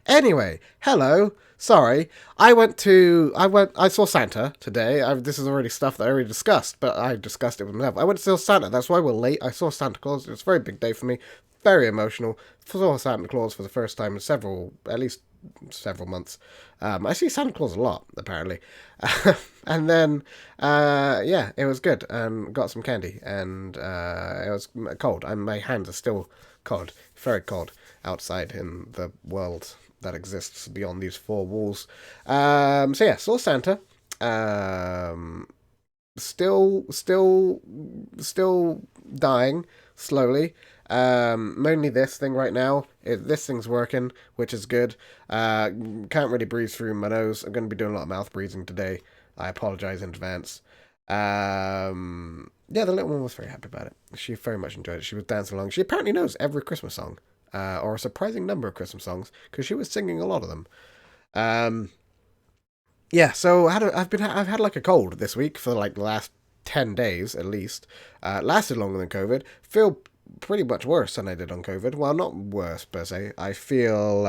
Anyway, hello. Sorry, I saw Santa today. This is already stuff that I already discussed, but I discussed it with myself. I went to see Santa. That's why we're late. I saw Santa Claus. It was a very big day for me. Very emotional. Saw Santa Claus for the first time in at least several months. I see Santa Claus a lot, apparently. And then, yeah, it was good. Got some candy, and it was cold. My hands are still cold, very cold outside in the world that exists beyond these four walls. So yeah, saw Santa. Um, still dying slowly. Mainly this thing right now. This thing's working, which is good. Can't really breathe through my nose. I'm going to be doing a lot of mouth breathing today. I apologize in advance. Yeah, the little one was very happy about it. She very much enjoyed it. She was dancing along. She apparently knows every Christmas song, or a surprising number of Christmas songs, because she was singing a lot of them. Um, yeah, so I've had like a cold this week for like the last 10 days at least. Lasted longer than COVID. Feel pretty much worse than I did on COVID. Well, not worse per se. I feel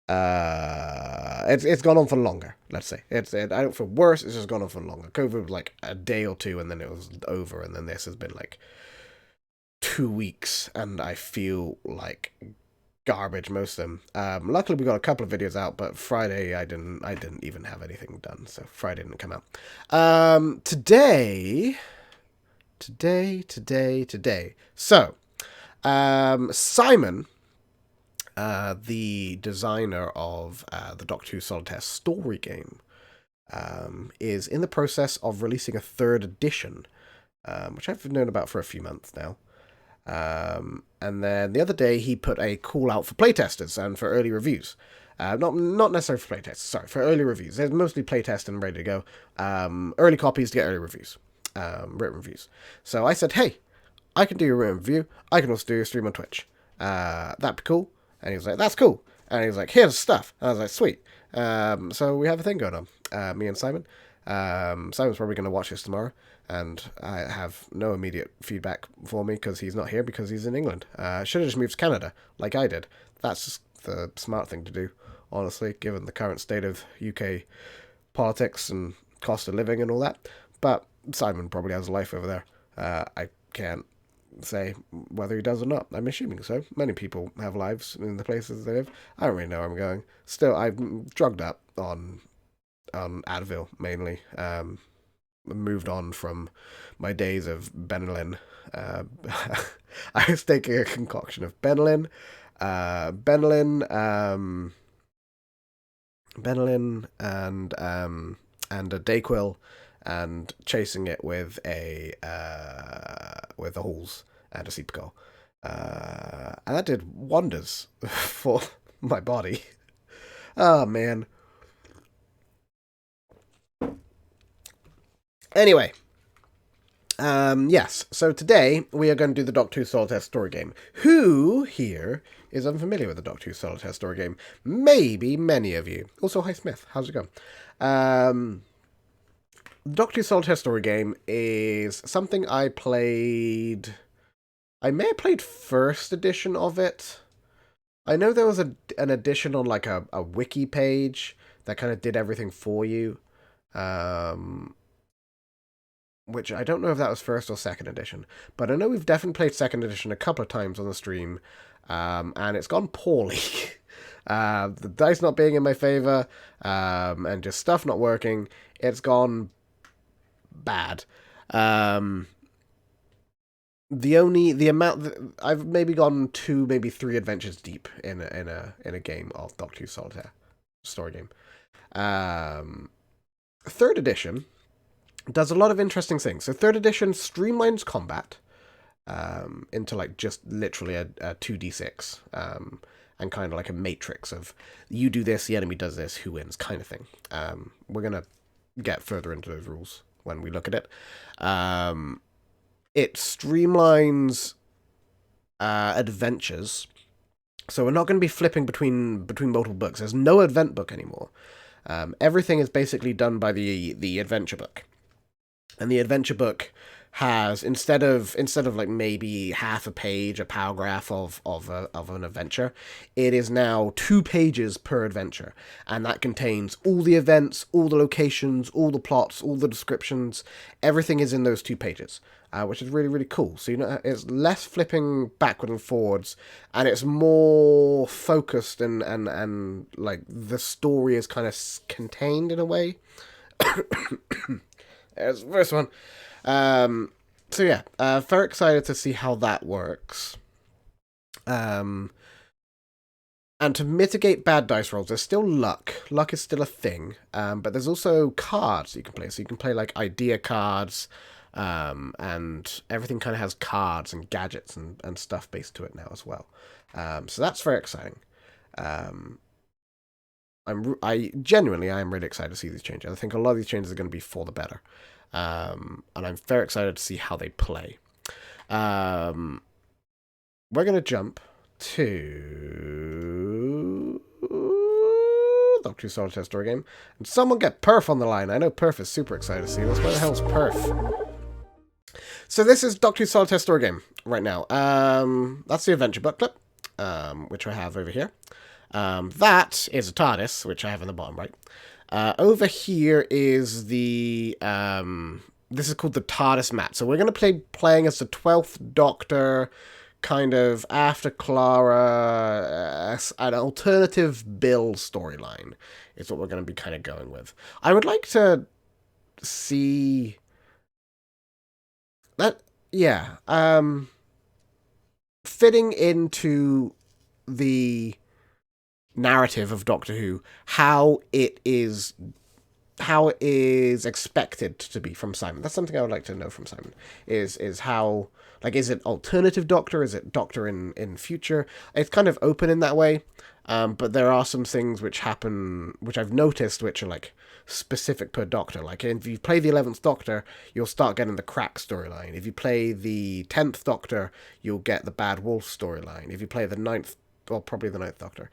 it's gone on for longer. Let's say I don't feel worse. It's just gone on for longer. COVID was like a day or two, and then it was over, and then this has been like 2 weeks, and I feel like garbage most of them. Luckily we got a couple of videos out, but Friday I didn't even have anything done, so Friday didn't come out. Today. So, Simon, the designer of the Doctor Who Solitaire story game, is in the process of releasing a third edition, which I've known about for a few months now. And then the other day he put a call out for playtesters and for early reviews. Not necessarily for playtesters, sorry, for early reviews. There's mostly playtest and ready to go. Early copies to get early reviews, written reviews. So I said, hey, I can do a written review. I can also do a stream on Twitch. That'd be cool. And he was like, that's cool. And he was like, here's the stuff. And I was like, sweet. So we have a thing going on. Me and Simon. Simon's probably going to watch this tomorrow, and I have no immediate feedback for me because he's not here because he's in England. Should have just moved to Canada like I did. That's just the smart thing to do, honestly, given the current state of UK politics and cost of living and all that. But Simon probably has a life over there. I can't say whether he does or not. I'm assuming so. Many people have lives in the places they live. I don't really know where I'm going. Still, I'm drugged up on Advil mainly. Moved on from my days of Benylin. I was taking a concoction of Benylin, Benylin, and a Dayquil, and chasing it with a Halls and a Supergirl. And that did wonders for my body. Oh man. Anyway, yes, so today we are going to do the Doctor Who Solitaire story game. Who here is unfamiliar with the Doctor Who Solitaire story game? Maybe many of you. Also, hi Smith, how's it going? Doctor Who Solitaire story game is something I played. I may have played first edition of it. I know there was an edition on like a wiki page that kind of did everything for you. Which I don't know if that was first or second edition, but I know we've definitely played second edition a couple of times on the stream, and it's gone poorly. The dice not being in my favor, and just stuff not working. It's gone bad. The amount that I've maybe gone 2, maybe 3 adventures deep in a game of Doctor Who Solitaire story game. Third edition does a lot of interesting things. So third edition streamlines combat into like just literally a 2d6, and kind of like a matrix of you do this, the enemy does this, who wins kind of thing. We're going to get further into those rules when we look at it. It streamlines adventures. So we're not going to be flipping between multiple books. There's no event book anymore. Everything is basically done by the adventure book. And the adventure book has instead of like maybe half a page, a paragraph of an adventure, it is now 2 pages per adventure, and that contains all the events, all the locations, all the plots, all the descriptions. Everything is in those 2 pages, which is really really cool. So it's less flipping backward and forwards, and it's more focused and like the story is kind of contained in a way. There's the first one. So yeah, very excited to see how that works. And to mitigate bad dice rolls, there's still luck. Luck is still a thing, but there's also cards you can play. So you can play like idea cards, and everything kind of has cards and gadgets and stuff based to it now as well. So that's very exciting. I genuinely I am really excited to see these changes. I think a lot of these changes are going to be for the better, and I'm very excited to see how they play. We're going to jump to Doctor Who Solitaire story game, and someone get Perf on the line. I know Perf is super excited to see this. Where the hell's Perf? So this is Doctor Who Solitaire story game right now. That's the adventure booklet, which I have over here. That is a TARDIS, which I have in the bottom right. Over here is the this is called the TARDIS map. So we're going to playing as the 12th Doctor, kind of after Clara, an alternative Bill storyline is what we're going to be kind of going with. I would like to see that, yeah, fitting into the narrative of Doctor Who, how it is expected to be from Simon. That's something I would like to know from Simon. Is how, like, is it alternative Doctor? Is it Doctor in future? It's kind of open in that way, but there are some things which happen, which I've noticed, which are like specific per Doctor. Like if you play the 11th Doctor, you'll start getting the Crack storyline. If you play the 10th Doctor, you'll get the Bad Wolf storyline. If you play the 9th, well, probably the 9th Doctor,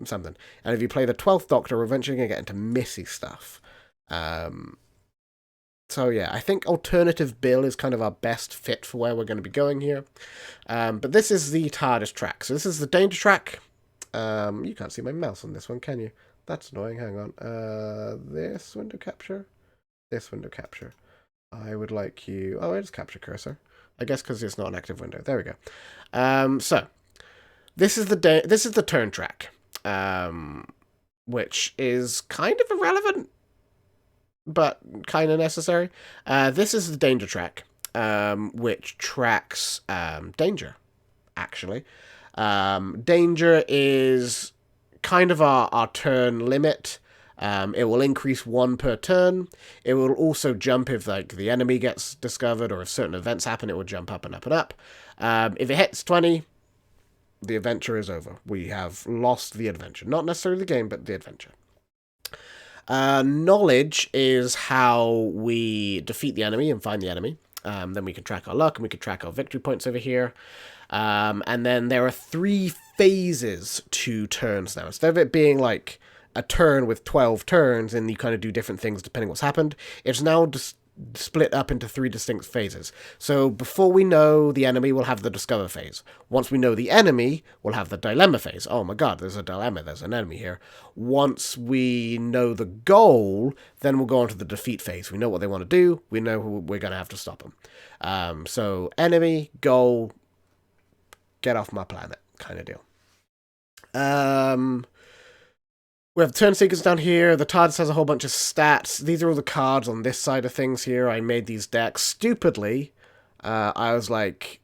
something. And if you play the 12th Doctor, we're eventually going to get into Missy stuff. So yeah, I think alternative Bill is kind of our best fit for where we're going to be going here. But this is the TARDIS track. So this is the danger track. You can't see my mouse on this one, can you? That's annoying. Hang on. This window capture. This window capture. I would like you... Oh, I just capture cursor. I guess because it's not an active window. There we go. So this is the turn track, which is kind of irrelevant, but kind of necessary. This is the danger track, which tracks danger, actually. Danger is kind of our turn limit. It will increase 1 per turn. It will also jump if like the enemy gets discovered or if certain events happen, it will jump up and up and up. If it hits 20, the adventure is over. We have lost the adventure. Not necessarily the game, but the adventure. Knowledge is how we defeat the enemy and find the enemy. Then we can track our luck and we can track our victory points over here. And then there are 3 phases to turns now. Instead of it being like a turn with 12 turns and you kind of do different things depending what's happened, it's now just split up into 3 distinct phases. So before we know the enemy, we'll have the discover phase. Once we know the enemy, we'll have the dilemma phase. Oh my god, there's a dilemma, there's an enemy here. Once we know the goal, then we'll go on to the defeat phase. We know what they want to do, we know who we're going to have to stop them. So enemy, goal, get off my planet kind of deal. We have the turn seekers down here. The TARDIS has a whole bunch of stats. These are all the cards on this side of things here. I made these decks. Stupidly, I was like...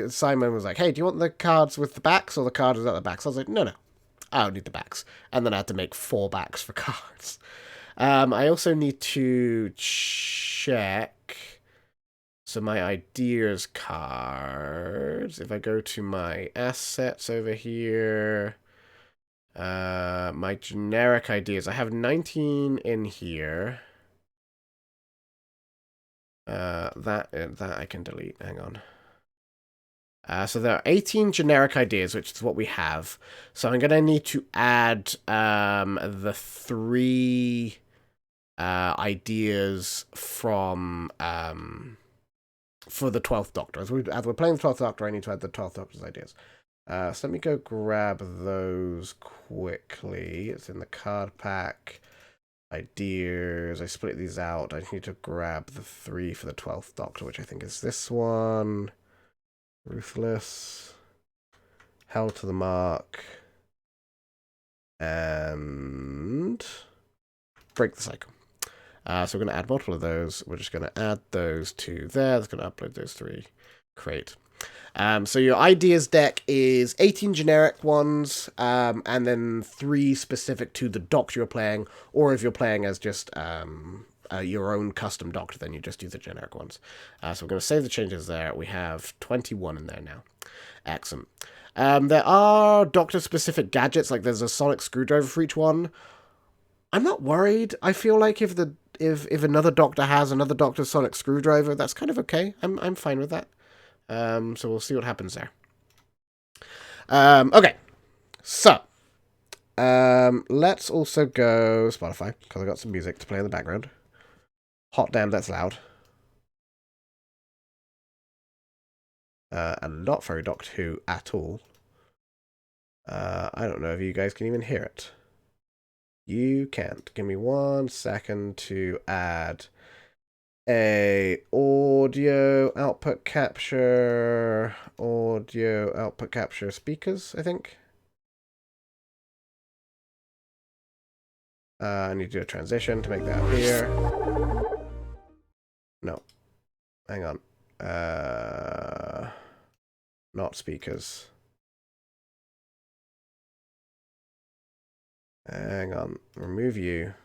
Simon was like, hey, do you want the cards with the backs or the cards without the backs? I was like, no. I don't need the backs. And then I had to make 4 backs for cards. I also need to check... So my ideas cards... If I go to my assets over here... my generic ideas. I have 19 in here. That I can delete. Hang on. So there are 18 generic ideas, which is what we have. So I'm gonna need to add the 3 ideas from for the 12th Doctor. As we're playing the 12th Doctor, I need to add the 12th Doctor's ideas. So let me go grab those quickly. It's in the card pack. Ideas. I split these out. I need to grab the 3 for the 12th Doctor, which I think is this one. Ruthless. Held to the mark. And break the cycle. So we're going to add multiple of those. We're just going to add those to there. That's going to upload those 3. Create. So your ideas deck is 18 generic ones, and then 3 specific to the Doctor you're playing, or if you're playing as just your own custom Doctor, then you just do the generic ones. So we're going to save the changes there. We have 21 in there now. Excellent. There are Doctor-specific gadgets, like there's a sonic screwdriver for each one. I'm not worried. I feel like if another Doctor has another Doctor's sonic screwdriver, that's kind of okay. I'm fine with that. So we'll see what happens there. Okay. So, let's also go Spotify, because I got some music to play in the background. Hot damn, that's loud. And not very Doctor Who at all. I don't know if you guys can even hear it. You can't. Give me 1 second to add a audio output capture speakers, I think. I need to do a transition to make that appear. No. Hang on. Not speakers. Hang on. Remove you.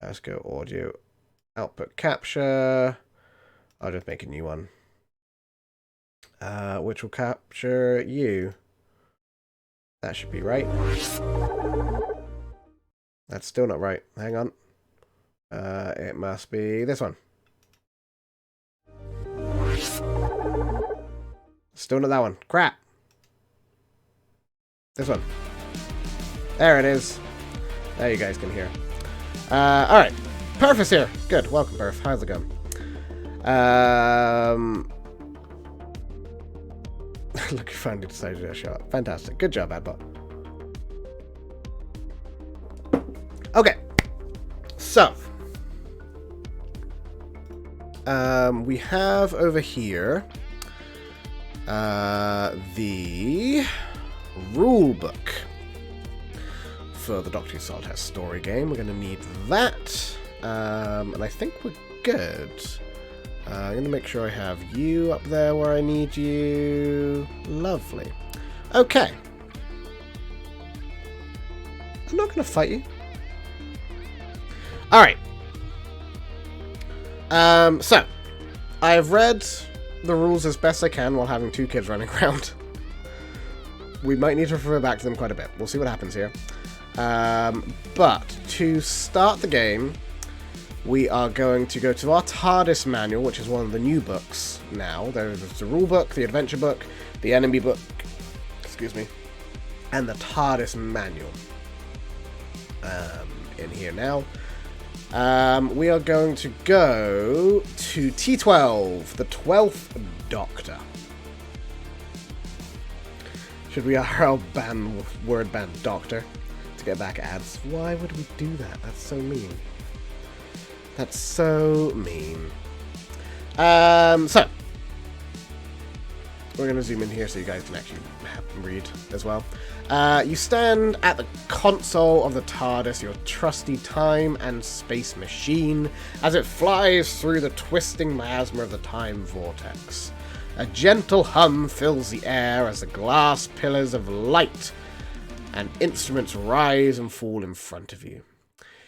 Let's go audio output capture. I'll just make a new one. Which will capture you. That should be right. That's still not right. Hang on. It must be this one. Still not that one. Crap. This one. There it is. Now you guys can hear. Alright. Perf is here. Good. Welcome, Perf. How's it going? Look, you finally decided to show up. Fantastic. Good job, Adbot. Okay. So. We have over here the rule book for the Doctor Who Solitaire story game. We're going to need that. And I think we're good. I'm going to make sure I have you up there where I need you. Lovely. Okay. I'm not going to fight you. Alright. So, I've read the rules as best I can while having 2 kids running around. We might need to refer back to them quite a bit. We'll see what happens here. But to start the game, we are going to go to our TARDIS manual, which is one of the new books now. There's the rule book, the adventure book, the enemy book, excuse me, and the TARDIS manual. In here now. We are going to go to T12, the 12th Doctor. Should we ban word ban Doctor to get back ads? Why would we do that? That's so mean. That's so mean. So we're going to zoom in here so you guys can actually read as well. You stand at the console of the TARDIS, your trusty time and space machine, as it flies through the twisting miasma of the time vortex. A gentle hum fills the air as the glass pillars of light and instruments rise and fall in front of you.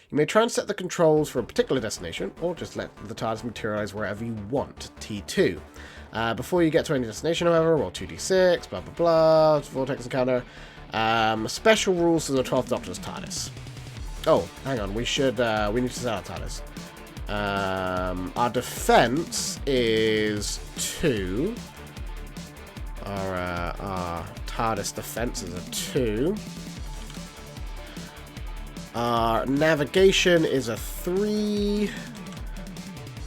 You may try and set the controls for a particular destination, or just let the TARDIS materialize wherever you want. T2. Before you get to any destination, however, roll 2d6, blah blah blah, vortex encounter. Special rules for the 12th Doctor's TARDIS. Oh, hang on, we need to set our TARDIS. Our defense is 2. Our TARDIS defense is a 2. Our navigation is a 3.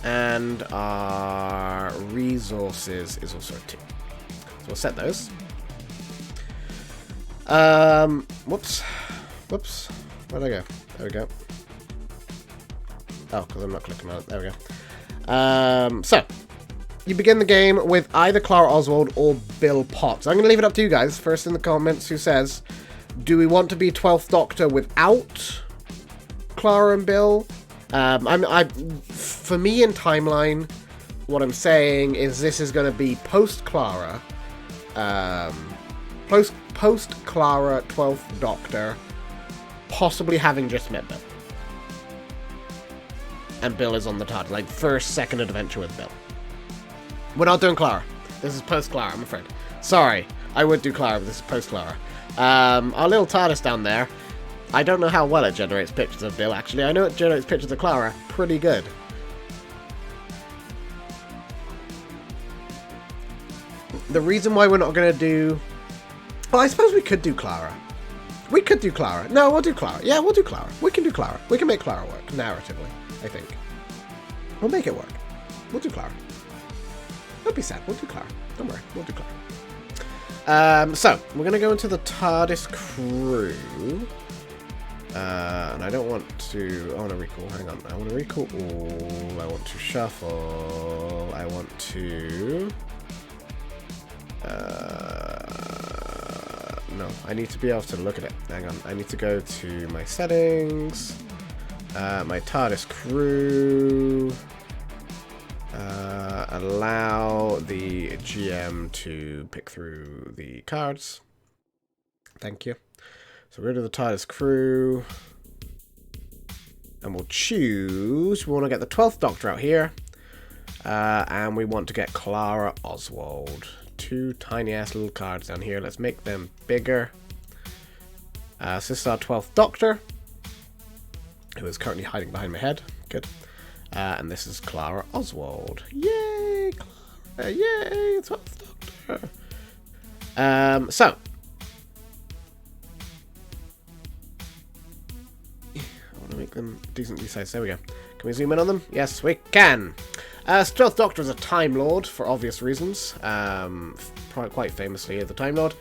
And our resources is also 2. So we'll set those. Whoops. Whoops. Where'd I go? There we go. Oh, because I'm not clicking on it. There we go. So, you begin the game with either Clara Oswald or Bill Potts. I'm going to leave it up to you guys, first in the comments, who says, do we want to be 12th Doctor without Clara and Bill? For me in timeline, what I'm saying is this is going to be post-Clara. Post-Clara 12th Doctor, possibly having just met Bill. And Bill is on the TARDIS, like second adventure with Bill. We're not doing Clara. This is post-Clara, I'm afraid. Sorry, I would do Clara, but this is post-Clara. Our little TARDIS down there, I don't know how well it generates pictures of Bill, actually. I know it generates pictures of Clara pretty good. The reason why we're not going to do... Well, I suppose we could do Clara. We could do Clara. No, we'll do Clara. Yeah, we'll do Clara. We can do Clara. We can make Clara work, narratively, I think. We'll make it work. We'll do Clara. Don't be sad. We'll do Clara. Don't worry. We'll do Clara. So, we're going to go into the TARDIS crew. And I don't want to... I want to recall. Hang on. I want to recall all. I want to shuffle. I want to... no, I need to be able to look at it. Hang on. I need to go to my settings. My TARDIS crew. Allow the GM to pick through the cards. Thank you. So we'll go to the TARDIS crew. And we'll choose. We want to get the 12th Doctor out here. And we want to get Clara Oswald. 2 tiny-ass little cards down here. Let's make them bigger. So this is our 12th Doctor, who is currently hiding behind my head. Good. And this is Clara Oswald. Yay, Clara! Yay, 12th Doctor! So. I want to make them decently sized. There we go. Can we zoom in on them? Yes, we can. 12th Doctor is a Time Lord, for obvious reasons. Quite famously, the Time Lord.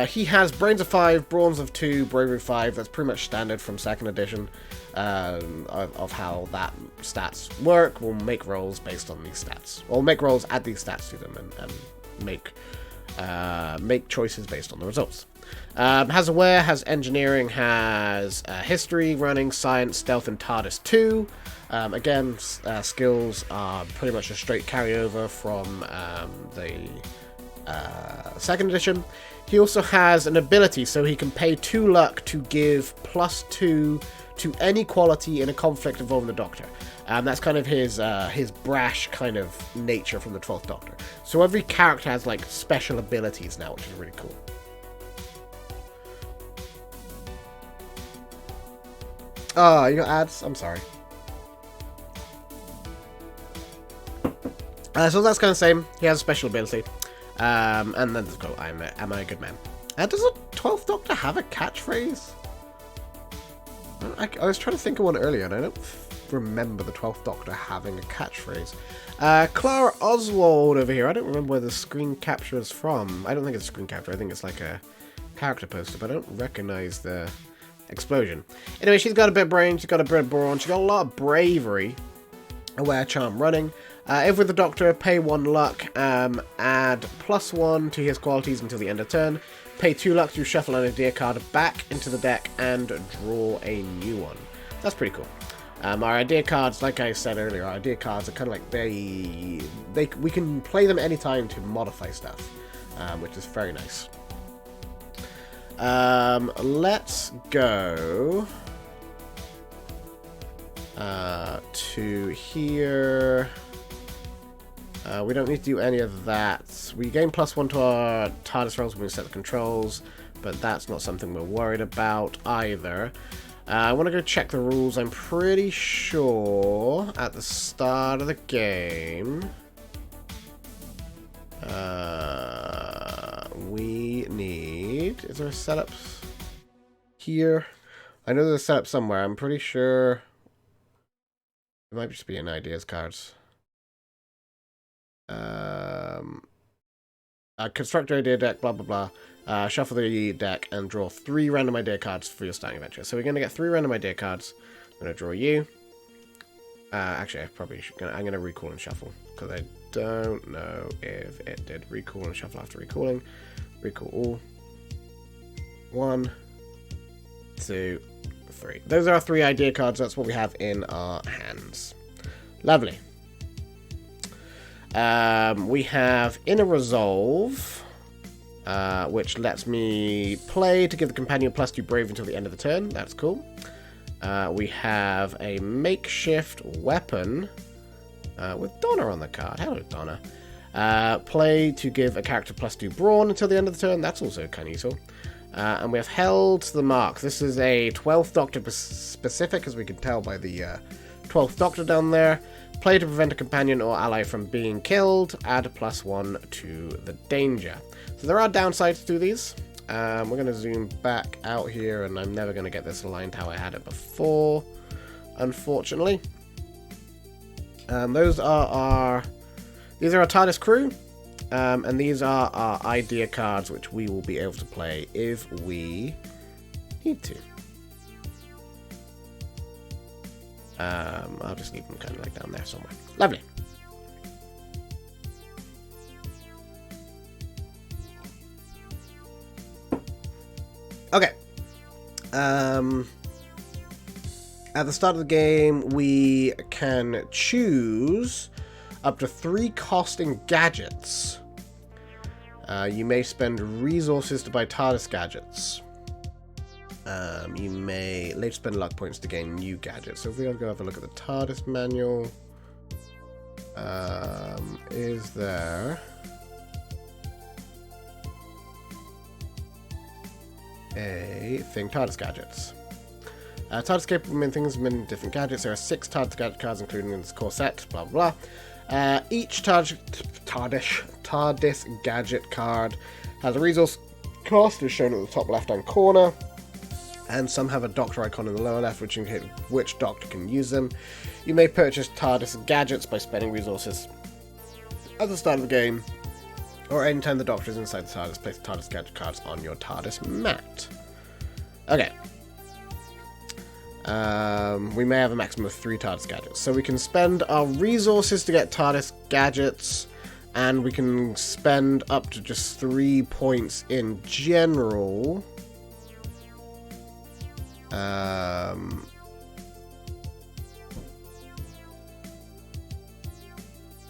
He has Brains of 5, Brawns of 2, Bravery 5. That's pretty much standard from 2nd edition of how that stats work. We'll make rolls based on these stats. We'll make rolls, add these stats to them, and make choices based on the results. Has Aware, has Engineering, has History, Running, Science, Stealth, and TARDIS 2. Again, skills are pretty much a straight carryover from the 2nd edition. He also has an ability, so he can pay 2 luck to give +2 to any quality in a conflict involving the Doctor. That's kind of his brash kind of nature from the 12th Doctor. So every character has like special abilities now, which is really cool. Oh, you got ads? I'm sorry. So that's kind of the same. He has a special ability. And then let's go, am I a good man? Does the 12th Doctor have a catchphrase? I was trying to think of one earlier, and I don't remember the 12th Doctor having a catchphrase. Clara Oswald over here. I don't remember where the screen capture is from. I don't think it's a screen capture. I think it's like a character poster, but I don't recognize the explosion. Anyway, she's got a bit of brain, she's got a bit of brawn, she's got a lot of bravery. Aware, Charm, Running. If with the Doctor, pay 1 luck, add +1 to his qualities until the end of turn. Pay 2 luck to shuffle an idea card back into the deck and draw a new one. That's pretty cool. Our idea cards, like I said earlier, our idea cards are kind of like we can play them anytime to modify stuff, which is very nice. Let's go to here. We don't need to do any of that. We gain +1 to our TARDIS rolls when we set the controls, but that's not something we're worried about either. I want to go check the rules. I'm pretty sure at the start of the game we need... Is there a setup here? I know there's a setup somewhere. I'm pretty sure it might just be in ideas cards. Construct your idea deck, blah, blah, blah. Shuffle the deck and draw 3 random idea cards for your starting adventure. So we're going to get 3 random idea cards. I'm going to draw you. Actually, I probably should. I'm going to recall and shuffle because I don't know if it did recall and shuffle after recalling. Recall all. 1, 2, 3. Those are our 3 idea cards. That's what we have in our hands. Lovely. We have Inner Resolve, which lets me play to give the companion +2 brave until the end of the turn. That's cool. We have a Makeshift Weapon with Donna on the card. Hello, Donna. Play to give a character +2 brawn until the end of the turn. That's also kind of useful. And we have Held to the Mark. This is a 12th Doctor specific, as we can tell by the 12th Doctor down there. Play to prevent a companion or ally from being killed. Add +1 to the danger. So there are downsides to these. We're going to zoom back out here, and I'm never going to get this aligned how I had it before, unfortunately. These are our TARDIS crew, and these are our idea cards, which we will be able to play if we need to. I'll just leave them kind of like down there somewhere. Lovely. Okay. At the start of the game, we can choose up to 3 costing gadgets. You may spend resources to buy TARDIS gadgets. You may later spend luck points to gain new gadgets. So if we go have a look at the TARDIS manual, is there a thing? TARDIS gadgets. TARDIS capable of many things, many different gadgets. There are 6 TARDIS gadget cards, including in this core set. Blah blah blah. Each TARDIS gadget card has a resource cost, as shown at the top left-hand corner, and some have a Doctor icon in the lower left, which indicates which Doctor can use them. You may purchase TARDIS gadgets by spending resources at the start of the game, or anytime the Doctor is inside the TARDIS. Place the TARDIS gadget cards on your TARDIS mat. Okay. We may have a maximum of 3 TARDIS gadgets. So we can spend our resources to get TARDIS gadgets, and we can spend up to just 3 points in general.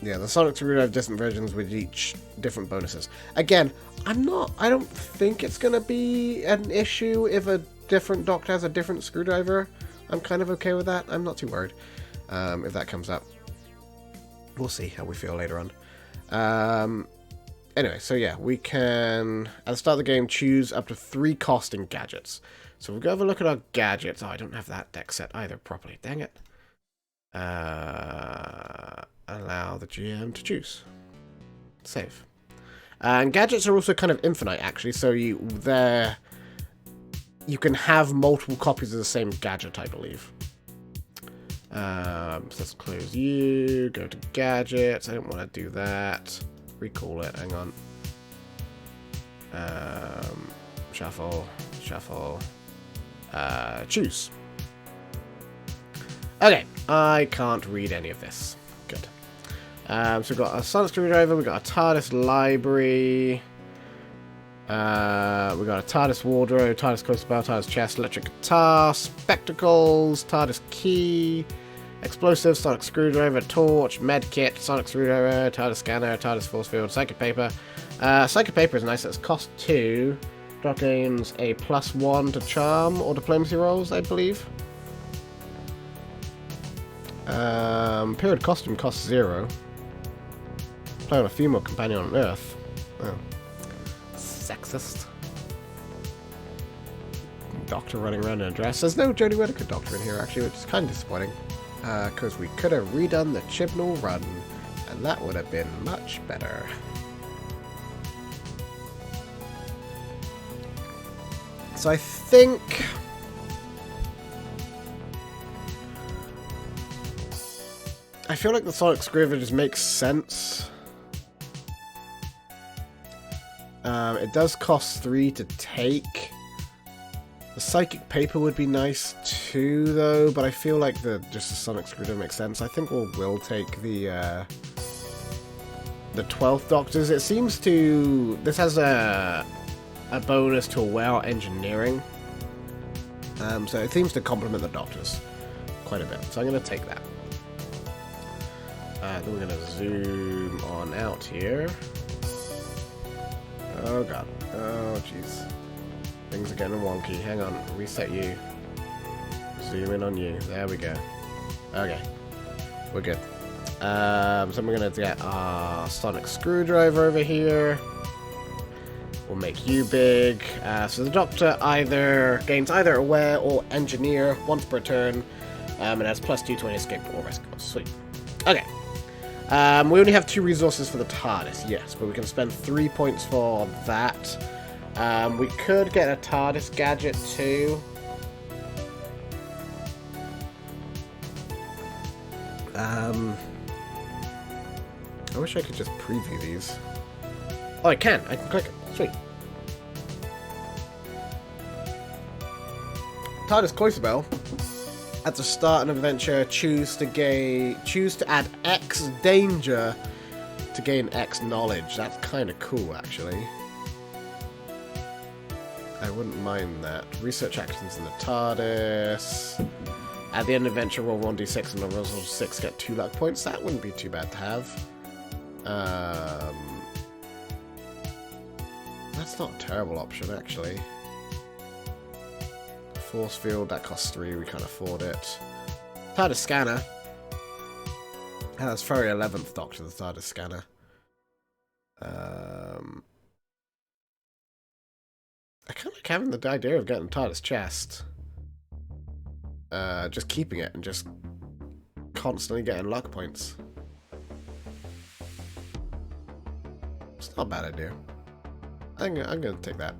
Yeah, the Sonic Screwdriver have different versions with each different bonuses. Again, I don't think it's going to be an issue if a different Doctor has a different screwdriver. I'm kind of okay with that. I'm not too worried if that comes up. We'll see how we feel later on. Anyway, so yeah, we can, at the start of the game, choose up to 3 costing gadgets. So we'll go have a look at our gadgets. Oh, I don't have that deck set either properly. Dang it. Allow the GM to choose. Save. And gadgets are also kind of infinite, actually. So you can have multiple copies of the same gadget, I believe. So let's close you. Go to gadgets. I don't want to do that. Recall it. Hang on. Shuffle. Shuffle. Choose. Okay, I can't read any of this. Good. So we've got a Sonic Screwdriver, we've got a TARDIS library, we've got a TARDIS wardrobe, TARDIS coaster bell, TARDIS chest, electric guitar, spectacles, TARDIS key, explosive, Sonic Screwdriver, torch, medkit, Sonic Screwdriver, TARDIS scanner, TARDIS force field, psychic paper. Psychic paper is nice, that's cost 2. Doc gains a +1 to charm or diplomacy rolls, I believe. Period costume costs 0. Play on a female companion on Earth. Oh. Sexist. Doctor running around in a dress. There's no Jodie Whittaker Doctor in here, actually, which is kind of disappointing. Because we could have redone the Chibnall run, and that would have been much better. So I think I feel like the Sonic Screwdriver just makes sense It does cost 3 to take. The psychic paper would be nice too, though, but I feel like just the sonic screwdriver makes sense. I think we'll take the 12th Doctors. It seems to... This has a bonus to aware engineering. So it seems to complement the Doctors quite a bit. So I'm going to take that. Then we're going to zoom on out here. Oh god. Oh jeez. Things are getting wonky. Hang on. Reset you. Zoom in on you. There we go. Okay. We're good. So we're going to get our sonic screwdriver over here. We'll make you big. So the Doctor gains either aware or engineer once per turn. And has +2 to any escape or rescue. Sweet. Okay. We only have 2 resources for the TARDIS, yes, but we can spend 3 points for that. We could get a TARDIS gadget too. I wish I could just preview these. Oh, I can click it. Sweet. TARDIS Coisabel. At the start of an adventure, choose to add X danger to gain X knowledge. That's kind of cool, actually. I wouldn't mind that. Research actions in the TARDIS. At the end of the adventure, roll 1d6 and on roll 6 get 2 luck points. That wouldn't be too bad to have. That's not a terrible option, actually. Force field, that costs 3, we can't afford it. TARDIS scanner. That's very 11th Doctor, the TARDIS scanner. I kind of like having the idea of getting TARDIS chest. Just keeping it and just constantly getting luck points. It's not a bad idea. I'm gonna take that.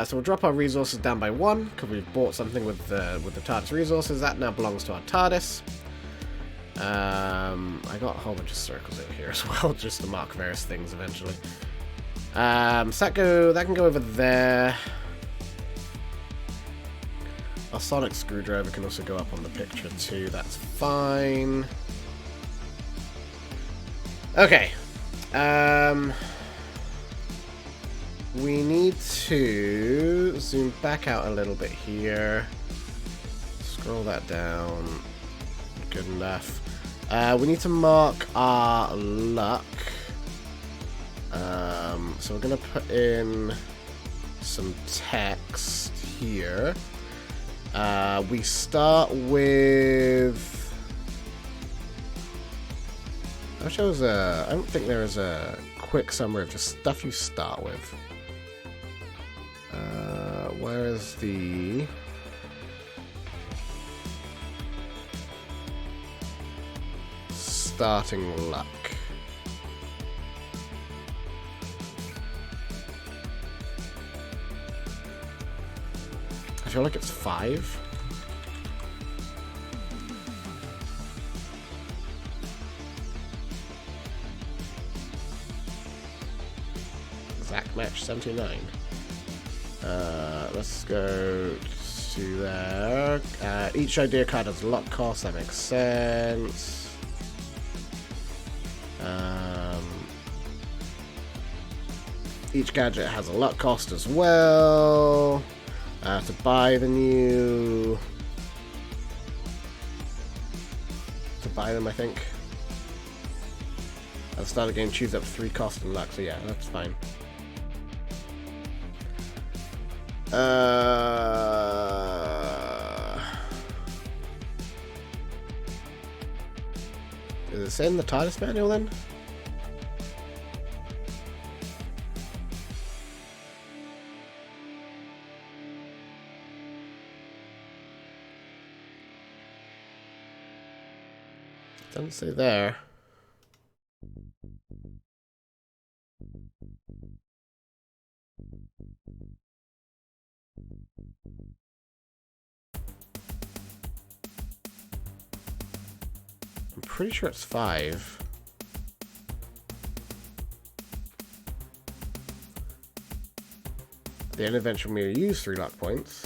So we'll drop our resources down by 1 because we've bought something with the TARDIS resources. That now belongs to our TARDIS. I got a whole bunch of circles over here as well, just to mark various things eventually. So that can go over there. Our sonic screwdriver can also go up on the picture too. That's fine. Okay. We need to zoom back out a little bit here. Scroll that down. Good enough. We need to mark our luck. So we're going to put in some text here. We start with... I don't think there is a quick summary of just stuff you start with. Where is the... starting luck? I feel like it's 5. Exact match 79. Let's go to there. Each idea card has a luck cost, that makes sense. Each gadget has a luck cost as well. To buy the new... To buy them, I think. At the start of the game, choose up 3 cost and luck, so yeah, that's fine. Is it in the TARDIS manual then? Doesn't say there. I'm pretty sure it's 5. The end adventure will use 3 luck points.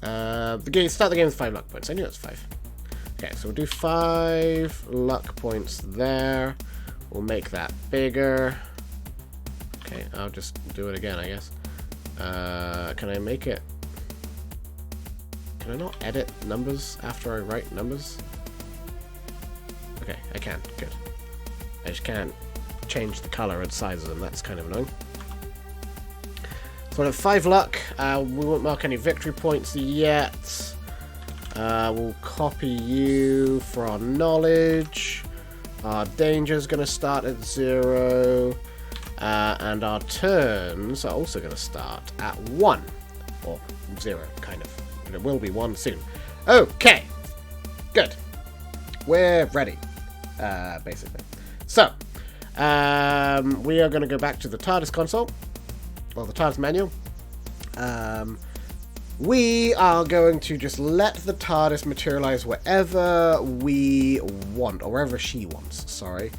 Start the game with 5 luck points. I knew it was 5. Okay, so we'll do 5 luck points there. We'll make that bigger. Okay, I'll just do it again, I guess. Can I make it... Can I not edit numbers after I write numbers? Okay, I can. Good. I just can't change the color and size of them. That's kind of annoying. So we have 5 luck. We won't mark any victory points yet. We'll copy you for our knowledge. Our danger is going to start at 0. And our turns are also going to start at 1. Or 0, kind of. But it will be 1 soon. Okay. Good. We're ready. Basically. So, we are going to go back to the TARDIS console. Well, the TARDIS manual. We are going to just let the TARDIS materialize wherever we want, or wherever she wants, sorry.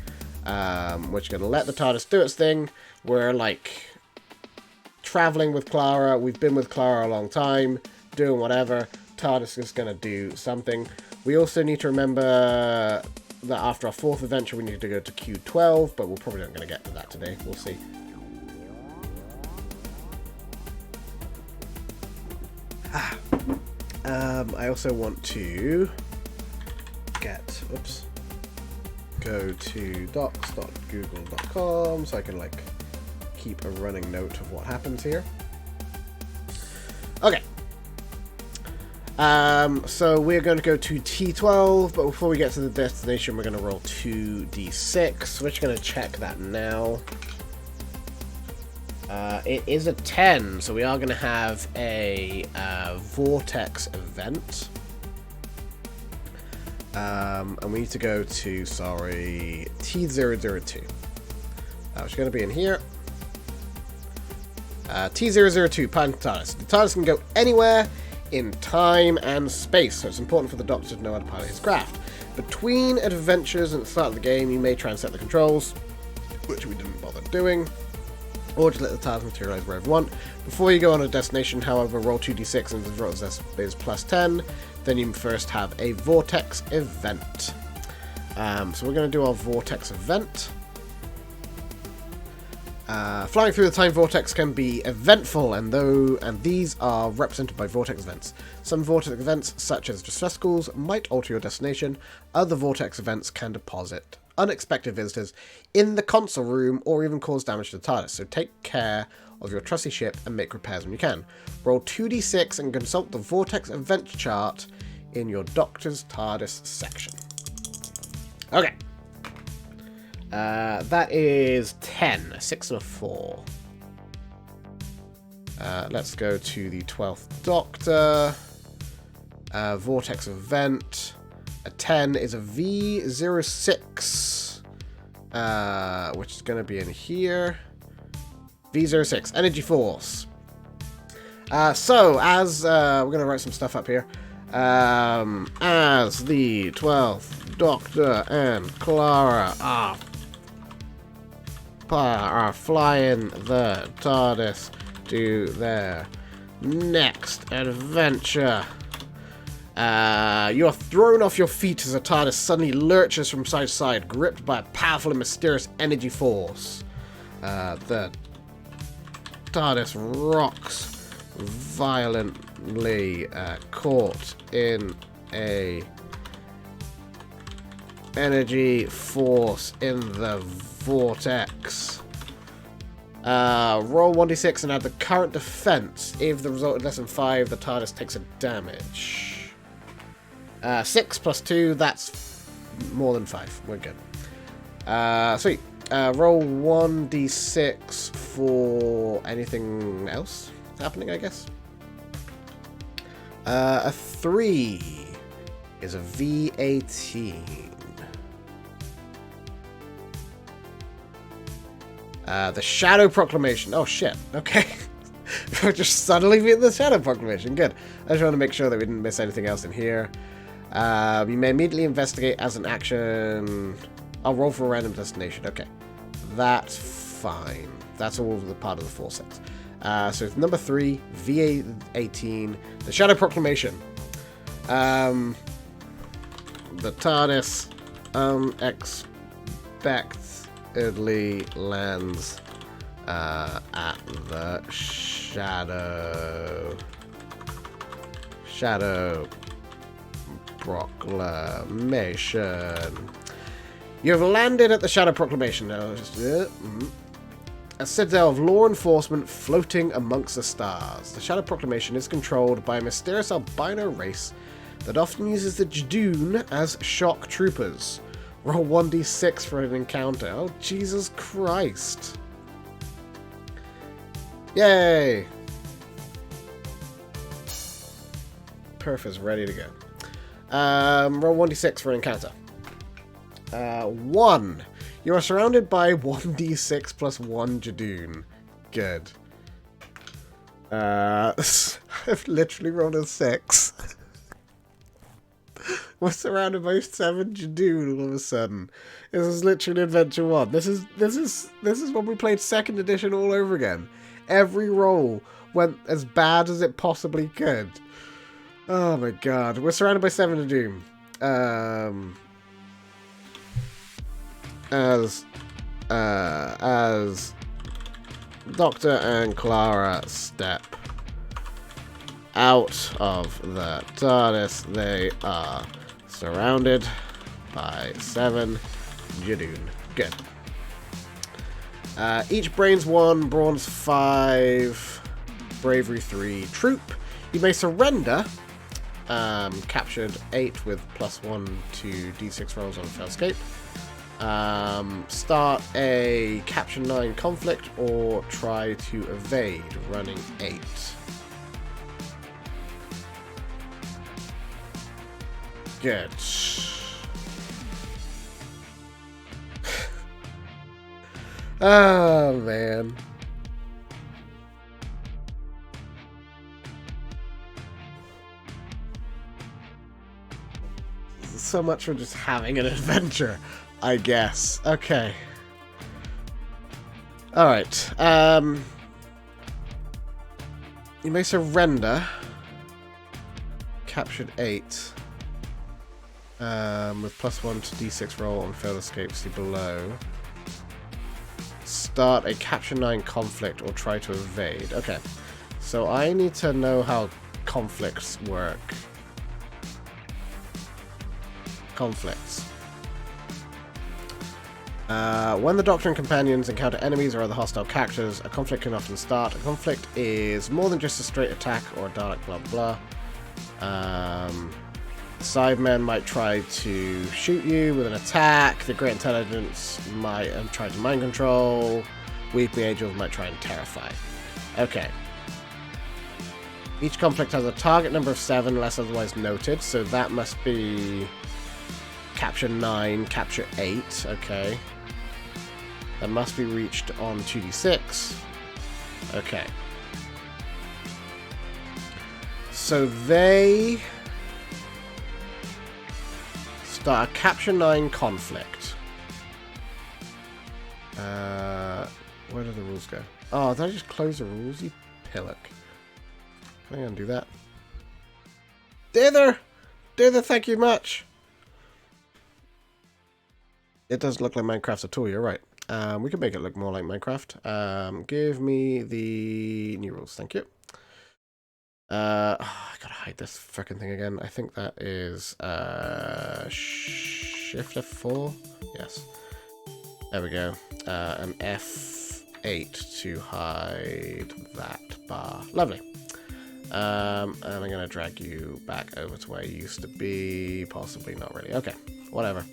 We're just going to let the TARDIS do its thing. We're, like, traveling with Clara. We've been with Clara a long time, doing whatever. TARDIS is going to do something. We also need to remember that after our 4th adventure, we need to go to Q12, but we're probably not going to get to that today. We'll see. I also want to go to docs.google.com so I can, like, keep a running note of what happens here. Okay. So we're going to go to T12, but before we get to the destination, we're going to roll 2d6. We're just going to check that now. It is a 10, so we are going to have a vortex event. And we need to go to, T002. Which is going to be in here. T002, Pilot TARDIS. The TARDIS can go anywhere in time and space, so it's important for the Doctor to know how to pilot his craft. Between adventures and the start of the game, you may try and set the controls, which we didn't bother doing, or just let the TARDIS materialize wherever you want. Before you go on a destination, however, roll 2d6 and the roll is plus 10. Then you first have a vortex event. So we're going to do our vortex event. Flying through the time vortex can be eventful, and these are represented by vortex events. Some vortex events, such as distress schools, might alter your destination. Other vortex events can deposit unexpected visitors in the console room or even cause damage to the TARDIS, so take care of your trusty ship and make repairs when you can. Roll 2d6 and consult the vortex event chart in your Doctor's TARDIS section. Okay. That is 10, a 6 and a 4. Let's go to the 12th Doctor. Vortex event. A 10 is a V06, which is going to be in here. V06, Energy Force. So, as we're going to write some stuff up here. As the 12th Doctor and Clara are flying the TARDIS to their next adventure. You are thrown off your feet as a TARDIS suddenly lurches from side to side, gripped by a powerful and mysterious energy force. The TARDIS rocks violently, caught in a energy force in the vortex. Roll 1d6 and add the current defense. If the result is less than 5, the TARDIS takes a damage. 6 plus 2, that's more than 5. We're good. Sweet. Roll 1d6 for anything else happening, I guess. A 3 is a V18. The Shadow Proclamation. Oh, shit. Okay. We're just suddenly being the Shadow Proclamation. Good. I just want to make sure that we didn't miss anything else in here. You may immediately investigate as an action. I'll roll for a random destination. Okay. That's fine. That's all the part of the 4 sets. So it's number 3, VA18, the Shadow Proclamation. The TARDIS unexpectedly lands at the Shadow Proclamation. You have landed at the Shadow Proclamation. A citadel of law enforcement floating amongst the stars. The Shadow Proclamation is controlled by a mysterious albino race that often uses the Jadoon as shock troopers. Roll 1d6 for an encounter. Oh, Jesus Christ. Yay! Perf is ready to go. Roll 1d6 for an encounter. 1. You are surrounded by 1d6 plus 1 Jadoon. Good. I've literally rolled a 6. We're surrounded by 7 Jadoon all of a sudden. This is literally Adventure 1. This is when we played 2nd edition all over again. Every roll went as bad as it possibly could. Oh my god. We're surrounded by 7 Jadoon. As Doctor and Clara step out of the TARDIS, they are surrounded by 7 Jadoon. Good. Each brains 1, brawns 5, bravery 3, troop. You may surrender. Captured 8 with +1 to d6 rolls on fail escape. Start a capture 9 conflict or try to evade, running 8. Good. Oh man. So much for just having an adventure, I guess. Okay. Alright. You may surrender. Captured 8. With +1 to d6 roll on failed escape, see below. Start a capture 9 conflict or try to evade. Okay. So I need to know how conflicts work. Conflicts. When the Doctor and companions encounter enemies or other hostile characters, a conflict can often start. A conflict is more than just a straight attack or a Dalek blah blah. Sidemen might try to shoot you with an attack. The Great Intelligence might try to mind control. Weeping Angels might try and terrify. Okay. Each conflict has a target number of 7 unless otherwise noted, so that must be capture 9, capture 8, okay. That must be reached on 2d6. Okay. So they start a capture 9 conflict. Where do the rules go? Oh, did I just close the rules, you pillock? Can I undo that? Dither! Dither, thank you much! It doesn't look like Minecraft at all, you're right. We can make it look more like Minecraft. Give me the new rules, thank you. I gotta hide this frickin' thing again. I think that is Shift F4. Yes. There we go. And F8 to hide that bar. Lovely. And I'm gonna drag you back over to where you used to be. Possibly not really. Okay. Whatever.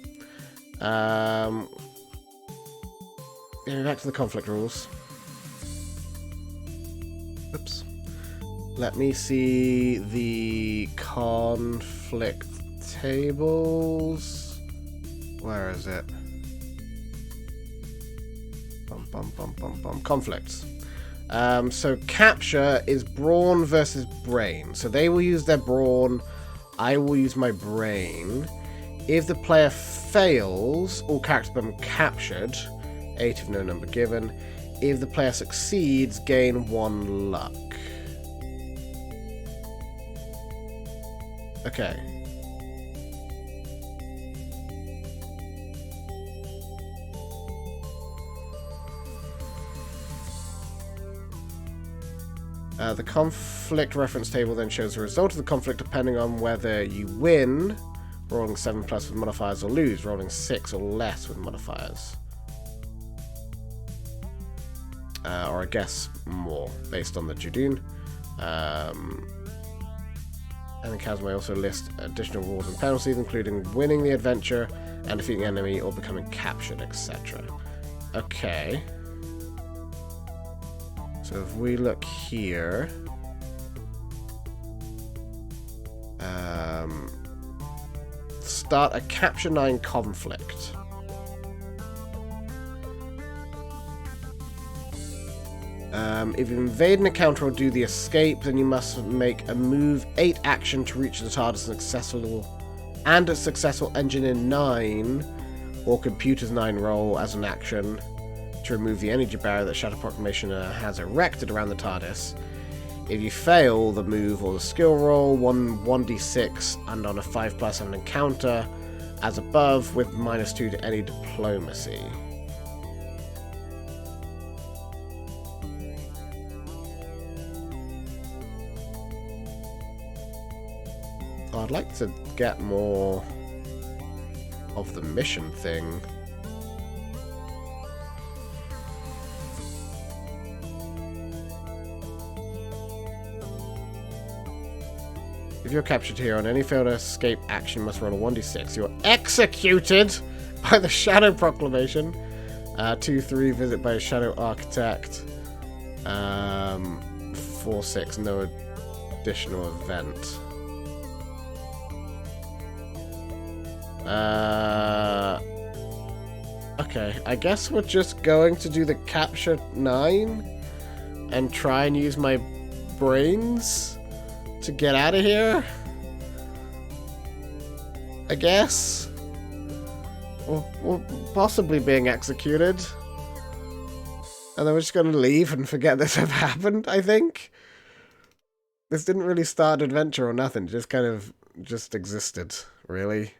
Getting back to the conflict rules. Oops. Let me see the conflict tables. Where is it? Conflicts. So capture is brawn versus brain. So they will use their brawn. I will use my brain. If the player fails, all characters become captured. 8 if no number given. If the player succeeds, gain 1 luck. Okay. The conflict reference table then shows the result of the conflict depending on whether you win, rolling 7+ with modifiers, or lose, rolling 6 or less with modifiers. Or I guess more, based on the Judoon. And the Kaz may also list additional rewards and penalties, including winning the adventure and defeating an enemy or becoming captured, etc. Okay. So if we look here, start a Capture 9 conflict. If you invade an encounter or do the escape, then you must make a move 8 action to reach the TARDIS and a successful Engineer 9 or Computers 9 roll as an action to remove the energy barrier that Shadow Proclamation has erected around the TARDIS. If you fail the move or the skill roll, 1d6, and on a 5+ have an encounter as above with -2 to any diplomacy. I'd like to get more of the mission thing. If you're captured here on any failed escape action, you must roll a 1d6. You're executed by the Shadow Proclamation. 2-3, visit by a Shadow Architect. 4-6, no additional event. Okay, I guess we're just going to do the Capture 9 and try and use my brains to get out of here, I guess. Or possibly being executed. And then we're just going to leave and forget this ever happened, I think. This didn't really start an adventure or nothing, just kind of just existed, really.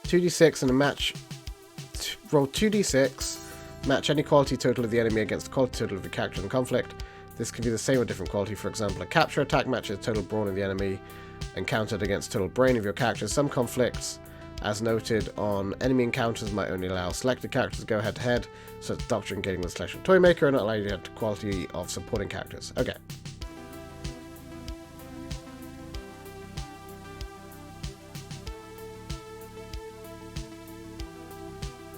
2d6 and a match. Roll 2d6, match any quality total of the enemy against the quality total of the character in conflict. This can be the same or different quality. For example, a capture attack matches total brawn of the enemy and countered against total brain of your character. Some conflicts, as noted on enemy encounters, might only allow selected characters to go head-to-head, so it's Doctrine getting with Celestial Toymaker and not allow you to have the quality of supporting characters. Okay.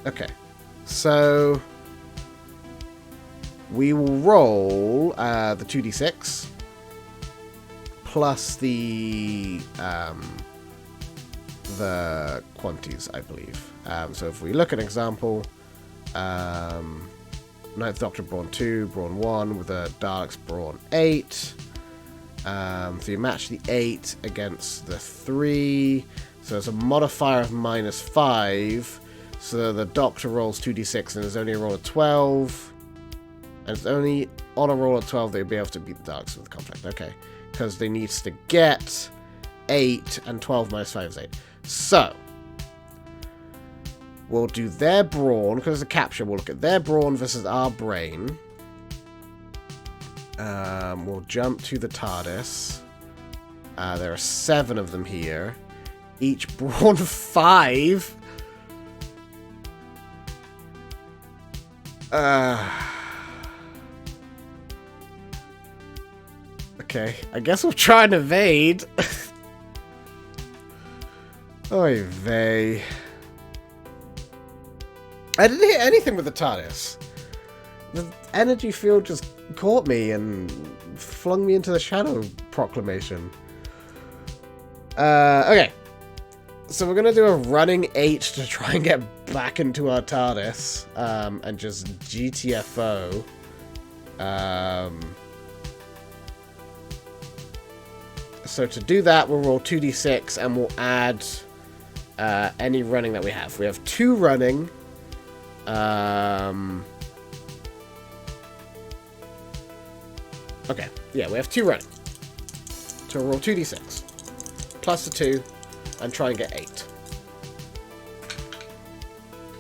Okay, so we will roll the 2d6 plus the quantities, I believe. So if we look at an example, Ninth Doctor Brawn 2, Brawn 1 with a Daleks Brawn 8. So you match the 8 against the 3. So it's a modifier of -5. So the Doctor rolls 2d6 and there's only a roll of 12. And it's only on a roll of 12 that you'll be able to beat the Daleks with the conflict. Okay. Because they need to get 8 and 12 minus 5 is 8. So we'll do their brawn, because it's a capture, we'll look at their brawn versus our brain. We'll jump to the TARDIS. There are 7 of them here. Each brawn 5. Okay, I guess we'll try and evade. Oy vey. I didn't hit anything with the TARDIS. The energy field just caught me and flung me into the Shadow Proclamation. Okay. So we're going to do a running 8 to try and get back into our TARDIS. And just GTFO. So to do that, we'll roll 2d6 and we'll add any running that we have. We have 2 running. Okay, yeah, we have 2 running. So we'll roll 2d6. Plus the 2, and try and get 8.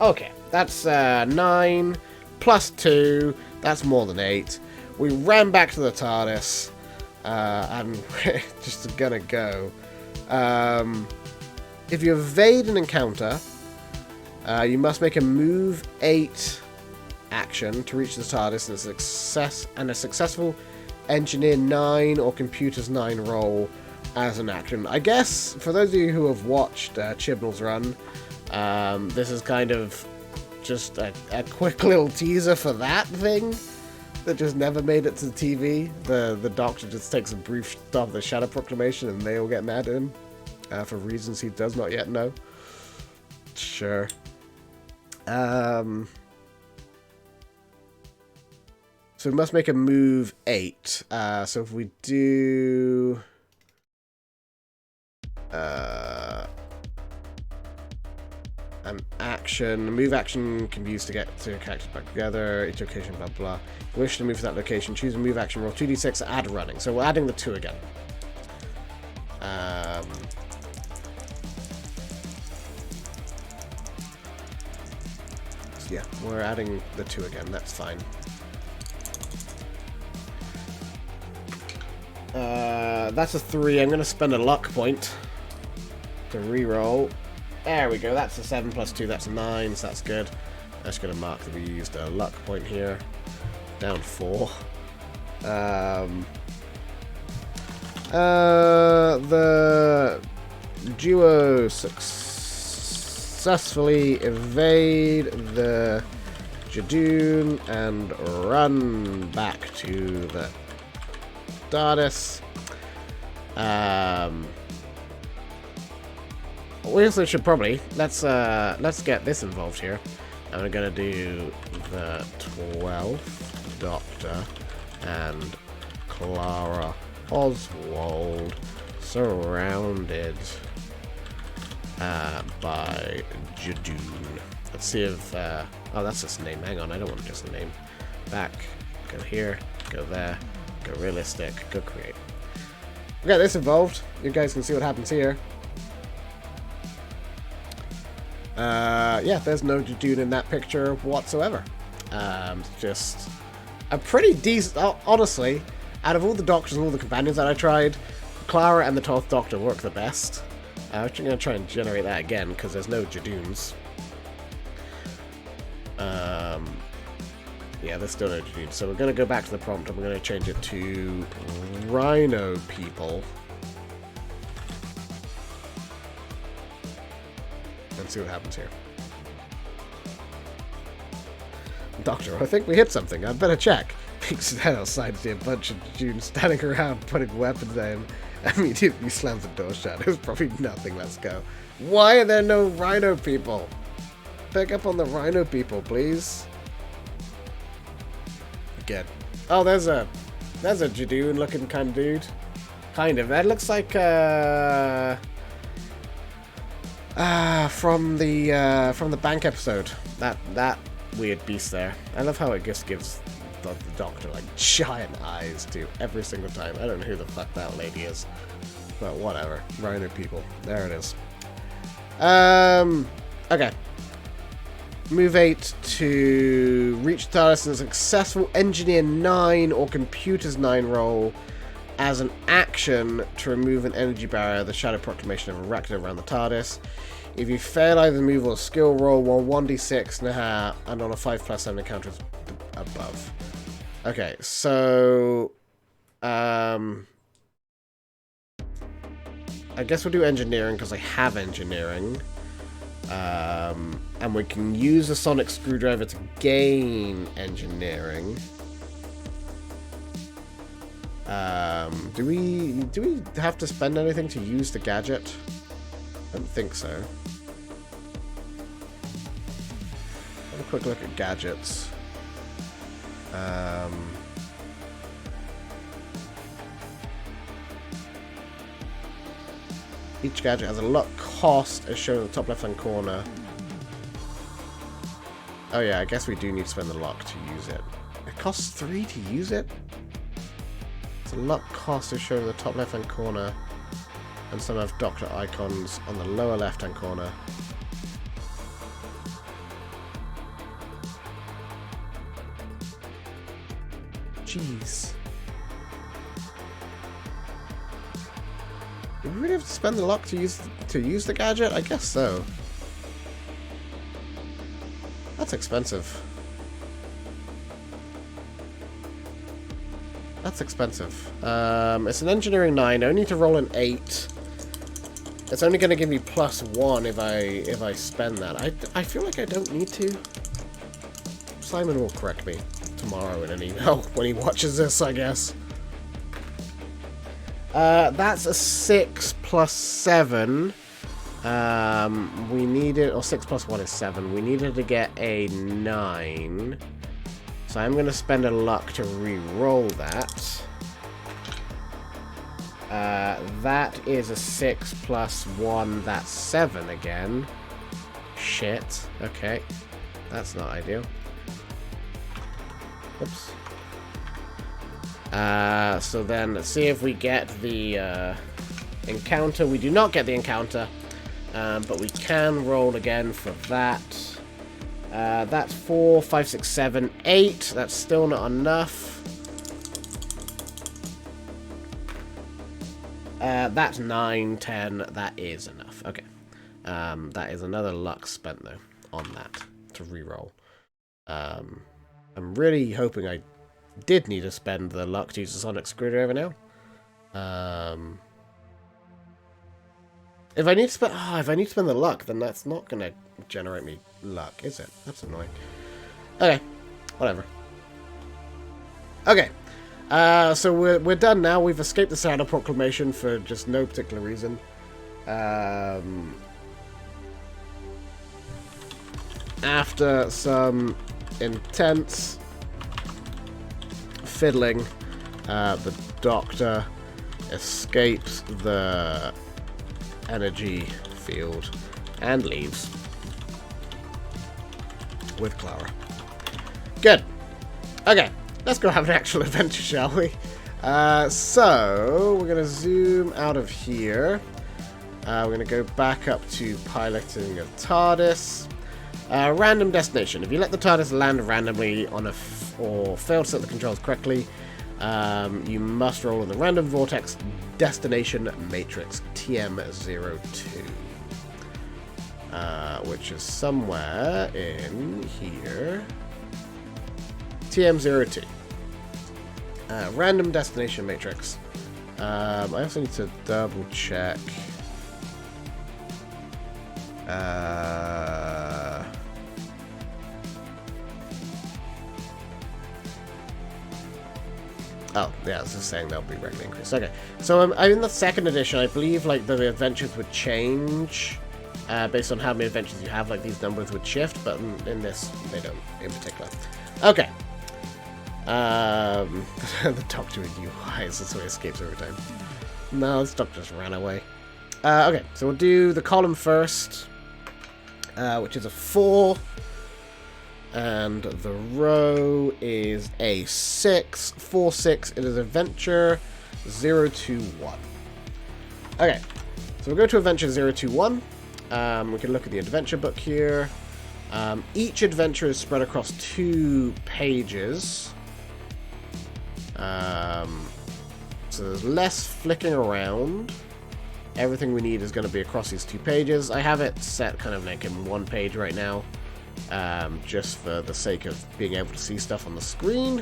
Okay, that's 9, plus 2, that's more than 8. We ran back to the TARDIS, and we're just gonna go. If you evade an encounter, you must make a move 8 action to reach the TARDIS and a successful Engineer 9 or Computers 9 roll as an action. I guess, for those of you who have watched Chibnall's run, this is kind of just a quick little teaser for that thing that just never made it to the TV. The Doctor just takes a brief stop of the Shadow Proclamation and they all get mad at him for reasons he does not yet know. Sure. So we must make a move 8. So if we do... an action. A move action can be used to get 2 characters back together. Each location, blah, blah. If you wish to move to that location, choose a move action, roll 2d6, add running. So we're adding the 2 again. So yeah, we're adding the 2 again. That's fine. That's a 3. I'm going to spend a luck point to reroll. There we go. That's a 7 plus 2. That's a 9. So that's good. I'm just going to mark that we used a luck point here. Down 4. The duo successfully evade the Jadoon and run back to the TARDIS. We also should probably let's get this involved here. And we're gonna do the 12th Doctor and Clara Oswald surrounded by Jadoon. Let's see if oh, that's just a name. Hang on, I don't want just a name. Back, go here, go there, go realistic, go create. We got this involved. You guys can see what happens here. Yeah, there's no Jadoon in that picture whatsoever. Just a pretty decent... honestly, out of all the Doctors and all the companions that I tried, Clara and the 12th Doctor work the best. I'm actually going to try and generate that again, because there's no Jadoons. Yeah, there's still no Jadoons. So we're going to go back to the prompt, and we're going to change it to Rhino People. And see what happens here. Doctor, I think we hit something. I'd better check. Peeks his head outside to see a bunch of Jadoons standing around putting weapons at him. Immediately slams the door shut. It was probably nothing. Let's go. Why are there no Rhino People? Pick up on the Rhino People, please. Again. Oh, there's a Jadoon looking kind of dude. Kind of. That looks like from the bank episode. That weird beast there. I love how it just gives the Doctor like giant eyes too every single time. I don't know who the fuck that lady is, but whatever. Rhino People. There it is. Okay. Move 8 to reach TARDIS and a successful Engineer 9 or Computers 9 roll as an action to remove an energy barrier the Shadow Proclamation have erected around the TARDIS. If you fail either the move or skill roll, roll 1d6 and on a 5+7 encounter above. Okay, so I guess we'll do engineering because I have engineering. And we can use a sonic screwdriver to gain engineering. Do we have to spend anything to use the gadget? I don't think so. Have a quick look at gadgets. Each gadget has a luck cost as shown in the top left-hand corner. Oh yeah, I guess we do need to spend the luck to use it. It costs 3 to use it? It's a luck cost as shown in the top left-hand corner. And some have doctor icons on the lower left-hand corner. Jeez. Do we really have to spend the luck to use the gadget? I guess so. That's expensive. That's expensive. It's an engineering 9. I only need to roll an 8. It's only going to give me +1 if I spend that. I feel like I don't need to. Simon will correct me tomorrow in an email when he watches this, I guess. That's a 6 + 7. We needed, or 6 + 1 is 7. We needed to get a 9. So I'm going to spend a luck to re-roll that. That is a 6 + 1. That's 7 again. Shit. Okay. That's not ideal. Oops. So then, let's see if we get the encounter. We do not get the encounter, but we can roll again for that. That's 4, 5, 6, 7, 8. That's still not enough. That's 9, 10. That is enough. Okay. That is another luck spent, though, on that to reroll. I'm really hoping I did need to spend the luck to use the sonic screwdriver now. If I need to spend the luck, then that's not gonna generate me luck, is it? That's annoying. Okay, whatever. Okay, so we're done now. We've escaped the Sound of Proclamation for just no particular reason. After some intense fiddling, the Doctor escapes the energy field and leaves with Clara. Good. Okay, let's go have an actual adventure, shall we? So we're gonna zoom out of here. We're gonna go back up to piloting a TARDIS. Random destination. If you let the TARDIS land randomly on or fail to set the controls correctly, you must roll in the random vortex destination matrix TM02, which is somewhere in here. TM02. Random destination matrix. I also need to double check. Oh, yeah, I was just saying they'll be regularly increased. Okay, so I'm in the second edition. I believe like the adventures would change based on how many adventures you have. Like these numbers would shift, but in this they don't in particular. Okay. The Doctor with new eyes. That's why he escapes every time. No, this Doctor just ran away. Okay, so we'll do the column first, which is a 4. And the row is a 6. 4, 6. It is adventure 021. Okay, so we'll go to adventure 021. We can look at the adventure book here. Each adventure is spread across 2 pages. So there's less flicking around. Everything we need is going to be across these 2 pages. I have it set kind of like in 1 page right now. Just for the sake of being able to see stuff on the screen.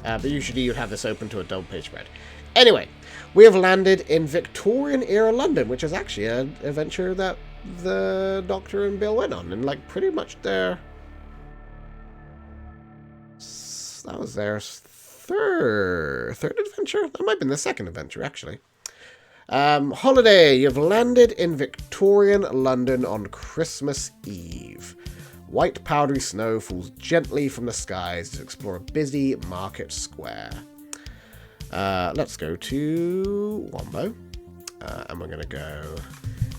But usually you'd have this open to a double page spread. Anyway, we have landed in Victorian-era London, which is actually an adventure that the Doctor and Bill went on. And, like, pretty much their... That was their third adventure? That might have been the second adventure, actually. Holiday. You've landed in Victorian London on Christmas Eve. White powdery snow falls gently from the skies to explore a busy market square. Let's go to Wombo. And we're going to go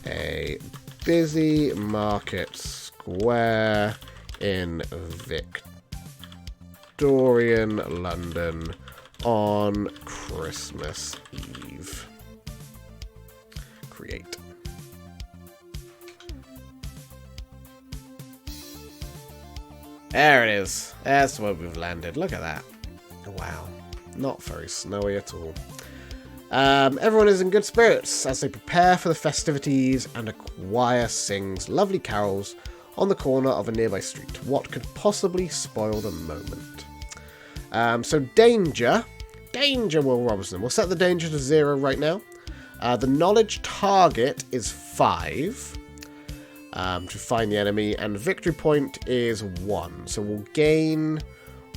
a busy market square in Victorian London on Christmas Eve. Create. There it is. That's where we've landed. Look at that. Wow. Not very snowy at all. Everyone is in good spirits as they prepare for the festivities, and a choir sings lovely carols on the corner of a nearby street. What could possibly spoil the moment? So danger, Will Robinson. We'll set the danger to 0 right now. The knowledge target is 5 to find the enemy, and victory point is 1. So we'll gain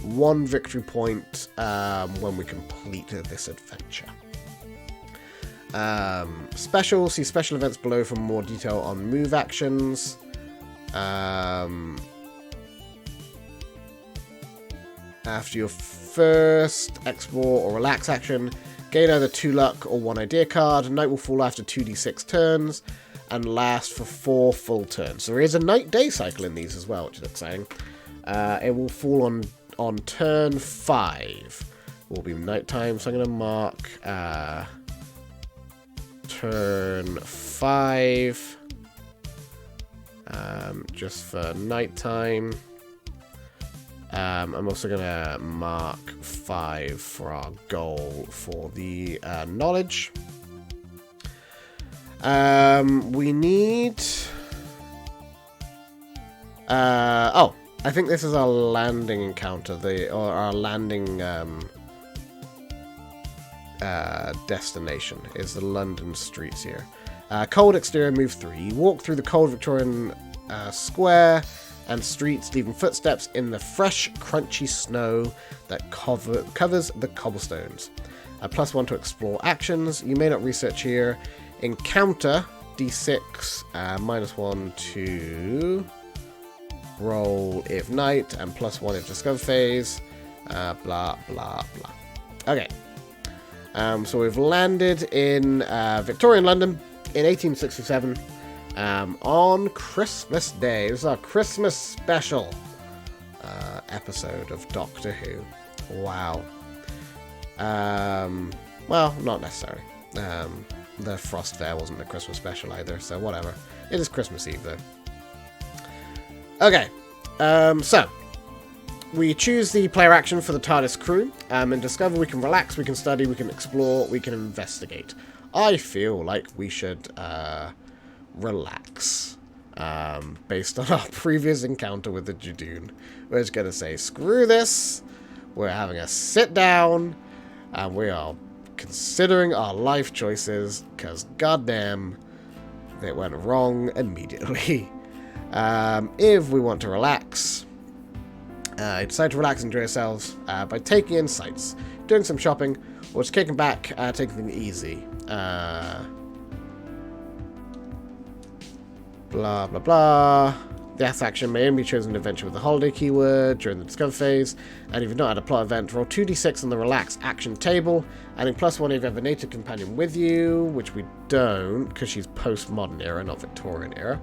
1 victory point when we complete this adventure. See special events below for more detail on move actions. After your first explore or relax action, gain either 2 luck or 1 idea card. Night will fall after 2d6 turns and last for 4 full turns. So there is a night-day cycle in these as well, which is exciting. It will fall on turn 5. Will be nighttime, so I'm going to mark turn 5 just for nighttime. I'm also going to mark 5 for our goal for the knowledge. We need... I think this is our landing encounter, or our landing destination is the London streets here. Cold exterior, move 3. You walk through the cold Victorian square and streets, leaving footsteps in the fresh, crunchy snow that covers the cobblestones. +1 to explore actions. You may not research here. Encounter, d6, -1 to roll if night, and +1 if discover phase. Blah, blah, blah. Okay. So we've landed in Victorian London in 1867 on Christmas Day. This is our Christmas special episode of Doctor Who. Wow. Well, not necessarily. The Frost Fair wasn't a Christmas special either, so whatever. It is Christmas Eve, though. Okay, so we choose the player action for the TARDIS crew. In Discover, we can relax, we can study, we can explore, we can investigate. I feel like we should relax. Based on our previous encounter with the Judoon. We're just going to say, screw this. We're having a sit down, and we are considering our life choices, because goddamn, they went wrong immediately. If we want to relax, decide to relax and enjoy yourselves by taking in sights, doing some shopping, or just kicking back, taking things easy. Blah, blah, blah. This action may only be chosen in adventure with the holiday keyword during the discover phase, and if you've not had a plot event, roll 2d6 on the relax action table, adding +1 if you have a native companion with you, which we don't, because she's post-modern era, not Victorian era.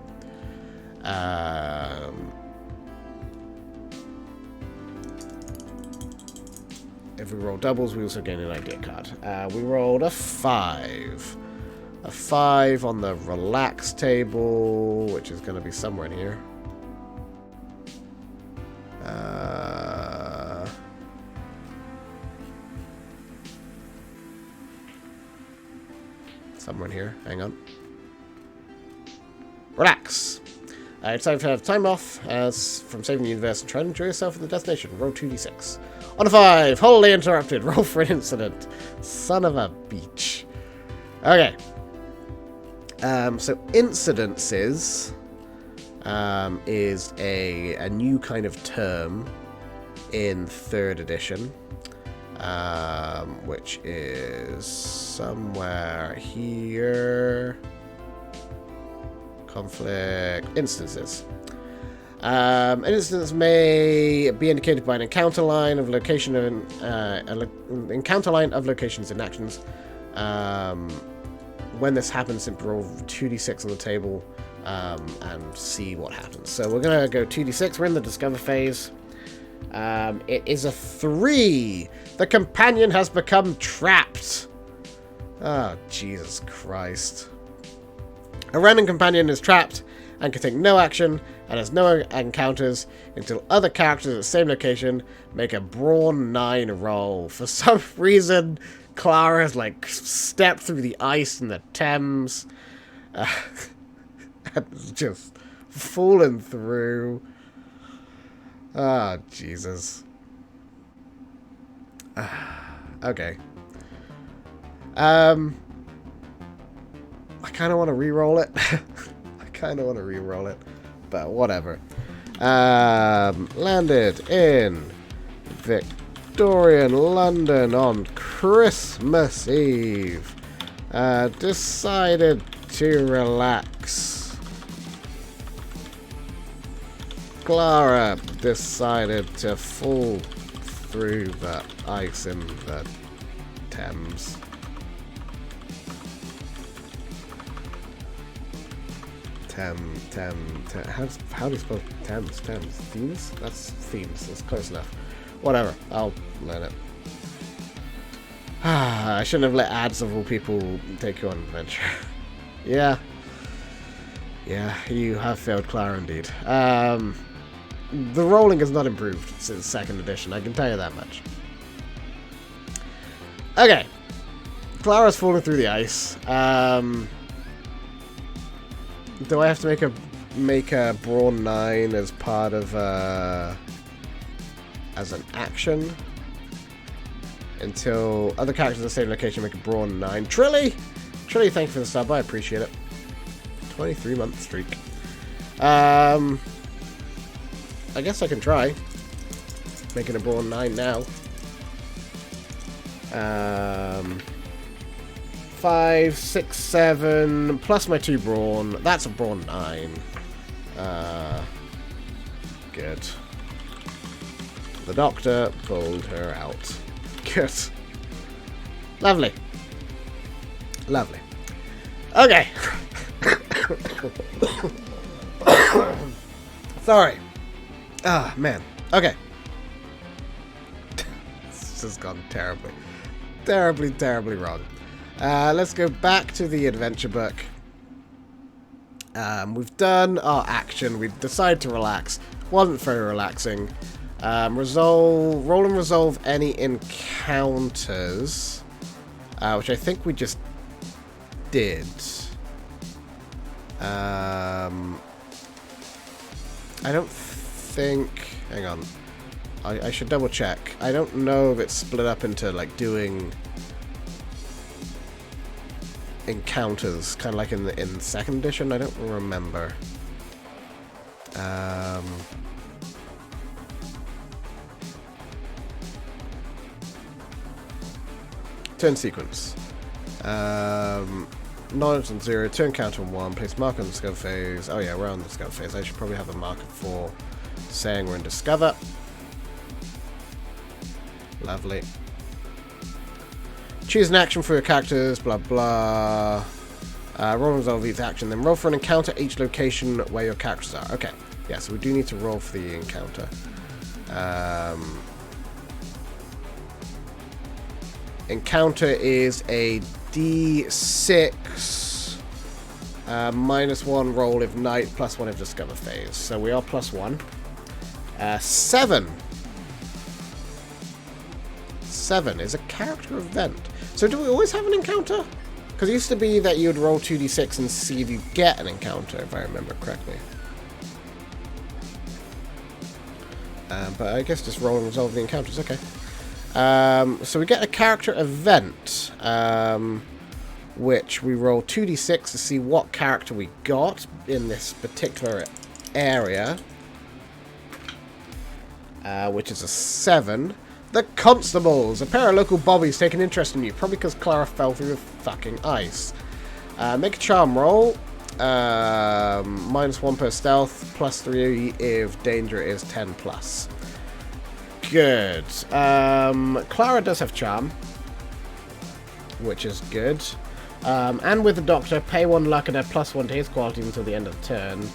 If we roll doubles, we also gain an idea card. We rolled a 5. A 5 on the relax table, which is going to be somewhere in here. Somewhere in here. Hang on. Relax. It's time to have time off from saving the universe and try to enjoy yourself at the destination. Roll 2d6. On a 5. Wholly interrupted. Roll for an incident. Son of a beach. Okay. So incidences is a new kind of term in 3rd edition, which is somewhere here. Conflict instances. An instance may be indicated by an encounter line of location encounter line of locations and actions. when this happens, simply roll 2d6 on the table and see what happens. So we're going to go 2d6. We're in the discover phase. It is a 3. The companion has become trapped. Oh, Jesus Christ. A random companion is trapped and can take no action and has no encounters until other characters at the same location make a Brawn 9 roll. For some reason, Clara has, like, stepped through the ice in the Thames. And just fallen through. Ah, oh, Jesus. Okay. I kind of want to re-roll it. But whatever. Landed in Victorian London on Christmas Eve. Decided to relax. Clara decided to fall through the ice in the Thames. How do you spell Thames? Themes? That's themes. That's close enough. Whatever. I'll learn it. I shouldn't have let ads of all people take you on an adventure. Yeah. Yeah, you have failed Clara indeed. The rolling has not improved since 2nd edition, I can tell you that much. Okay. Clara's falling through the ice. Do I have to make a Brawn 9 as part of as an action until other characters in the same location make a Brawn 9? Trilly, thank you for the sub. I appreciate it. 23-month streak. I guess I can try making a Brawn 9 now. 5, 6, 7, plus my 2 Brawn. That's a Brawn 9. Good. The doctor pulled her out. Good. Lovely. Lovely. Okay. Sorry. Ah, man. Okay. This has gone terribly. Terribly wrong. Let's go back to the adventure book. We've done our action. We've decided to relax. Wasn't very relaxing. Roll and resolve any encounters. Which I think we just did. I don't think... Hang on. I should double check. I don't know if it's split up into, like, doing encounters, kind of like in 2nd edition. I don't remember. Turn sequence. Knowledge on 0, turn counter on 1, place marker on the discover phase. Oh yeah, we're on the discover phase. I should probably have a marker for saying we're in discover. Lovely. Choose an action for your characters, blah blah. Roll and resolve each action, then roll for an encounter at each location where your characters are. Okay, yeah, so we do need to roll for the encounter. Encounter is a D6 -1 roll if night, +1 if discover phase. So we are +1. 7. 7 is a character event. So do we always have an encounter? Because it used to be that you would roll 2d6 and see if you get an encounter, if I remember correctly. But I guess just roll and resolve the encounters, okay. So we get a character event, which we roll 2d6 to see what character we got in this particular area, which is a 7. The Constables. A pair of local bobbies take an interest in you, probably because Clara fell through the fucking ice. Make a charm roll. -1 per stealth, +3 if danger is 10+. Good. Clara does have charm, which is good. And with the Doctor, pay 1 luck and add +1 to his qualities until the end of the turn.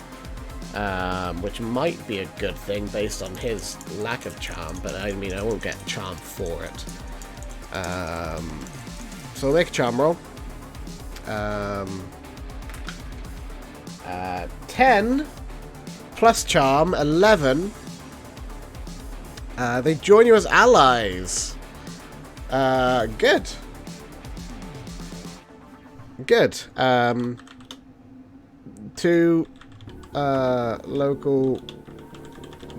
Which might be a good thing based on his lack of charm, but I mean, I won't get charm for it. So we'll make a charm roll. 10 plus charm, 11. They join you as allies. Good. Good. 2 local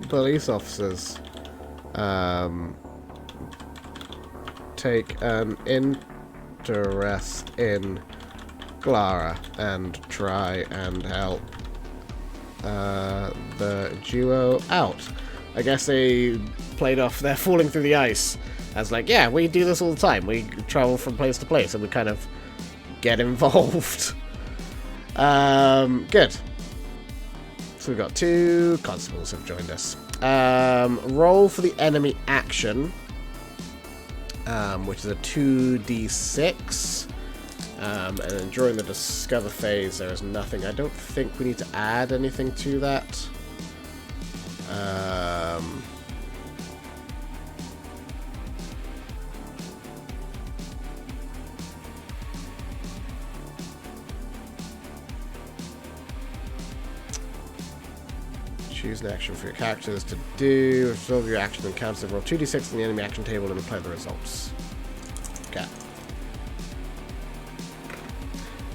police officers take an interest in Clara and try and help the duo out. I guess they played off their falling through the ice as like, yeah, we do this all the time. We travel from place to place and we kind of get involved. Good. So we've got 2 constables have joined us. Roll for the enemy action, which is a 2d6. And then during the discover phase, there is nothing. I don't think we need to add anything to that. Choose an action for your characters to do. Resolve your action and counts roll 2d6 in the enemy action table and apply the results. Okay.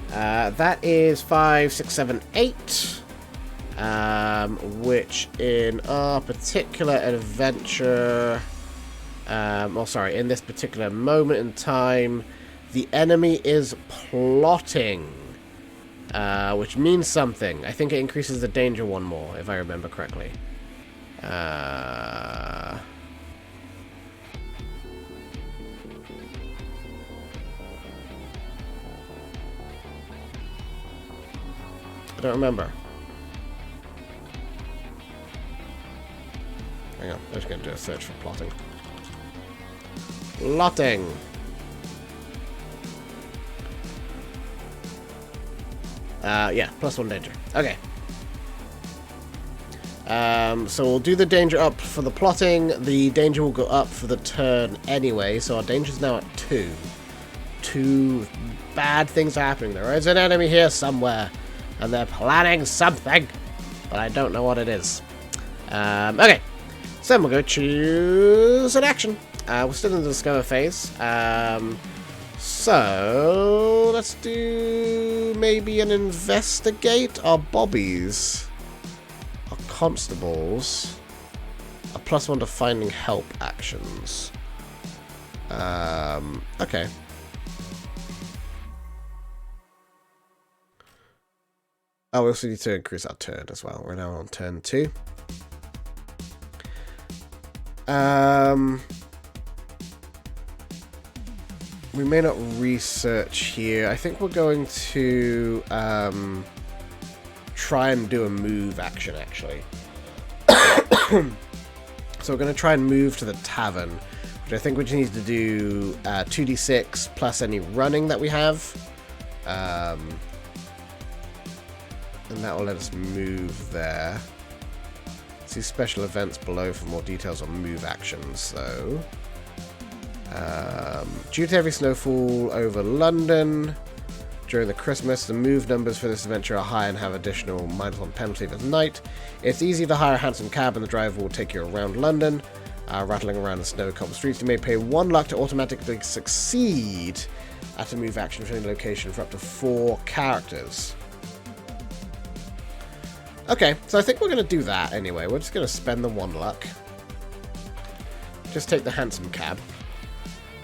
That is 5, 6, 7, 8. Which in our particular adventure... in this particular moment in time, the enemy is plotting. Which means something. I think it increases the danger 1 more, if I remember correctly. I don't remember. Hang on, I'm just going to do a search for plotting. Plotting! Yeah, +1 danger. Okay. So we'll do the danger up for the plotting. The danger will go up for the turn anyway, so our danger's now at 2. 2 bad things are happening. There is an enemy here somewhere, and they're planning something, but I don't know what it is. Okay. So then we'll go choose an action. We're still in the discover phase. So let's do maybe an investigate. Our bobbies, our constables, a +1 to finding help actions. Okay. Oh, we also need to increase our turn as well. We're now on turn 2. We may not research here. I think we're going to try and do a move action, actually. So we're going to try and move to the tavern, which I think we just need to do 2d6 plus any running that we have. And that will let us move there. See special events below for more details on move actions, though. Due to heavy snowfall over London during the Christmas, the move numbers for this adventure are high and have additional -1 penalty for the night. It's easy to hire a handsome cab and the driver will take you around London, rattling around the snow-covered streets. You may pay 1 luck to automatically succeed at a move action for any location for up to 4 characters. Okay, so I think we're going to do that anyway. We're just going to spend the 1 luck. Just take the handsome cab.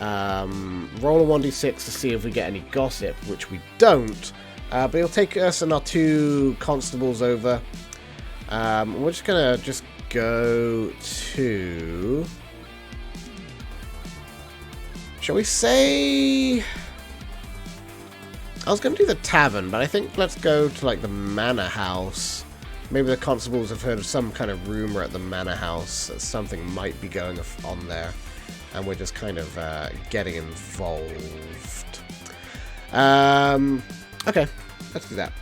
Roll a 1d6 to see if we get any gossip, which we don't. But it'll take us and our 2 constables over. We're just going to go to... Shall we say... I was going to do the tavern, but I think let's go to like the manor house. Maybe the constables have heard of some kind of rumor at the manor house that something might be going on there, and we're just kind of getting involved. Okay, let's do that.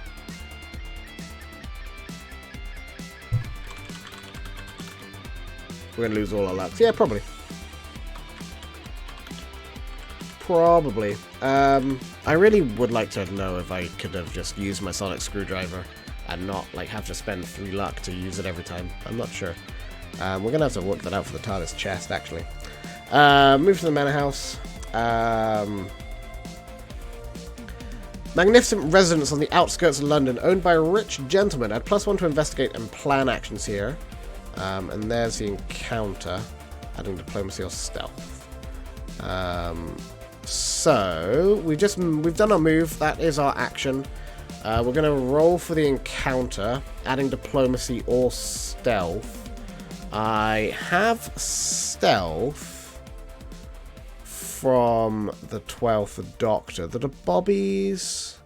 We're gonna lose all our luck. Yeah, probably. Probably. I really would like to know if I could have just used my sonic screwdriver and not like have to spend 3 luck to use it every time. I'm not sure. We're gonna have to work that out for the TARDIS chest, actually. Move to the manor house. Magnificent residence on the outskirts of London, owned by a rich gentleman. Add +1 to investigate and plan actions here. And there's the encounter. Adding diplomacy or stealth. So we've done our move. That is our action. We're gonna roll for the encounter, adding diplomacy or stealth. I have stealth from the 12th Doctor. The Bobbies.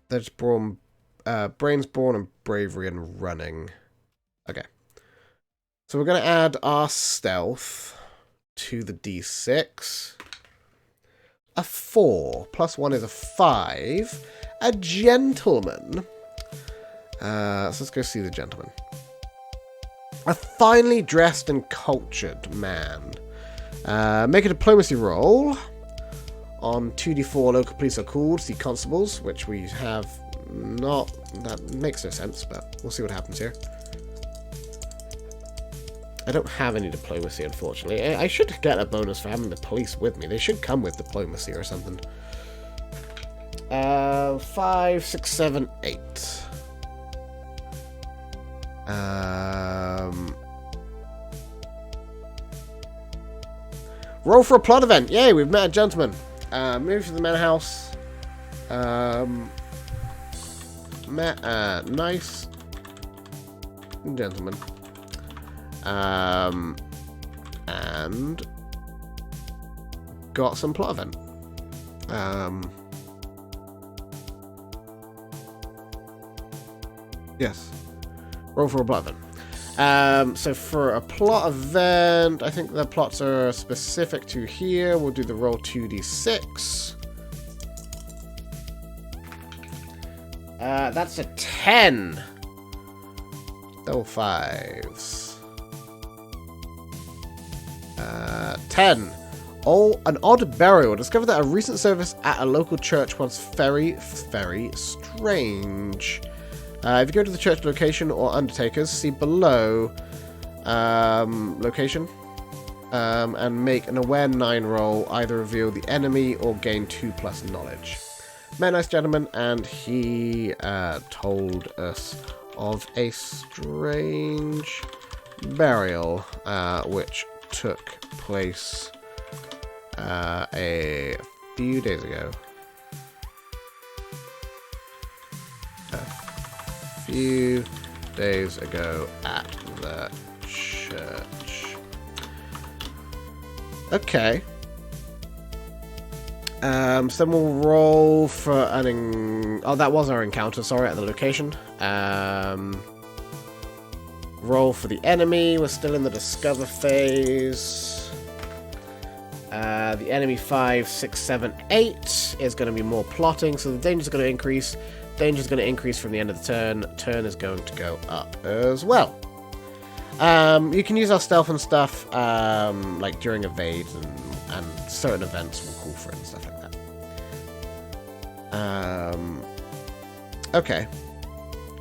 There's brawn, brains, brawn, and bravery and running. Okay. So we're going to add our stealth to the D6. A 4 +1 is a 5. A gentleman. So let's go see the gentleman. A finely dressed and cultured man. Make a diplomacy roll. On 2d4 local police are called, the constables, which we have not. That makes no sense, but we'll see what happens here. I don't have any diplomacy, unfortunately. I should get a bonus for having the police with me. They should come with diplomacy or something. 5, 6, 7, 8. Roll for a plot event. Yay, we've met a gentleman. Move to the manor house. Met a nice gentleman. And got some plot event. Yes. Roll for a plot event. So for a plot event, I think the plots are specific to here. We'll do the roll 2d6. That's a 10. Double 5s. 10. Oh, an odd burial. Discovered that a recent service at a local church was very, very strange. If you go to the church location or undertakers, see below location and make an aware 9 roll. Either reveal the enemy or gain 2+ knowledge. Met a nice gentleman, and he told us of a strange burial which took place a few days ago. Few days ago at the church. Okay. So then we'll roll for an oh, that was our encounter, sorry, at the location. Roll for the enemy. We're still in the discover phase. The enemy 5, 6, 7, 8 is going to be more plotting, so the danger is going to increase. Danger is going to increase from the end of the turn. Turn is going to go up as well. You can use our stealth and stuff, like during evades and certain events will call for it and stuff like that. Okay.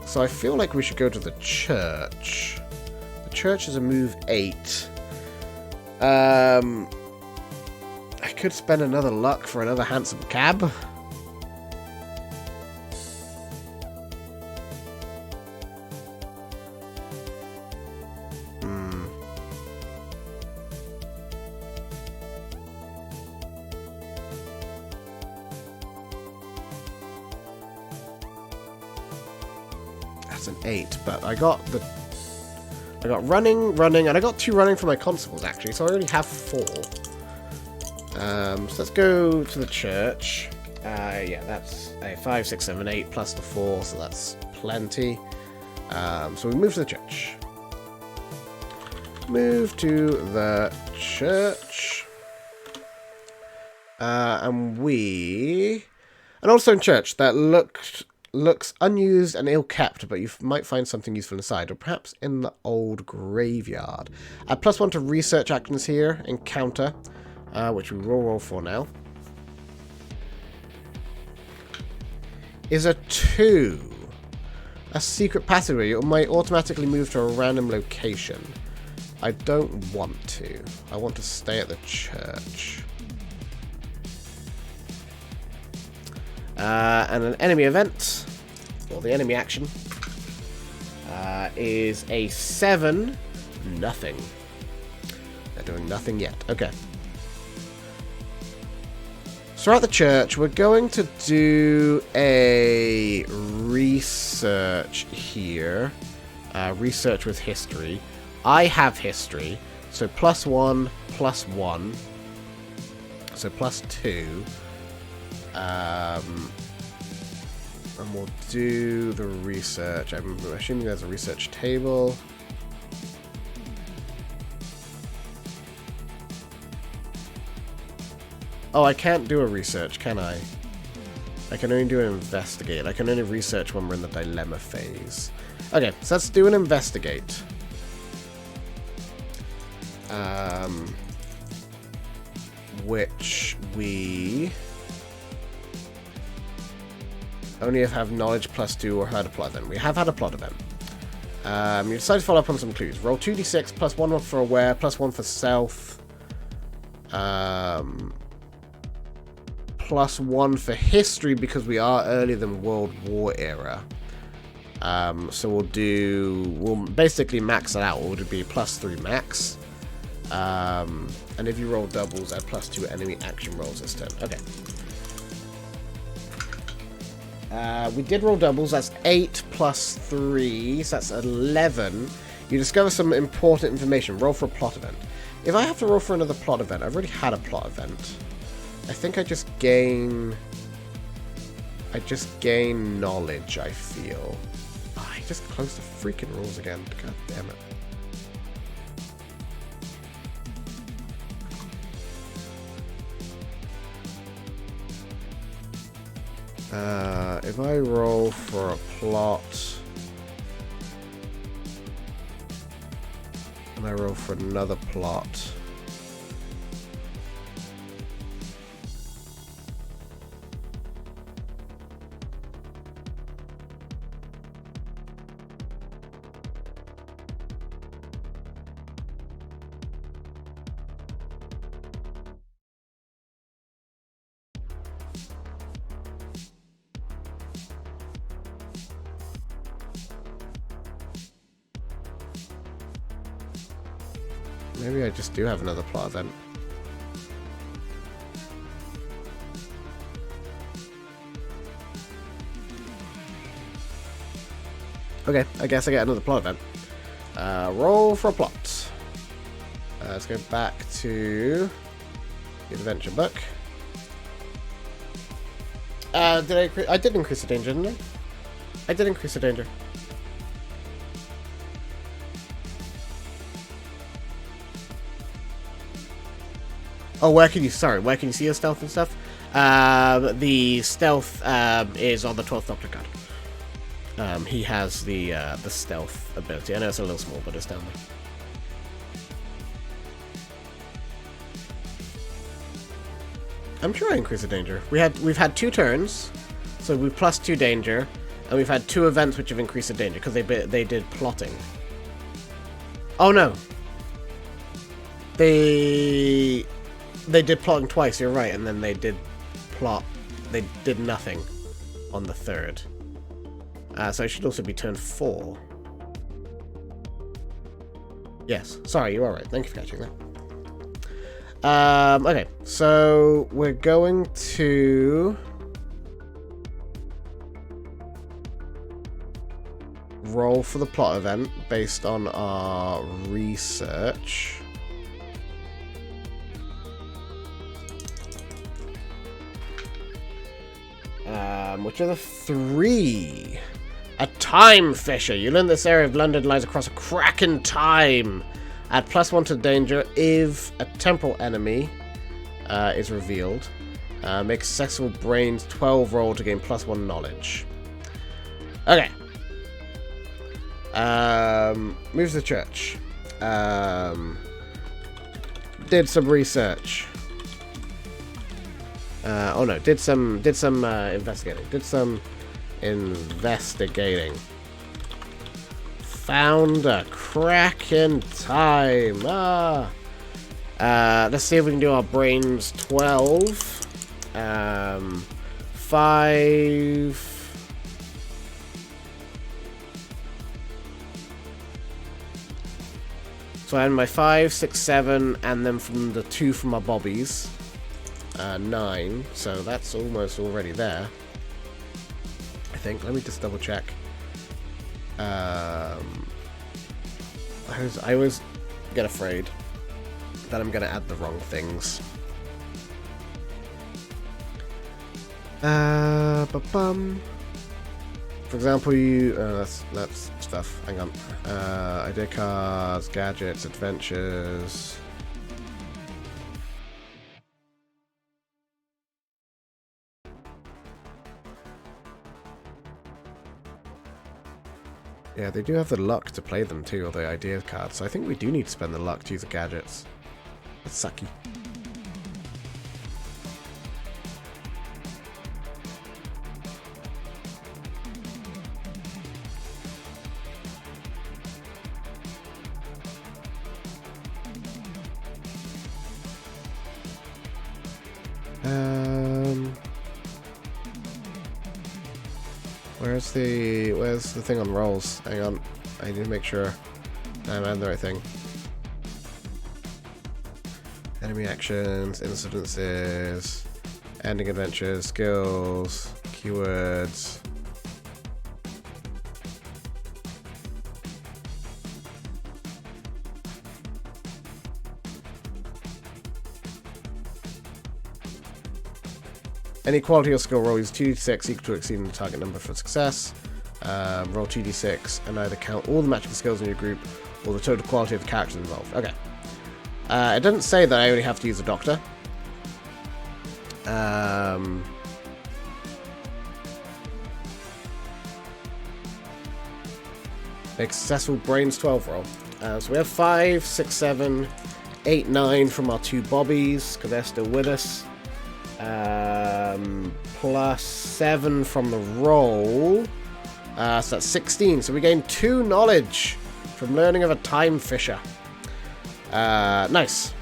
So I feel like we should go to the church. The church is a move 8. I could spend another luck for another handsome cab. An 8, but I got running, and I got 2 running for my constables actually, so I already have 4. So let's go to the church. Yeah, that's a 5, 6, 7, 8 plus the 4, so that's plenty. So we move to the church. move to the church. And an old stone church that looks unused and ill-kept, but you might find something useful inside, or perhaps in the old graveyard. +1 to research actions here, encounter, which we will roll for now, is a 2. A secret passageway. You might automatically move to a random location. I don't want to. I want to stay at the church. And an enemy event, or the enemy action, is a 7. Nothing. They're doing nothing yet. Okay. So at the church, we're going to do a research here. Research with history. I have history, so +1, +1. So +2. And we'll do the research. I'm assuming there's a research table. Oh, I can't do a research, can I? I can only do an investigate. I can only research when we're in the dilemma phase. Okay, so let's do an investigate. Which we only have knowledge +2 or had a plot event. We have had a plot event. You decide to follow up on some clues. Roll 2d6 +1 for aware, +1 for stealth. +1 for history because we are earlier than World War era. So we'll basically max it out. It would be +3 max. And if you roll doubles, add +2 enemy action rolls this turn. Okay. We did roll doubles. That's 8 +3, so that's 11. You discover some important information. Roll for a plot event. If I have to roll for another plot event, I've already had a plot event. I think I just gain knowledge, I feel. Oh, I just closed the freaking rules again. God damn it. If I roll for a plot, and I roll for another plot, maybe I just do have another plot event. Okay, I guess I get another plot event. Roll for a plot. Let's go back to the adventure book. I did increase the danger, didn't I? I did increase the danger. Oh, where can you see your stealth and stuff? The stealth is on the 12th Doctor card. He has the stealth ability. I know it's a little small, but it's down there. I'm sure I increased the danger. We've had 2 turns, so we +2 danger, and we've had 2 events which have increased the danger because they did plotting. Oh no, they did plotting twice. You're right, and then they did plot. They did nothing on the 3rd. So it should also be turn 4. Yes, sorry, you are right. Thank you for catching that. Okay, so we're going to roll for the plot event based on our research. Which is a 3. A time fisher. You learn this area of London lies across a crack in time. Add +1 to danger if a temporal enemy is revealed. Make a successful brains 12 roll to gain +1 knowledge. Okay. Moves to church. Did some research. Oh no, did some investigating. Did some investigating. Found a crack in time. Let's see if we can do our brains 12. 5. So I had my 5, 6, 7, and then from the 2 from my bobbies. 9. So that's almost already there. I think. Let me just double check. I always get afraid that I'm going to add the wrong things. For example, you... that's stuff. Hang on. Idea cards, gadgets, adventures... Yeah, they do have the luck to play them too, or the idea cards, so I think we do need to spend the luck to use the gadgets. That's sucky. Where's the thing on rolls? Hang on, I need to make sure I'm adding the right thing. Enemy actions, incidences, ending adventures, skills, keywords. Any quality or skill roll is 2d6 equal to exceeding the target number for success. Roll 2d6 and either count all the magical skills in your group or the total quality of the characters involved. Okay. It doesn't say that I only have to use a doctor. Make successful brains 12 roll. So we have 5, 6, 7, 8, 9 from our 2 bobbies because they're still with us. Plus 7 from the roll. So that's 16. So we gain 2 knowledge from learning of a time fisher. Nice.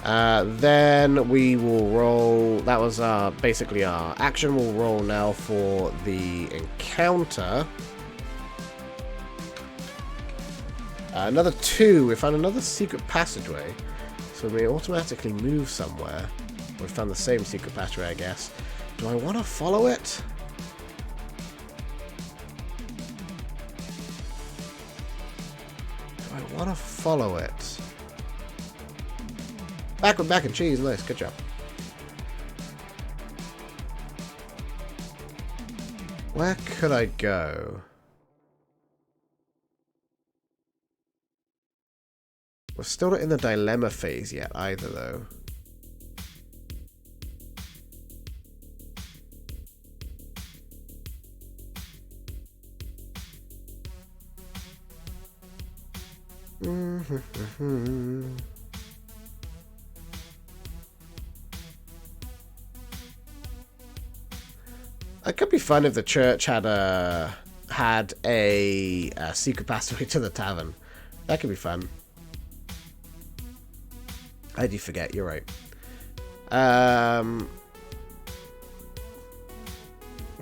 Then we will roll. That was basically our action. We'll roll now for the encounter. Another 2. We found another secret passageway. So we automatically move somewhere. We found the same secret passageway, I guess. Do I want to follow it? Do I want to follow it? Backward, back and cheese. Nice, good job. Where could I go? We're still not in the dilemma phase yet either, though. It could be fun if the church had a secret passageway to the tavern. That could be fun. I do forget, you're right.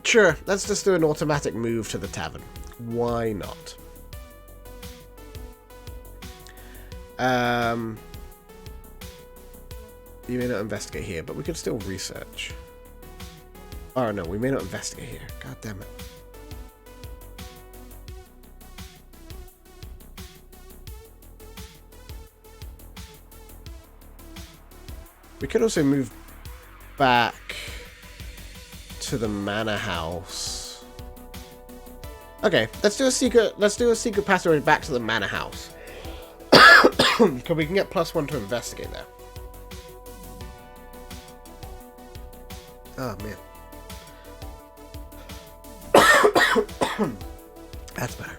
Sure, let's just do an automatic move to the tavern. Why not? You may not investigate here, but we could still research. Oh no, we may not investigate here. God damn it. We could also move back to the manor house. Okay, let's do a secret passageway back to the manor house. Because we can get +1 to investigate there. Oh man. That's better.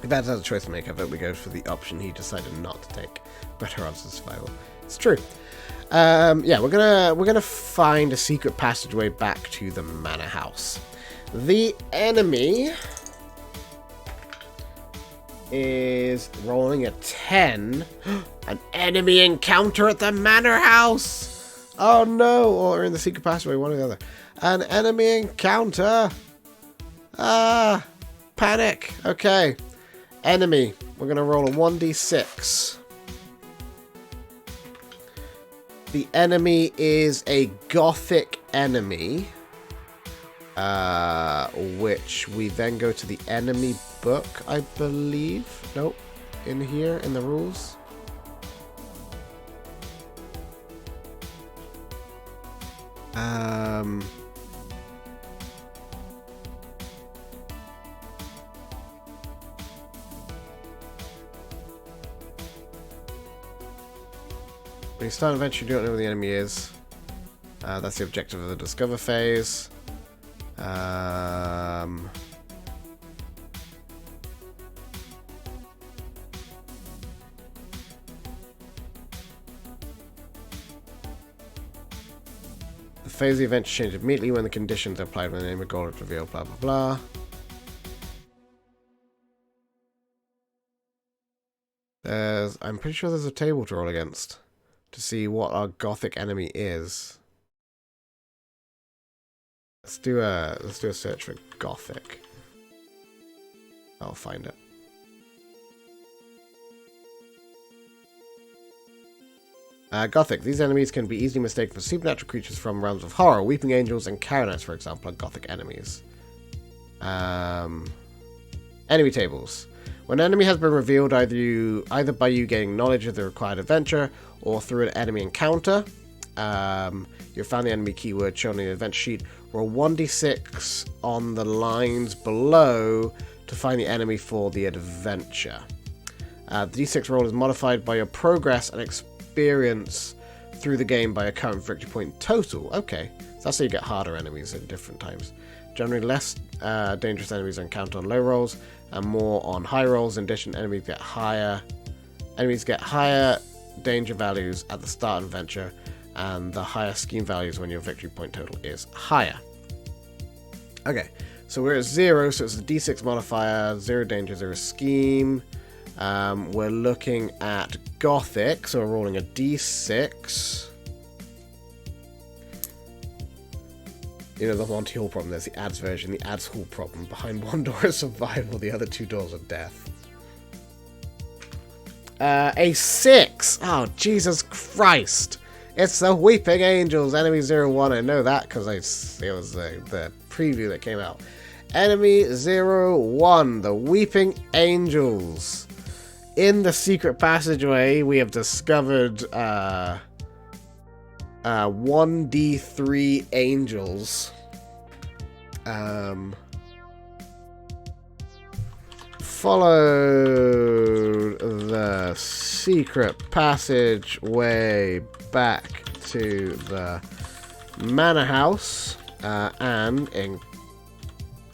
If Ed has a choice to make, I vote we go for the option he decided not to take. Better odds of survival. It's true. Yeah, we're gonna find a secret passageway back to the manor house. The enemy is rolling a 10. An enemy encounter at the manor house. Oh no! Or in the secret passageway, one or the other. An enemy encounter. Panic. Okay. Enemy. We're gonna roll a 1d6. The enemy is a gothic enemy, which we then go to the enemy book, I believe. Nope. In here, in the rules. When you start an adventure, you don't know where the enemy is. That's the objective of the Discover phase. The phase of the event changes immediately when the conditions are applied when the enemy goal is revealed, blah blah blah. I'm pretty sure there's a table to roll against to see what our gothic enemy is. Let's do a search for gothic. I'll find it. Gothic. These enemies can be easily mistaken for supernatural creatures from realms of horror. Weeping angels and coronets, for example, are gothic enemies. Enemy tables. When an enemy has been revealed either by you gaining knowledge of the required adventure or through an enemy encounter, you'll find the enemy keyword shown in the adventure sheet. Roll 1d6 on the lines below to find the enemy for the adventure. The d6 roll is modified by your progress and experience through the game by a current victory point total. Okay, so that's how you get harder enemies at different times. Generally less dangerous enemies are encountered on low rolls and more on high rolls. In addition, enemies get higher danger values at the start of adventure, and the higher scheme values when your victory point total is higher. Okay, so we're at 0, so it's the d6 modifier, 0 danger, 0 scheme. We're looking at gothic, so we're rolling a d6. You know, the Monty Hall problem, there's the ads version, the ads hall problem. Behind one door is survival, the other 2 doors are death. A 6! Oh, Jesus Christ! It's the Weeping Angels, Enemy 01. I know that because it was the preview that came out. Enemy 01, the Weeping Angels. In the secret passageway, we have discovered 1d3 angels. Follow the secret passageway back to the manor house and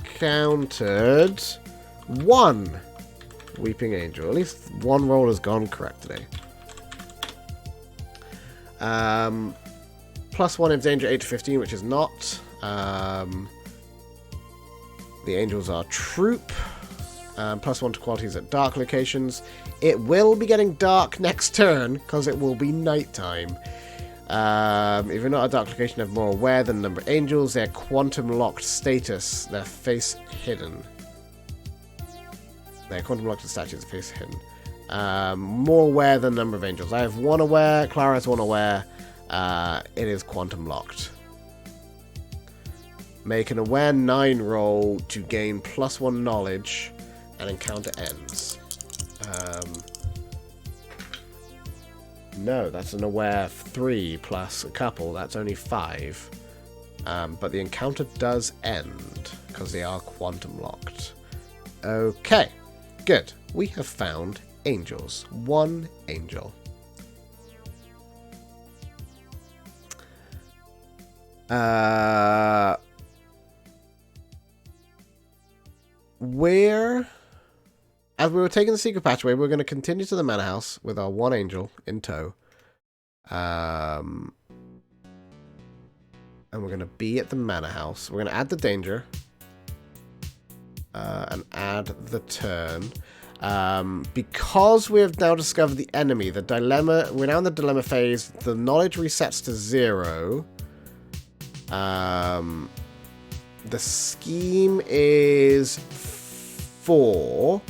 encountered 1 Weeping Angel. At least 1 roll has gone correct today. +1 in danger 8 to 15, which is not. The angels are troop. +1 to qualities at dark locations. It will be getting dark next turn because it will be nighttime. If you're not at a dark location, have more aware than the number of angels. They're quantum locked status. Their face hidden. They're quantum locked statues. Face hidden. More aware than the number of angels. I have 1 aware. Clara has 1 aware. It is quantum locked. Make an aware 9 roll to gain +1 knowledge, and encounter ends. No, that's an aware 3 plus a couple. That's only 5. But the encounter does end because they are quantum locked. Okay, good. We have found angels. One angel. As we were taking the secret passageway, we're going to continue to the manor house with our one angel in tow. And we're going to be at the manor house. We're going to add the danger. And add the turn. Because we have now discovered the enemy, the dilemma, we're now in the dilemma phase. The knowledge resets to 0. The scheme is 4,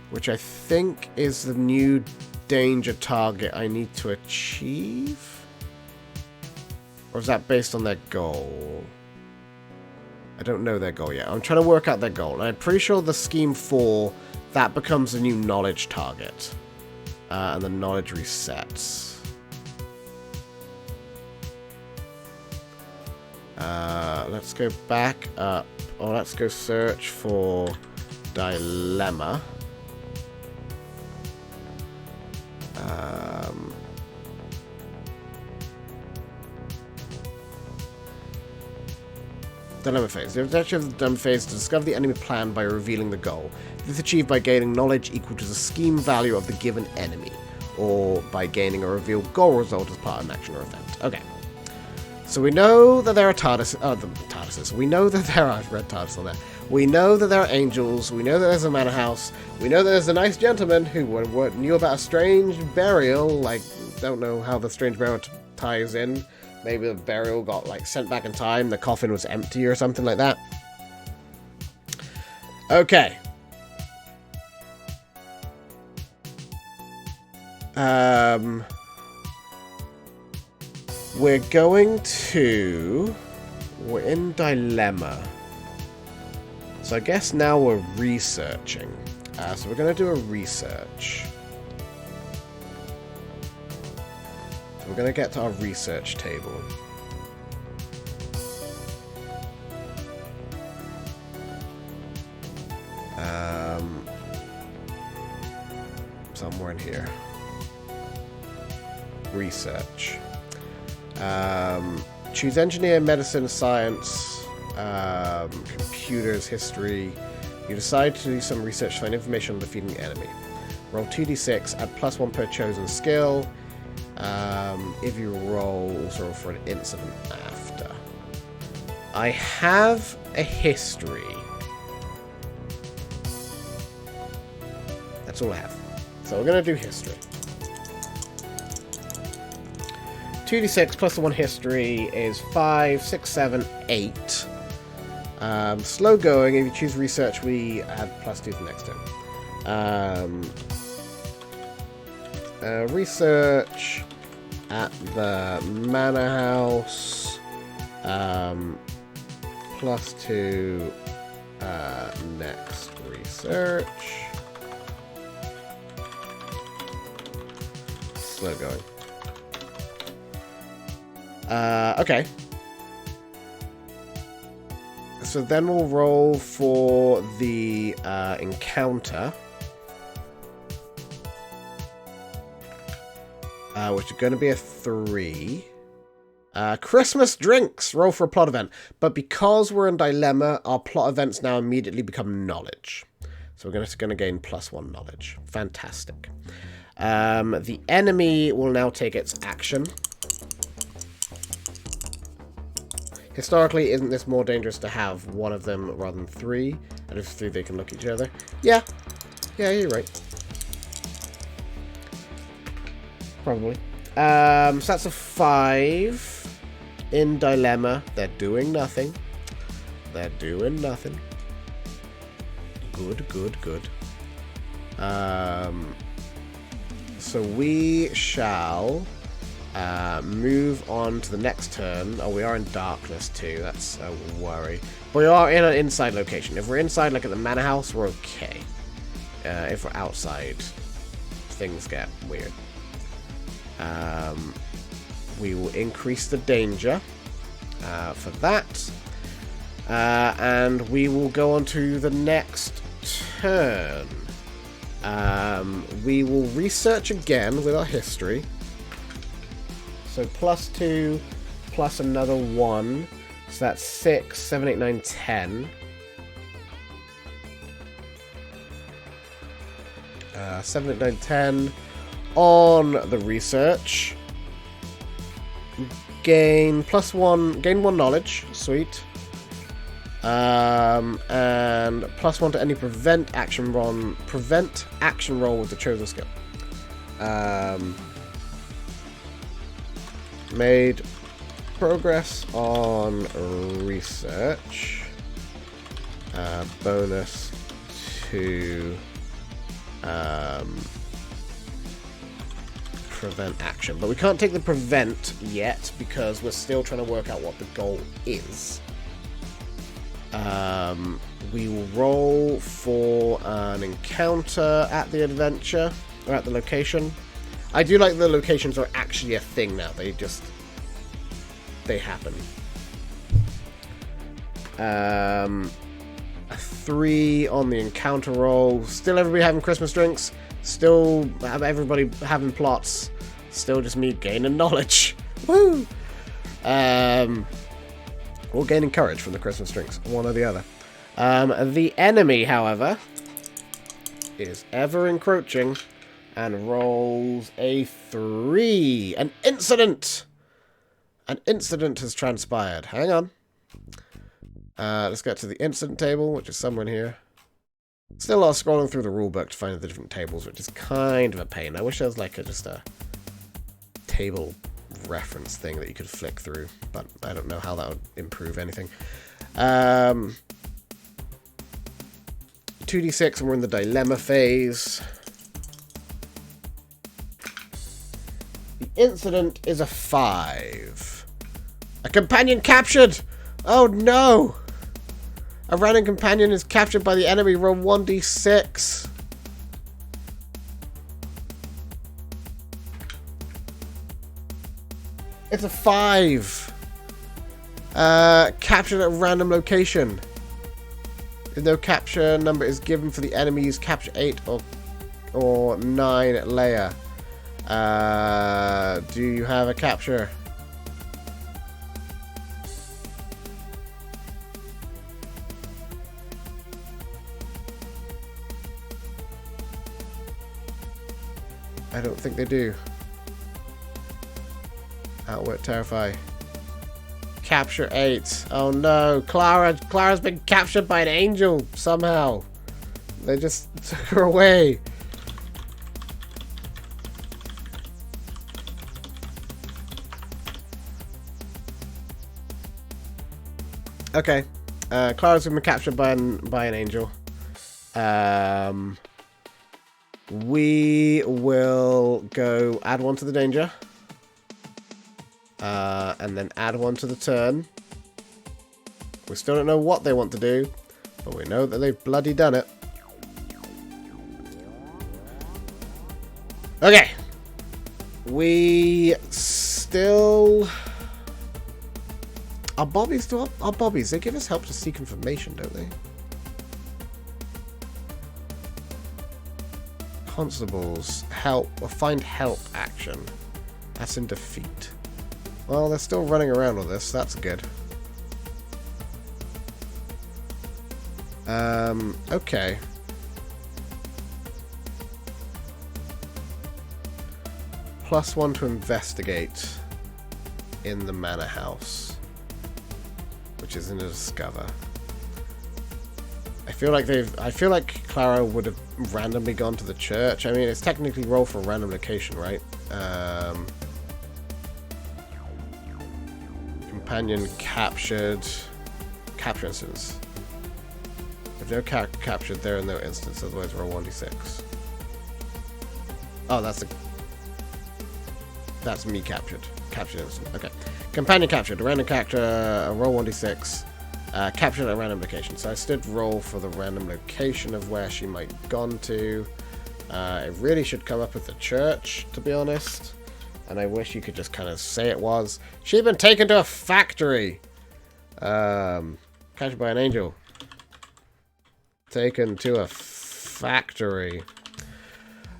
which I think is the new danger target I need to achieve. Or is that based on their goal? I don't know their goal yet. I'm trying to work out their goal. And I'm pretty sure the scheme 4, that becomes the new knowledge target. And the knowledge resets. Let's go back up. Or let's go search for dilemma. Dilemma phase. The objective of the dilemma phase is to discover the enemy plan by revealing the goal. This is achieved by gaining knowledge equal to the scheme value of the given enemy, or by gaining a revealed goal result as part of an action or event. Okay. So we know that there are TARDISes. We know that there are red TARDIS on there. We know that there are angels. We know that there's a manor house. We know that there's a nice gentleman who knew about a strange burial. Like, don't know how the strange burial ties in. Maybe the burial got, like, sent back in time. The coffin was empty or something like that. Okay. We're in dilemma. So I guess now we're researching. So we're going to do a research. So we're going to get to our research table. Somewhere in here. Research. Choose engineer, medicine, science, computers, history. You decide to do some research to find information on defeating the enemy. Roll 2d6, add +1 per chosen skill. If you roll, also roll for an incident after. I have a history. That's all I have. So we're going to do history. 2d6 plus the 1 history is 5, 6, 7, 8. Slow going. If you choose research, we add +2 the next turn. Research at the manor house. +2 next research. Slow going. Okay. So then we'll roll for the encounter. Which is going to be a 3. Christmas drinks. Roll for a plot event. But because we're in dilemma, our plot events now immediately become knowledge. So we're going to gain +1 knowledge. Fantastic. The enemy will now take its action. Historically, isn't this more dangerous to have one of them rather than 3? And if 3, they can look at each other. Yeah. Yeah, you're right. Probably. So that's a 5 in dilemma. They're doing nothing. They're doing nothing. Good, good, good. So we shall move on to the next turn. Oh, we are in darkness too. That's a worry. But we are in an inside location. If we're inside, like at the manor house, we're okay. If we're outside, things get weird. We will increase the danger. for that. And we will go on to the next turn. We will research again with our history. So +2 plus another 1. So that's 6, 7, 8, 9, 10. 7, 8, 9, 10 on the research. Gain +1, gain 1 knowledge. Sweet. And +1 to any prevent action roll with the chosen skill. Made progress on research. Bonus to prevent action, but we can't take the prevent yet because we're still trying to work out what the goal is. We will roll for an encounter at the adventure or at the location. I do like the locations are actually a thing now. They happen. A 3 on the encounter roll. Still everybody having Christmas drinks. Still everybody having plots. Still just me gaining knowledge. Woo! Or gaining courage from the Christmas drinks. One or the other. The enemy, however, is ever encroaching and rolls a 3. An incident! An incident has transpired. Hang on. Let's get to the incident table, which is somewhere in here. Still scrolling through the rulebook to find the different tables, which is kind of a pain. I wish there was like just a table reference thing that you could flick through, but I don't know how that would improve anything. 2d6, and we're in the dilemma phase. The incident is a 5. A companion captured! Oh no! A random companion is captured by the enemy. Roll 1d6. It's a 5. Captured at a random location. If no capture number is given for the enemy's capture 8 or 9 layer. Do you have a capture? I don't think they do. Outwit, terrify. Capture 8. Oh no, Clara's been captured by an angel somehow. They just took her away. Okay. Clara's been captured by an angel. We will go add 1 to the danger. And then add 1 to the turn. We still don't know what they want to do, but we know that they've bloody done it. Okay. We still... Our bobbies, they give us help to seek information, don't they? Constables, help, or find help action. That's in defeat. Well, they're still running around with this, that's good. Okay. +1 to investigate in the manor house, which is in a discover. I feel like Clara would have randomly gone to the church. I mean, it's technically roll for a random location, right? Companion captured. Capture instance. If they're captured, they're in no instance. Otherwise, roll 1d6. Oh, that's me captured. Captured instant. Okay. Companion captured. A random character. Roll 1d6. Captured at a random location. So I stood roll for the random location of where she might have gone to. It really should come up with the church, to be honest. And I wish you could just kind of say it was. She'd been taken to a factory. Captured by an angel. Taken to a factory.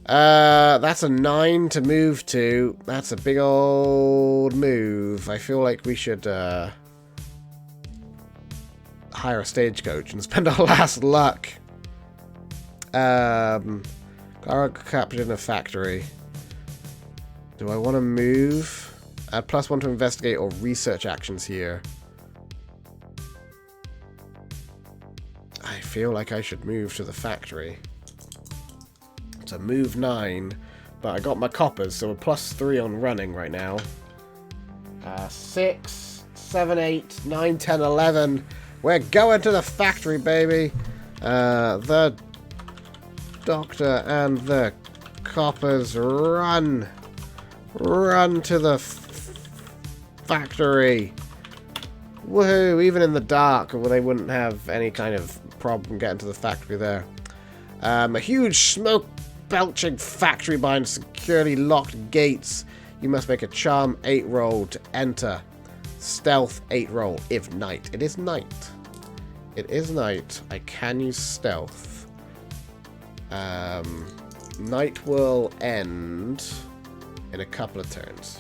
That's a 9 to move to. That's a big old move. I feel like we should hire a stagecoach and spend our last luck. Captured in a factory. Do I want to move? Add +1 to investigate or research actions here. I feel like I should move to the factory. It's a move 9, but I got my coppers, so we're +3 on running right now. 6, 7, 8, 9, 10, 11. We're going to the factory, baby. The doctor and the coppers run. Run to the factory. Woohoo, even in the dark, they wouldn't have any kind of problem getting to the factory there. A huge smoke-belching factory behind securely locked gates. You must make a charm 8 roll to enter. Stealth 8 roll if night. It is night. It is night. I can use stealth. Night will end in a couple of turns.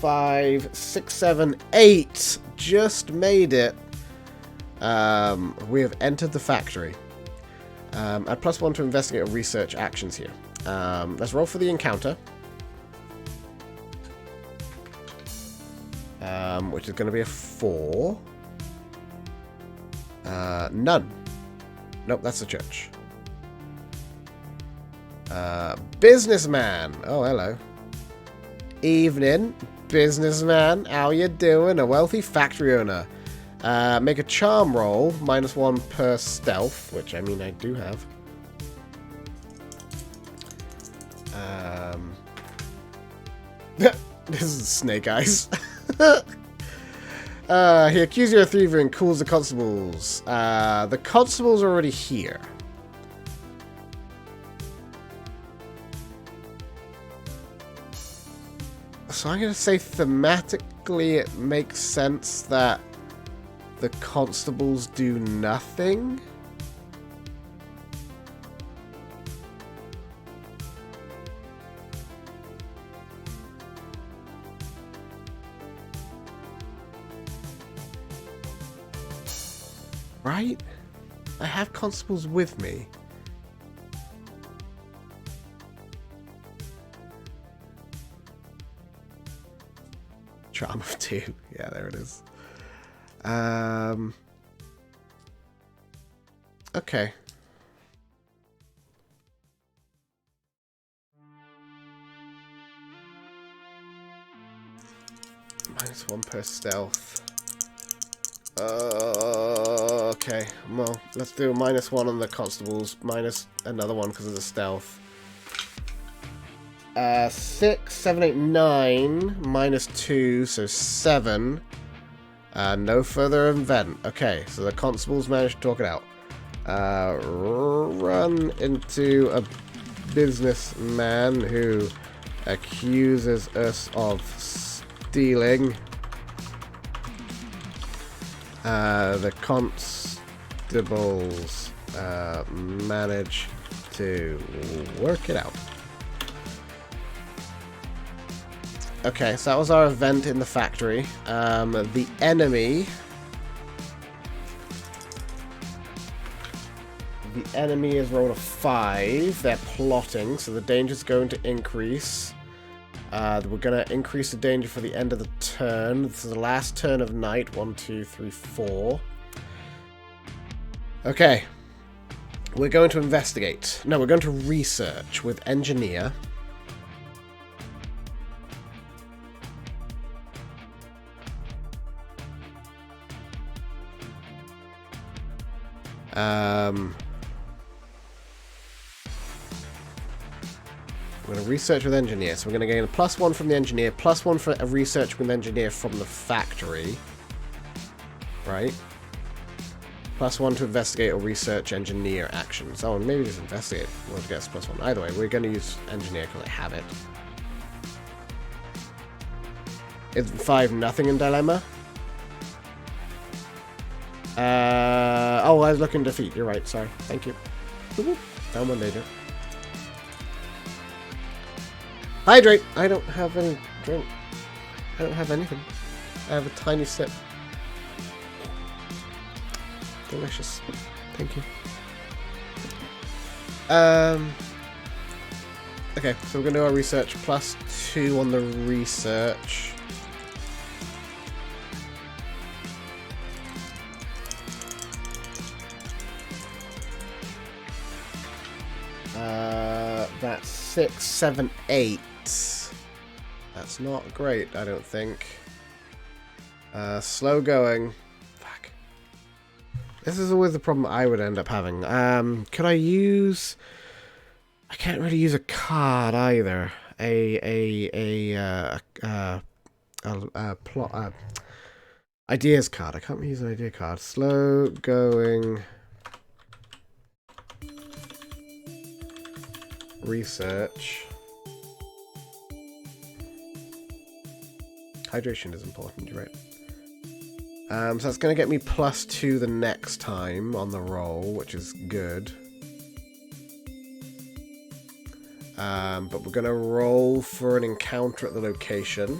Five, 6, 7, 8. Just made it. We have entered the factory. Add +1 to investigate or research actions here. Let's roll for the encounter. Which is going to be a 4. None. Nope, that's the church. Businessman. Oh, hello. Evening, businessman. How you doing? A wealthy factory owner. Make a charm roll, -1 per stealth, which I mean I do have. This is Snake Eyes. He accuses you of thievery and calls the constables. The constables are already here. So I'm going to say thematically it makes sense that the constables do nothing. Right? I have constables with me. Charm of 2. Yeah, there it is. Okay. -1 per stealth. Okay. Well, let's do a -1 on the constables, minus another one because of the stealth. 6, 7, 8, 9, -2, so 7. No further event. Okay, so the constables managed to talk it out. Run into a businessman who accuses us of stealing. The constables manage to work it out. Okay, so that was our event in the factory. The enemy... The enemy has rolled a 5. They're plotting, so the danger's going to increase. We're going to increase the danger for the end of the turn. This is the last turn of night. 1, 2, 3, 4. Okay. We're going to investigate. No, we're going to research with engineer. We're going to research with engineer. So we're going to gain a +1 from the engineer, +1 for a research with engineer from the factory. Right? +1 to investigate or research engineer actions. Oh, and maybe just investigate. We'll get +1. Either way, we're going to use engineer because I have it. It's 5-0 in dilemma. Oh, I was looking defeat. You're right. Sorry. Thank you. Found one later. Hydrate. I don't have any drink. I don't have anything. I have a tiny sip. Delicious. Thank you. Okay, so we're going to do our research +2 on the research. That's 6, 7, 8. That's not great, I don't think. Slow going. Fuck. This is always the problem I would end up having. Could I use... I can't really use a card either. Plot... ideas card. I can't use an idea card. Slow going... research. Hydration is important, you're right. So that's going to get me +2 the next time on the roll, which is good. But we're going to roll for an encounter at the location,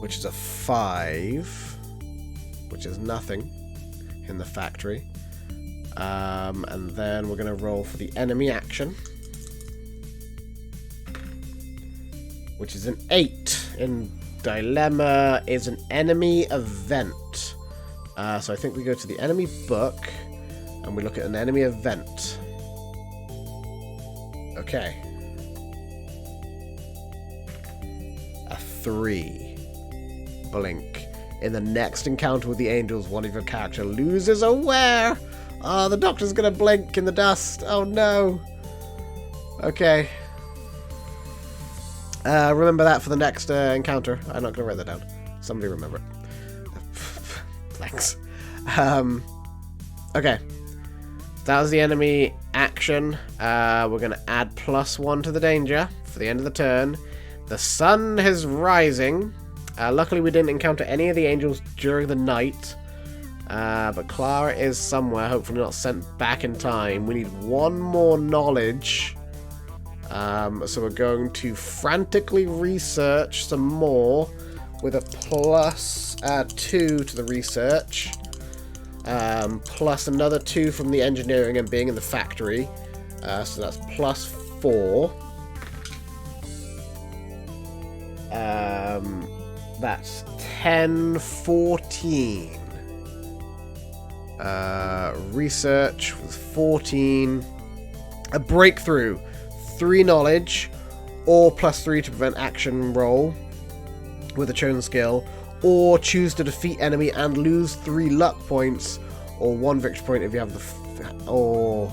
which is a 5, which is nothing in the factory. And then we're going to roll for the enemy action, which is an 8 in dilemma, is an enemy event. So I think we go to the enemy book and we look at an enemy event. Okay. A 3. Blink. In the next encounter with the angels, one of your character loses aware. Oh, the doctor's gonna blink in the dust. Oh no. Okay. Remember that for the next encounter. I'm not gonna write that down. Somebody remember it. Thanks. Okay. That was the enemy action. We're gonna add +1 to the danger for the end of the turn. The sun is rising. Luckily we didn't encounter any of the angels during the night. But Clara is somewhere, hopefully not sent back in time. We need 1 more knowledge. So we're going to frantically research some more with a +2 to the research. Plus another 2 from the engineering and being in the factory. So that's +4. That's 10, 14. Research with 14. A breakthrough. 3 knowledge. Or +3 to prevent action roll with a chosen skill. Or choose to defeat enemy and lose 3 luck points. Or 1 victory point if you have or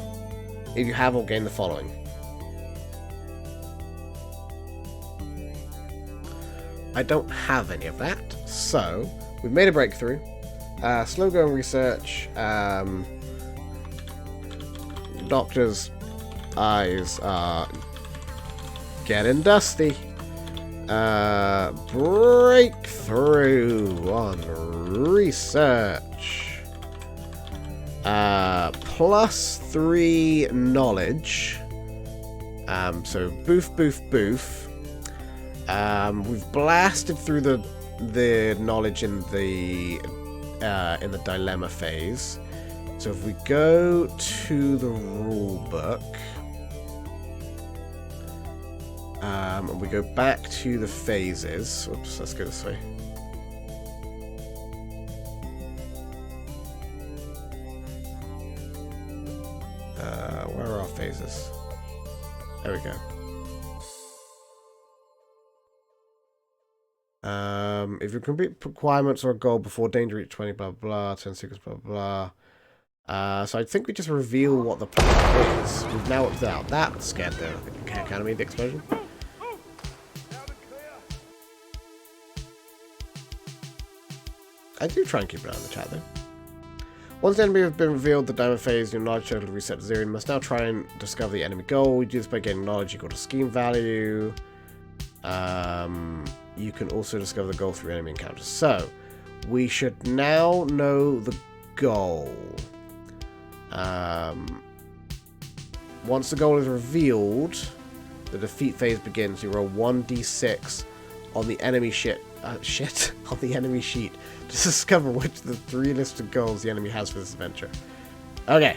gain the following. I don't have any of that. So, we've made a breakthrough. Slow going research. Doctor's eyes are getting dusty. Breakthrough on research. +3 knowledge. So boof, boof, boof. We've blasted through the knowledge in the dilemma phase. So if we go to the rule book, and we go back to the phases. Oops, let's go this way. Where are our phases? There we go. If you complete requirements or a goal before danger reach 20, blah, blah, 10 seconds, blah, blah. So I think we just reveal what the plan is. We've now worked out. That scared the academy, the explosion. I do try and keep an eye on the chat, though. Once the enemy has been revealed, the diamond phase, your knowledge total reset to 0. You must now try and discover the enemy goal. We do this by getting knowledge equal to scheme value. You can also discover the goal through enemy encounters. So, we should now know the goal. Once the goal is revealed, the defeat phase begins. You roll 1d6 on the enemy on the enemy sheet to discover which of the 3 listed goals the enemy has for this adventure. Okay.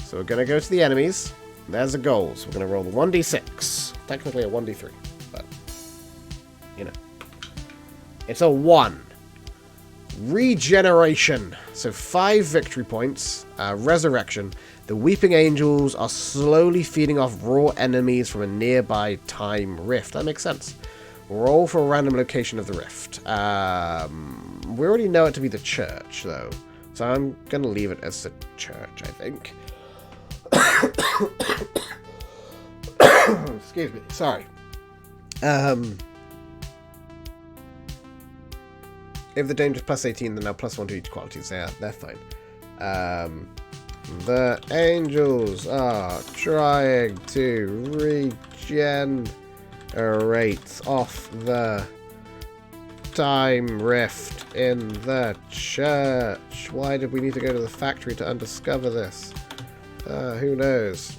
So we're going to go to the enemies. There's the goals. We're going to roll the 1d6. Technically a 1d3, but, you know. It's a 1. Regeneration. So 5 victory points. Resurrection. The Weeping Angels are slowly feeding off raw enemies from a nearby time rift. That makes sense. Roll for a random location of the rift. We already know it to be the church, though. So I'm going to leave it as the church, I think. Excuse me. Sorry. If the danger is plus 18, then now plus 1 to each quality. So yeah, they're fine. The angels are trying to regenerate off the time rift in the church. Why did we need to go to the factory to undiscover this? Who knows?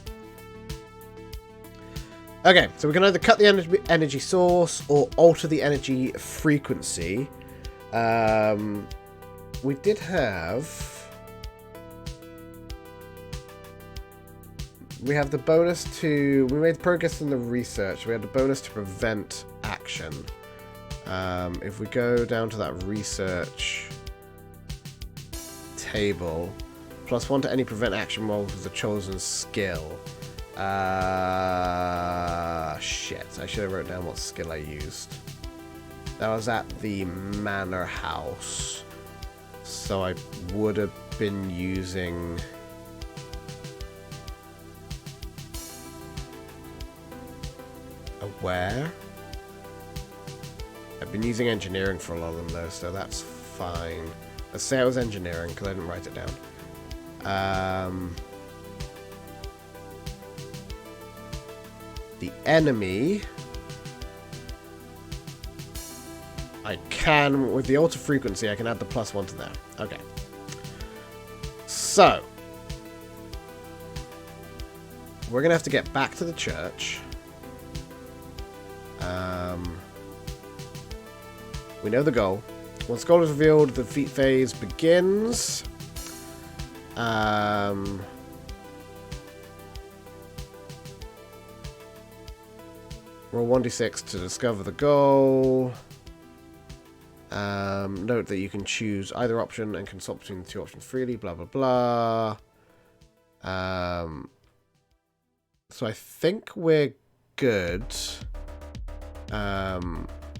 Okay, so we can either cut the energy source or alter the energy frequency. We did have... We have the bonus to... We made progress in the research. We had the bonus to prevent action. If we go down to that research table, plus 1 to any prevent action rolls with the chosen skill. Shit. I should have wrote down what skill I used. That was at the manor house. So I would have been using... Aware? I've been using engineering for a lot of them though, so that's fine. Let's say it was engineering, because I didn't write it down. The enemy... I can, with the alter frequency, I can add the plus 1 to there. Okay. So. We're going to have to get back to the church. We know the goal. Once the goal is revealed, the defeat phase begins. Roll 1d6 to discover the goal. Note that you can choose either option and can swap between the 2 options freely, blah, blah, blah. So I think we're good.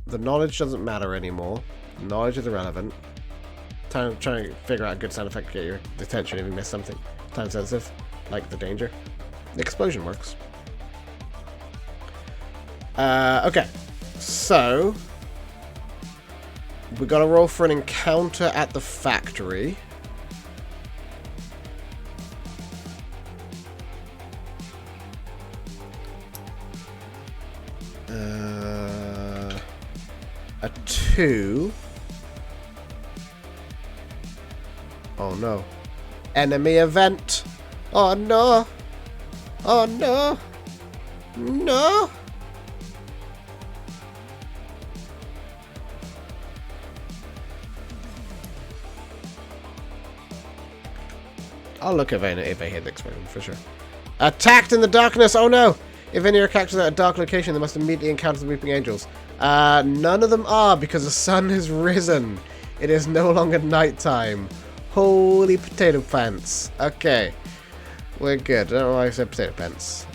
The knowledge doesn't matter anymore. Knowledge is irrelevant. Trying to figure out a good sound effect to get your attention if you miss something. Time sensitive, like the danger. The explosion works. Okay. So... we got to roll for an encounter at the factory. A 2. Oh no. Enemy event. Oh no. Oh no. No. I'll look if I hit the explosion, for sure. Attacked in the darkness! Oh no! If any are captured at a dark location, they must immediately encounter the Weeping Angels. None of them are, because the sun has risen. It is no longer nighttime. Holy potato pants. Okay. We're good. I don't know why I said potato pants.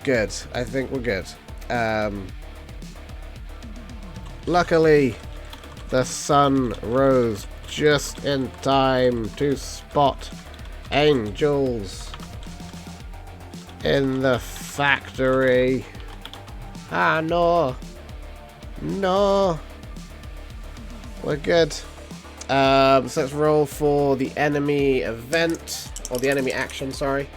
Good. I think we're good. Luckily, the sun rose just in time to spot angels. in the factory. Ah, no. No. We're good. So let's roll for the enemy event, or the enemy action, sorry.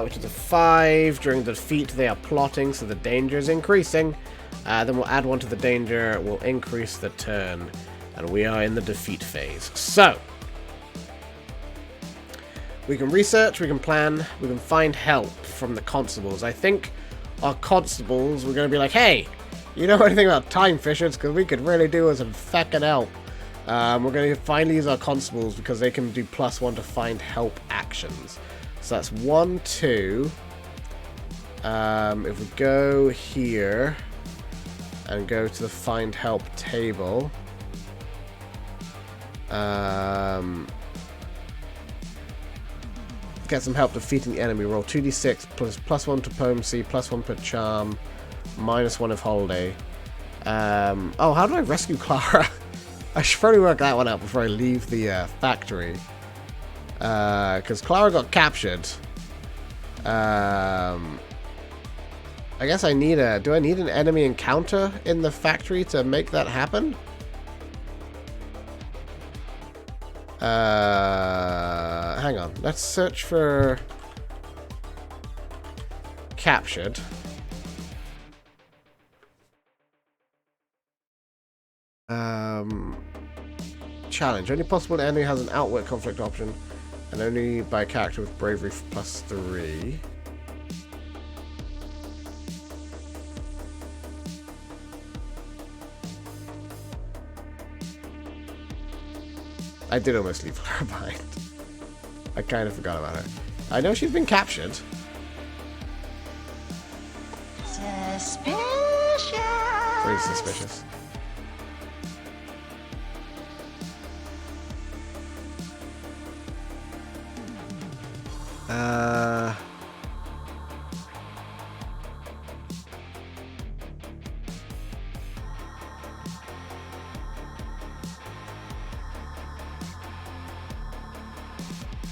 Which is a 5. During the defeat, they are plotting, so the danger is increasing. Then we'll add 1 to the danger, we'll increase the turn. And we are in the defeat phase. So, we can research, we can plan, we can find help from the constables. I think our constables, we're going to be like, hey, you know anything about time fishers? Because we could really do with some feckin' help. We're going to finally use our constables because they can do +1 to find help actions. So that's 1, 2. If we go here and go to the find help table, get some help defeating the enemy. Roll 2d6 +1 to diplomacy, +1 per charm, -1 of holiday. Oh, how do I rescue Clara? I should probably work that one out before I leave the factory. Because Clara got captured. I guess I need a... Do I need an enemy encounter in the factory to make that happen? Hang on. Let's search for... captured. Challenge. Only possible enemy has an outward conflict option. And only by a character with bravery +3. I did almost leave her behind. I kind of forgot about her. I know she's been captured. Suspicious. Very suspicious.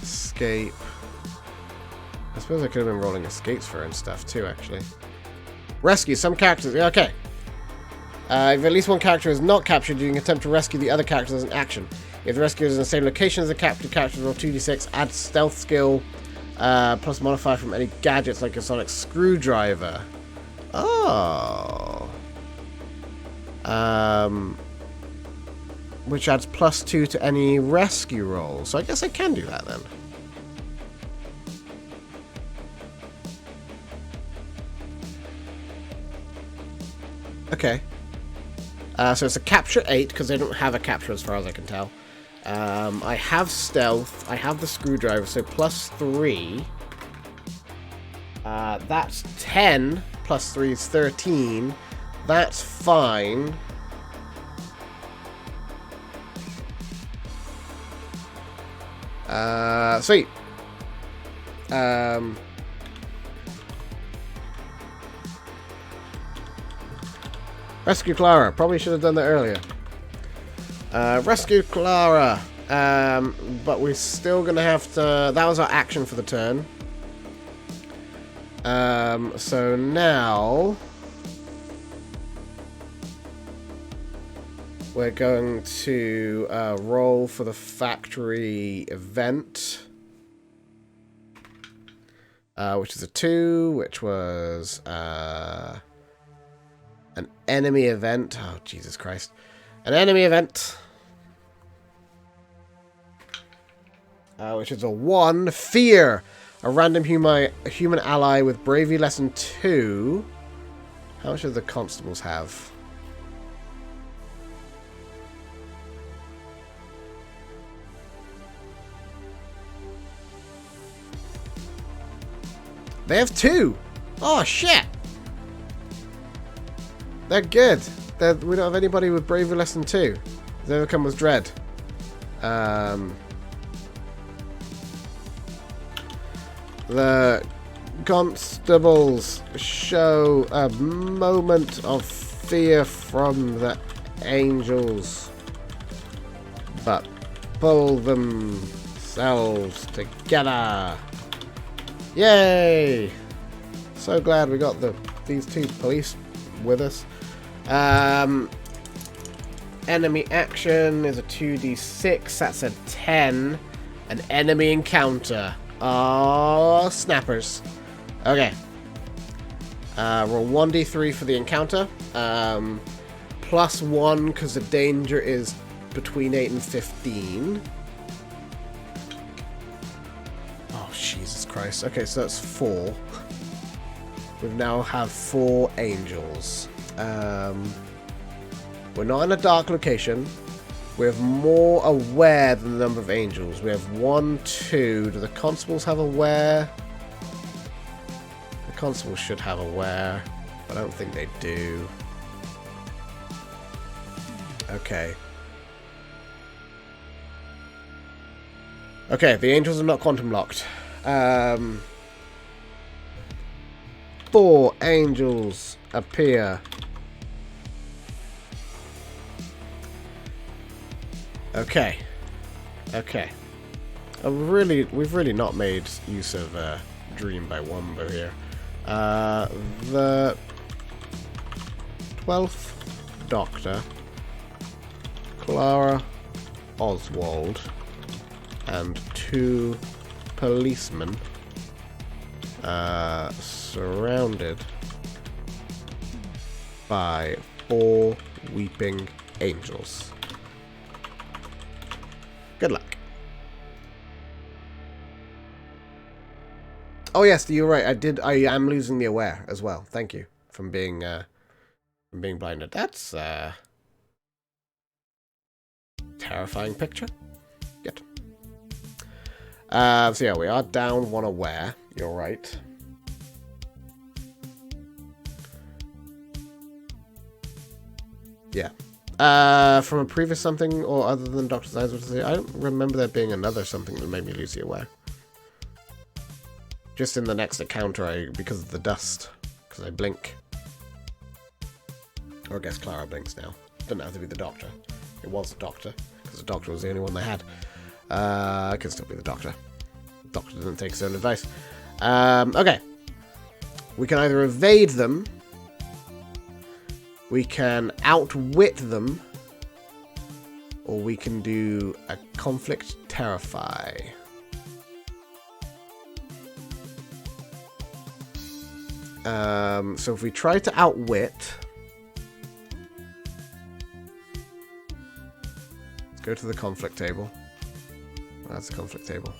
Escape. I suppose I could have been rolling escapes for her and stuff too, actually. Rescue some characters. Okay. If at least one character is not captured, you can attempt to rescue the other characters as an action. If the rescue is in the same location as the captured character, roll 2d6, add stealth skill, plus modifier from any gadgets like a sonic screwdriver. Oh. Which adds +2 to any rescue roll. So I guess I can do that then. Okay. So it's a capture 8, because they don't have a capture as far as I can tell. I have stealth. I have the screwdriver, so +3. That's 10. +3 is 13. That's fine. Sweet. Rescue Clara. Probably should have done that earlier. Rescue Clara. But we're still gonna have to... That was our action for the turn. So now... We're going to roll for the factory event. Which is a 2, which was... an enemy event. Oh, Jesus Christ. An enemy event. Which is a 1. Fear. A random human ally with bravery lesson 2. How much do the constables have? They have 2. Oh, shit. They're good. We don't have anybody with bravery lesson 2. They overcome with dread. The constables show a moment of fear from the angels, but pull themselves together. Yay! So glad we got these two police with us. Enemy action is a 2d6. That's a 10. An enemy encounter. Oh, snappers. Okay. Roll 1d3 for the encounter. +1 because the danger is between 8 and 15. Oh, Jesus Christ. Okay, so that's 4. We now have 4 angels. We're not in a dark location. We're more aware than the number of angels. We have 1, 2. Do the constables have aware? The constables should have aware, but I don't think they do. Okay. Okay, the angels are not quantum locked. 4 angels appear. Okay. Okay. We've really not made use of Dream by Wombo here. The 12th Doctor, Clara Oswald, and 2 policemen surrounded by 4 weeping angels. Good luck. Oh yes, you're right. I am losing the aware as well. Thank you from being blinded. That's terrifying picture. Good. So yeah, we are down 1 aware. You're right. Yeah. From a previous something or other than Doctor's Eyes, I don't remember there being another something that made me lose the aware. Just in the next encounter, because of the dust, because I blink. Or I guess Clara blinks now. Doesn't have to be the Doctor. It was the Doctor, because the Doctor was the only one they had. It could still be the Doctor. The Doctor didn't take his own advice. Okay. We can either evade them, we can outwit them, or we can do a conflict terrify. So if we try to outwit, let's go to the conflict table. That's the conflict table.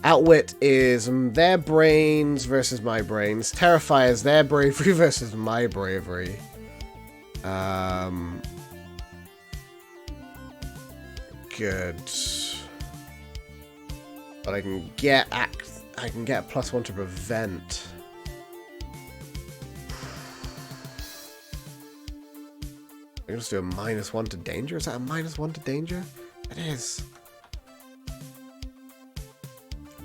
Outwit is their brains versus my brains. Terrify is their bravery versus my bravery. Good. But I can get a +1 to prevent. We can just do a -1 to danger. Is that a -1 to danger? It is.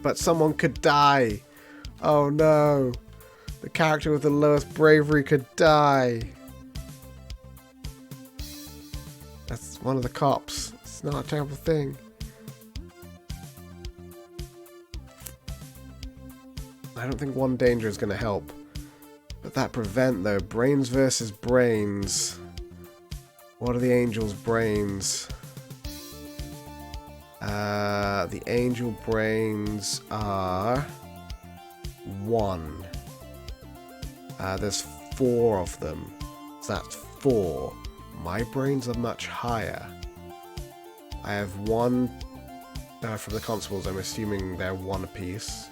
But someone could die. Oh no. The character with the lowest bravery could die. That's one of the cops. It's not a terrible thing. I don't think 1 danger is going to help. But that prevent, though. Brains versus brains. What are the angels' brains? The angel brains are 1. There's 4 of them. So that's 4. My brains are much higher. I have 1 from the constables. I'm assuming they're 1 apiece.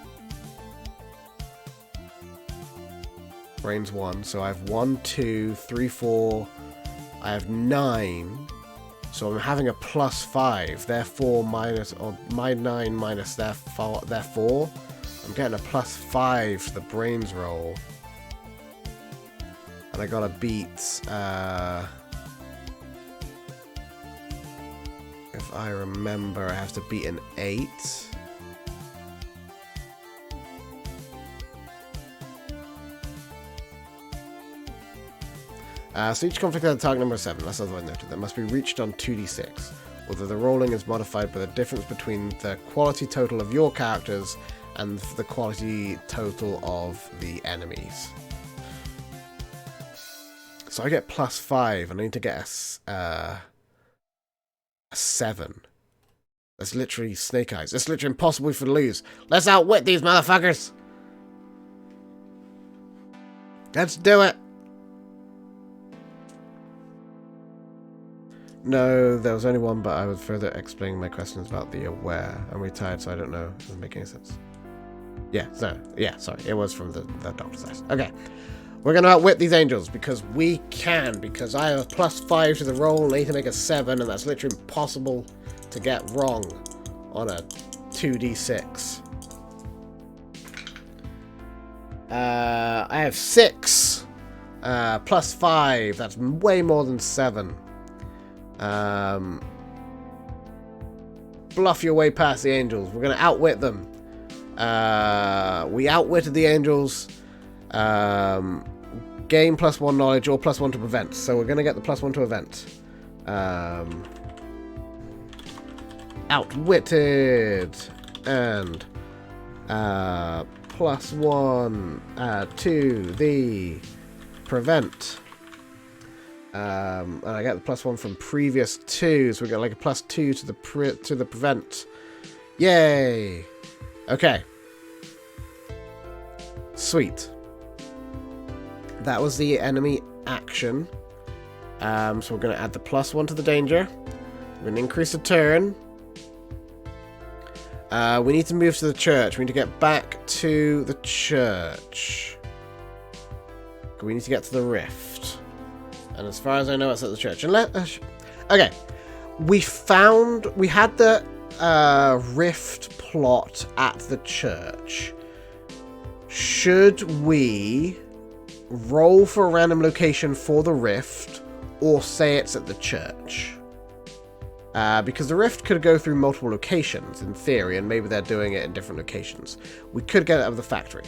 Brains 1. So I have 1, 2, 3, 4. I have 9. So I'm having a +5. Therefore, or my 9 minus their 4. I'm getting a +5 for the brains roll. And I gotta beat, if I remember, I have to beat an 8. So each conflict has a target number 7. That's otherwise noted. That must be reached on 2d6. although the rolling is modified by the difference between the quality total of your characters and the quality total of the enemies. So I get +5, and I need to get a 7. That's literally Snake Eyes. It's literally impossible for to lose. Let's outwit these motherfuckers! Let's do it! No, there was only one, but I was further explaining my questions about the aware. I'm retired, so I don't know. It doesn't make any sense. Yeah, sorry. It was from the doctor's house. Okay. We're going to outwit these angels because we can. Because I have a +5 to the roll and I need to make a 7, and that's literally impossible to get wrong on a 2d6. I have 6. +5. That's way more than 7. Bluff your way past the angels. We're going to outwit them. We outwitted the angels. Gain +1 knowledge or +1 to prevent. So we're going to get the +1 to event. Outwitted. And +1 to the prevent. And I get the +1 from previous 2, so we got like a +2 to the prevent. Yay! Okay. Sweet. That was the enemy action. So we're going to add the +1 to the danger. We're going to increase the turn. We need to move to the church. We need to get back to the church. We need to get to the rift. And as far as I know, it's at the church. Okay. We had the rift plot at the church. Should we roll for a random location for the rift or say it's at the church? Because the rift could go through multiple locations in theory, and maybe they're doing it in different locations. We could get it out of the factory.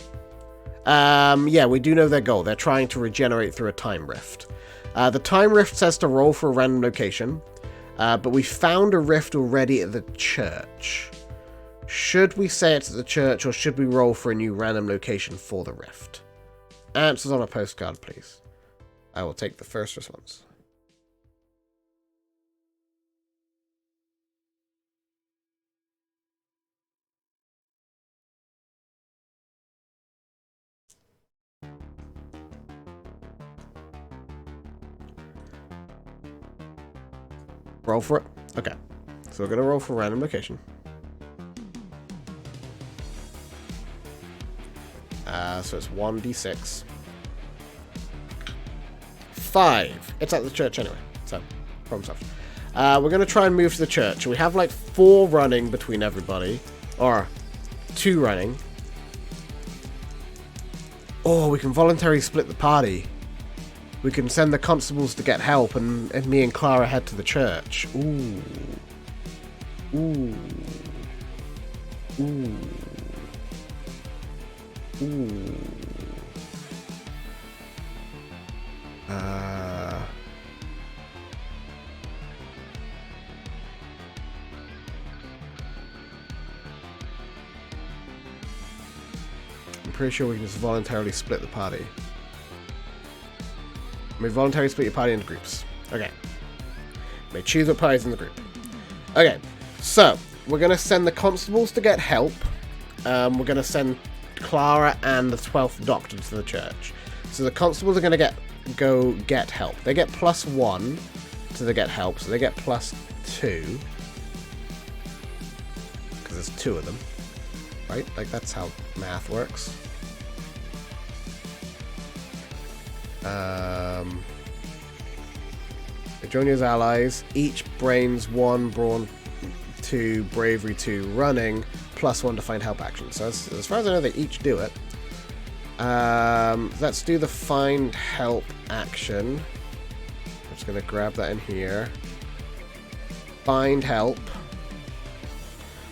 Yeah, we do know their goal. They're trying to regenerate through a time rift. The time rift says to roll for a random location, but we found a rift already at the church. Should we say it's at the church, or should we roll for a new random location for the rift? Answers on a postcard, please. I will take the first response. Roll for it? Okay. So we're going to roll for a random location. So it's 1d6. 5. It's at the church anyway. So, problem solved. We're going to try and move to the church. We have like 4 running between everybody. Or 2 running. Oh, we can voluntarily split the party. We can send the constables to get help, and me and Clara head to the church. Ooh. Ooh. Ooh. Ooh. I'm pretty sure we can just voluntarily split the party. You may voluntarily split your party into groups. Okay. You may choose what party's in the group. Okay, so we're going to send the constables to get help. We're going to send Clara and the 12th Doctor to the church. So the constables are going to go get help. They get +1 to the get help, so they get +2. Because there's 2 of them. Right? Like, that's how math works. They join you as allies. Each brains 1, brawn 2, bravery 2, running, +1 to find help action. So as far as I know, they each do it. Let's do the find help action. I'm just going to grab that in here. Find help.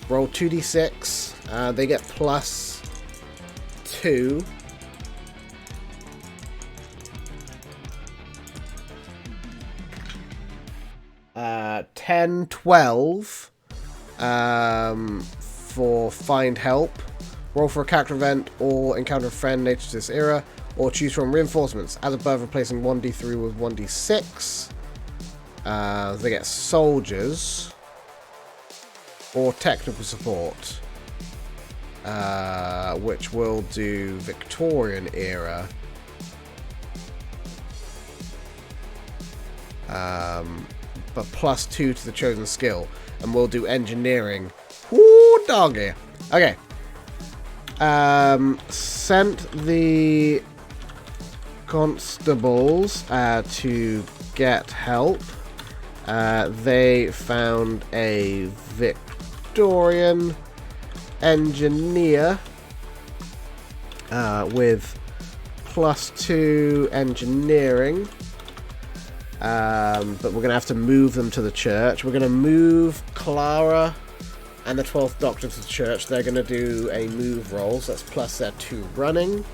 Roll 2d6. They get +2. 10. 10, 12 for find help. Roll for a character event or encounter a friend native to this era, or choose from reinforcements. As above, replacing 1d3 with 1d6. They get soldiers or technical support, which will do Victorian era. But +2 to the chosen skill, and we'll do engineering. Woo, doggy. Okay. Sent the constables to get help. They found a Victorian engineer with +2 engineering. But we're going to have to move them to the church. We're going to move Clara and the 12th Doctor to the church. They're going to do a move roll, so that's plus their 2 running.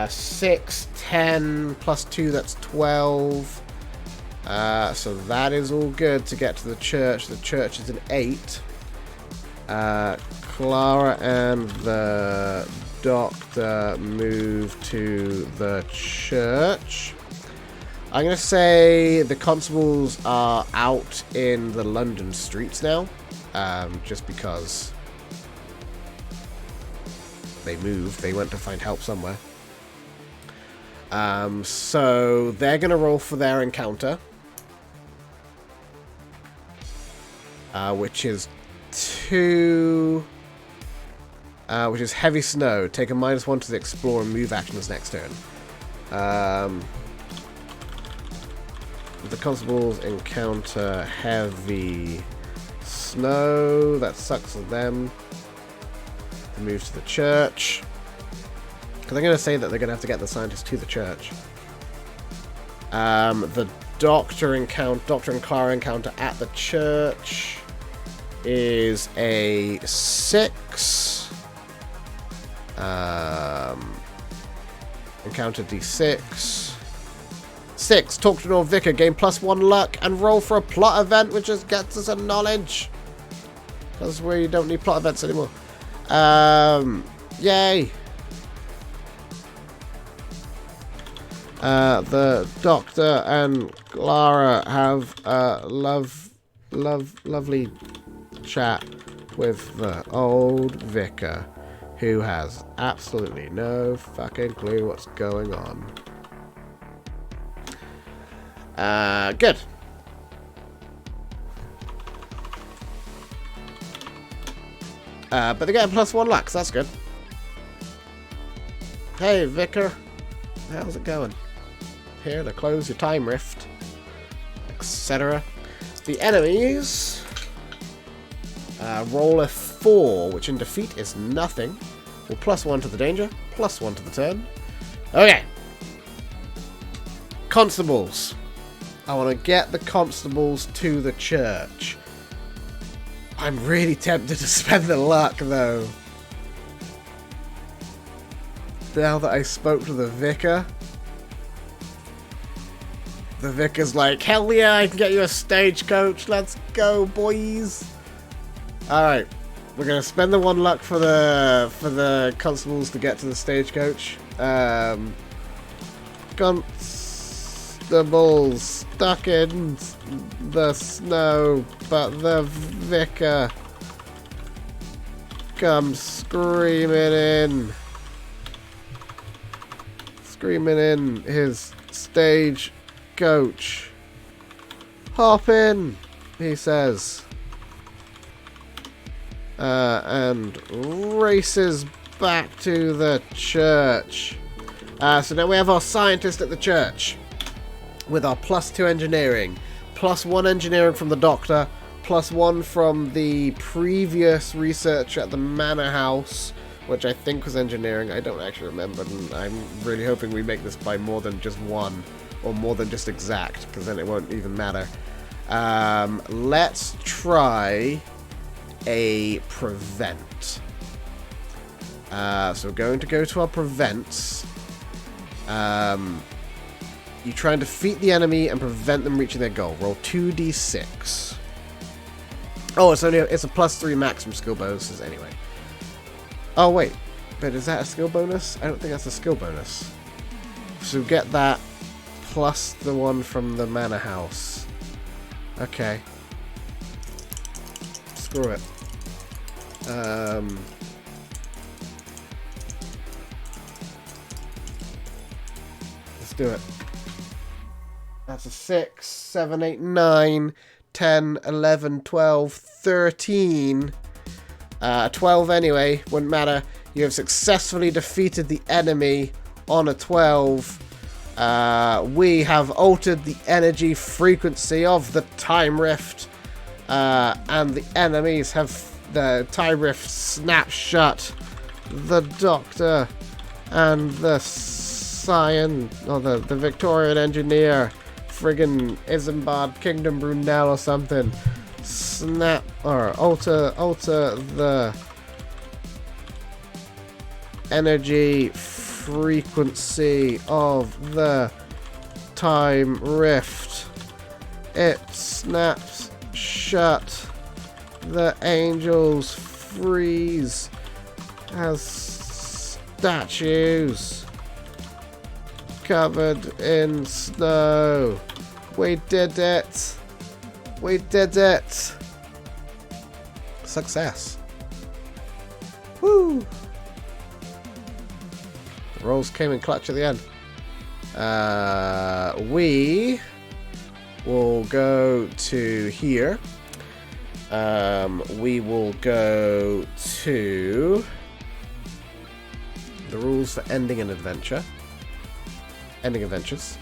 6, 10, +2, that's 12. So that is all good to get to the church. The church is an 8. Clara and the Doctor move to the church. I'm going to say the constables are out in the London streets now. Just because they moved. They went to find help somewhere. So they're going to roll for their encounter. Which is 2... which is heavy snow. Take a -1 to the explore and move actions next turn. The constables encounter heavy snow. That sucks for them. They move to the church. Because I'm going to say that they're going to have to get the scientists to the church. The Doctor and Clara encounter at the church is a 6. Encounter D6. 6. Talk to an old vicar. Gain +1 luck and roll for a plot event, which just gets us a knowledge. That's where you don't need plot events anymore. Yay. The Doctor and Clara have a lovely chat with the old vicar, who has absolutely no fucking clue what's going on. Good. But they get a +1 luck, so that's good. Hey, Vicar. How's it going? Here to close your time rift, etc. The enemies roll a 4, which in defeat is nothing. Well, +1 to the danger, +1 to the turn. Okay. Constables. I want to get the constables to the church. I'm really tempted to spend the luck, though. Now that I spoke to the vicar. The vicar's like, hell yeah, I can get you a stagecoach. Let's go, boys. Alright. We're going to spend the 1 luck for the constables to get to the stagecoach. Constables stuck in the snow, but the vicar comes screaming in his stagecoach. Hop in, he says, and races back to the church. So now we have our scientist at the church with our +2 engineering, +1 engineering from the Doctor, +1 from the previous research at the Manor House, which I think was engineering. I don't actually remember, and I'm really hoping we make this by more than just 1, or more than just exact, because then it won't even matter. Let's try a prevent. So we're going to go to our prevents. You try and defeat the enemy and prevent them reaching their goal. Roll 2d6. Oh, it's a +3 maximum skill bonuses anyway. Oh wait, but is that a skill bonus? I don't think that's a skill bonus. So get that plus the one from the manor house. Okay. Screw it. Let's do it. That's a 6, 7, 8, 9, 10, 11, 12, 13. 12 anyway, wouldn't matter. You have successfully defeated the enemy on a 12. We have altered the energy frequency of the time rift. And the enemies have the time rift snapped shut. The Doctor and the the Victorian engineer, friggin' Isambard Kingdom Brunel or something. Snap or alter the energy frequency of the time rift. It snaps shut. The angels freeze as statues covered in snow. We did it. We did it. Success. Woo. The rolls came in clutch at the end. We will go to here. We will go to the rules for ending an adventure. Ending adventures.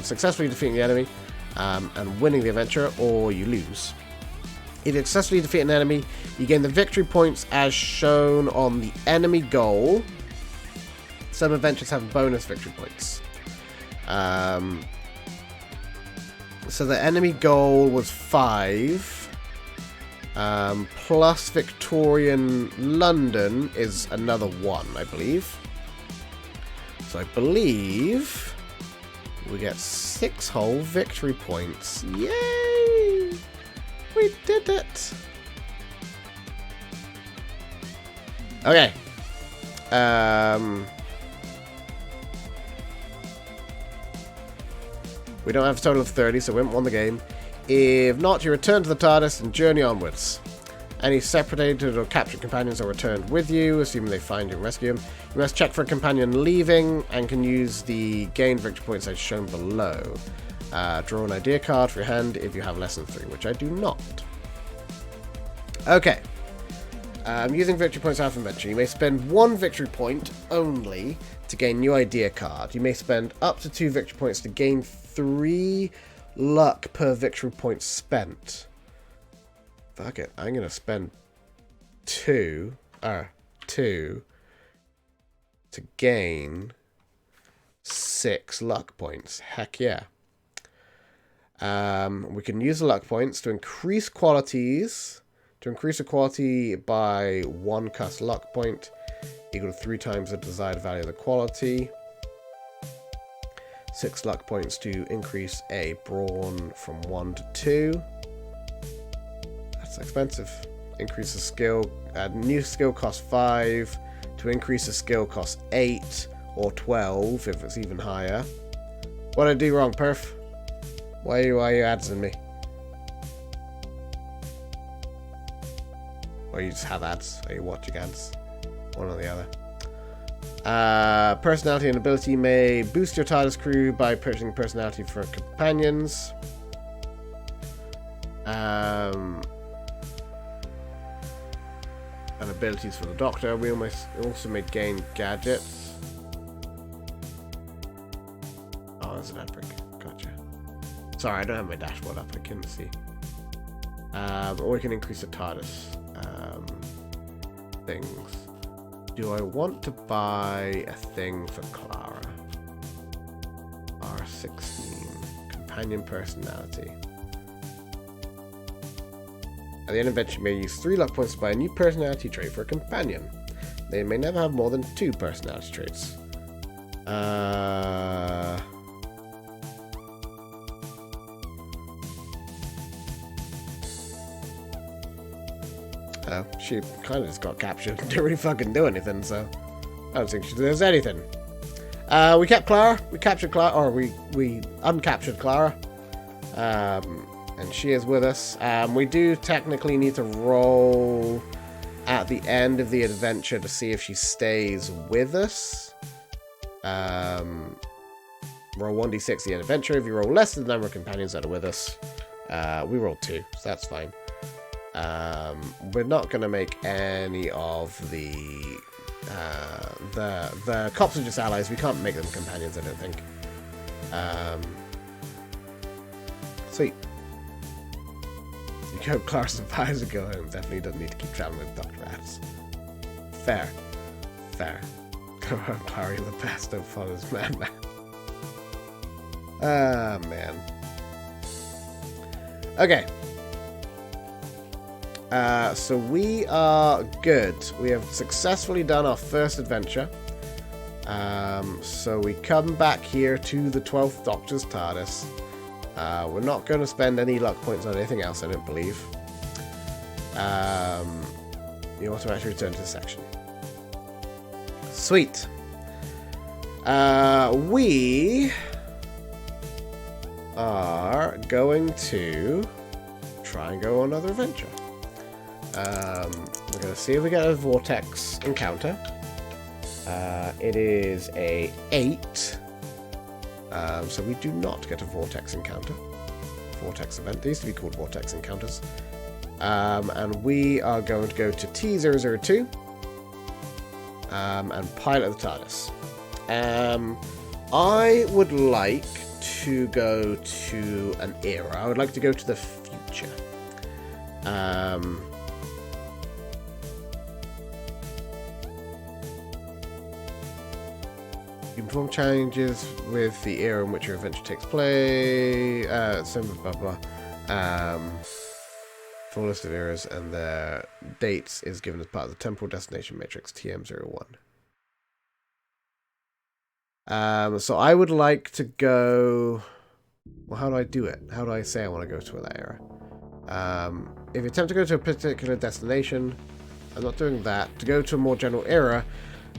Successfully defeating the enemy and winning the adventure, or you lose. If you successfully defeat an enemy, you gain the victory points as shown on the enemy goal. Some adventures have bonus victory points. So the enemy goal was 5. Plus Victorian London is another 1, I believe. So I believe we get 6 whole victory points. Yay! We did it! Okay. We don't have a total of 30, so we haven't won the game. If not, you return to the TARDIS and journey onwards. Any separated or captured companions are returned with you, assuming they find you and rescue them. You must check for a companion leaving and can use the gained victory points as shown below. Draw an idea card for your hand if you have less than 3, which I do not. Okay. Using victory points out of adventure, you may spend 1 victory point only to gain new idea card. You may spend up to 2 victory points to gain 3 luck per victory point spent. Fuck it, I'm gonna spend 2 to gain 6 luck points. Heck yeah. We can use the luck points to increase qualities. To increase a quality by 1 cost luck point, equal to 3 times the desired value of the quality. 6 luck points to increase a brawn from 1 to 2. That's expensive. Increase the skill. New skill costs 5. To increase the skill costs 8 or 12 if it's even higher. What did I do wrong, Perf? Why are you adsing me? Or you just have ads? Are you watching ads? One or the other. Personality and ability may boost your TARDIS crew by purchasing personality for companions. And abilities for the Doctor. We also may gain gadgets. Oh, there's an ad break. Gotcha. Sorry, I don't have my dashboard up. I couldn't see. Or we can increase the TARDIS things. Do I want to buy a thing for Clara? R16. Companion personality. At the end of adventure, you may use 3 luck points to buy a new personality trait for a companion. They may never have more than 2 personality traits. She kind of just got captured. Didn't really fucking do anything, so I don't think she deserves anything. We kept Clara. We captured Clara, or we uncaptured Clara. And she is with us. We do technically need to roll at the end of the adventure to see if she stays with us. Roll 1d6 the adventure. If you roll less than the number of companions that are with us, we rolled 2, so that's fine. We're not going to make any of the cops are just allies. We can't make them companions, I don't think. Sweet. You hope Clara survives and go home. Definitely doesn't need to keep traveling with Dr. Rats. Fair. Go home, Clara, you're the best. Don't follow this madman. Ah, man. Okay. So we are good. We have successfully done our first adventure. So we come back here to the 12th Doctor's TARDIS. We're not going to spend any luck points on anything else, I don't believe. You automatically return to the section. Sweet. We are going to try and go on another adventure. We're going to see if we get a vortex encounter. It is a 8. So we do not get a vortex encounter. Vortex event. They used to be called vortex encounters. And we are going to go to T002 and pilot the TARDIS. I would like to go to an era. I would like to go to the future. You perform changes with the era in which your adventure takes place. Some blah blah. Full list of eras and their dates is given as part of the temporal destination matrix TM01. So I would like to go. Well, how do I do it? How do I say I want to go to that era? If you attempt to go to a particular destination, I'm not doing that. To go to a more general era,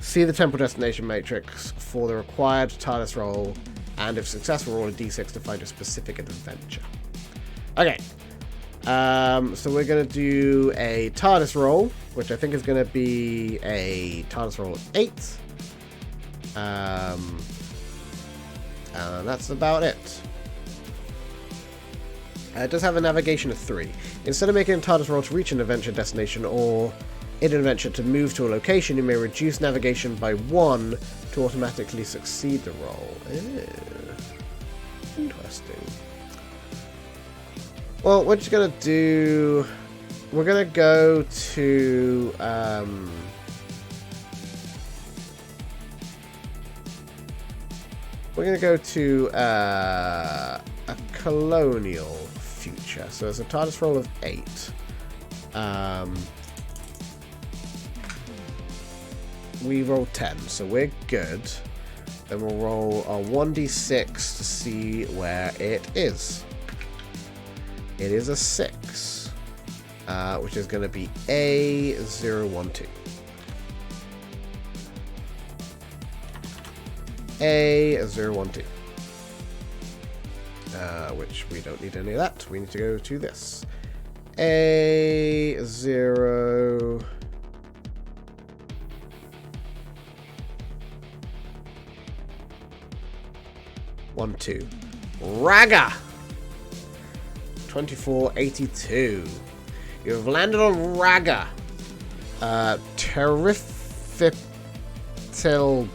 see the temporal destination matrix for the required TARDIS roll, and if successful, roll a d6 to find a specific adventure. Okay. So we're going to do a TARDIS roll, which I think is going to be a TARDIS roll of 8. And that's about it. It does have a navigation of 3. Instead of making a TARDIS roll to reach an adventure destination or in an adventure to move to a location, you may reduce navigation by 1 to automatically succeed the roll. Ew. Interesting. Well, we're just going to do... We're going to go to... we're going to go to a colonial future. So it's a TARDIS roll of 8. We roll 10, so we're good. Then we'll roll our 1d6 to see where it is. It is a 6, which is going to be A012. A012. Which we don't need any of that. We need to go to this. A0... 12. Raga! 2482. You have landed on Raga. Terrific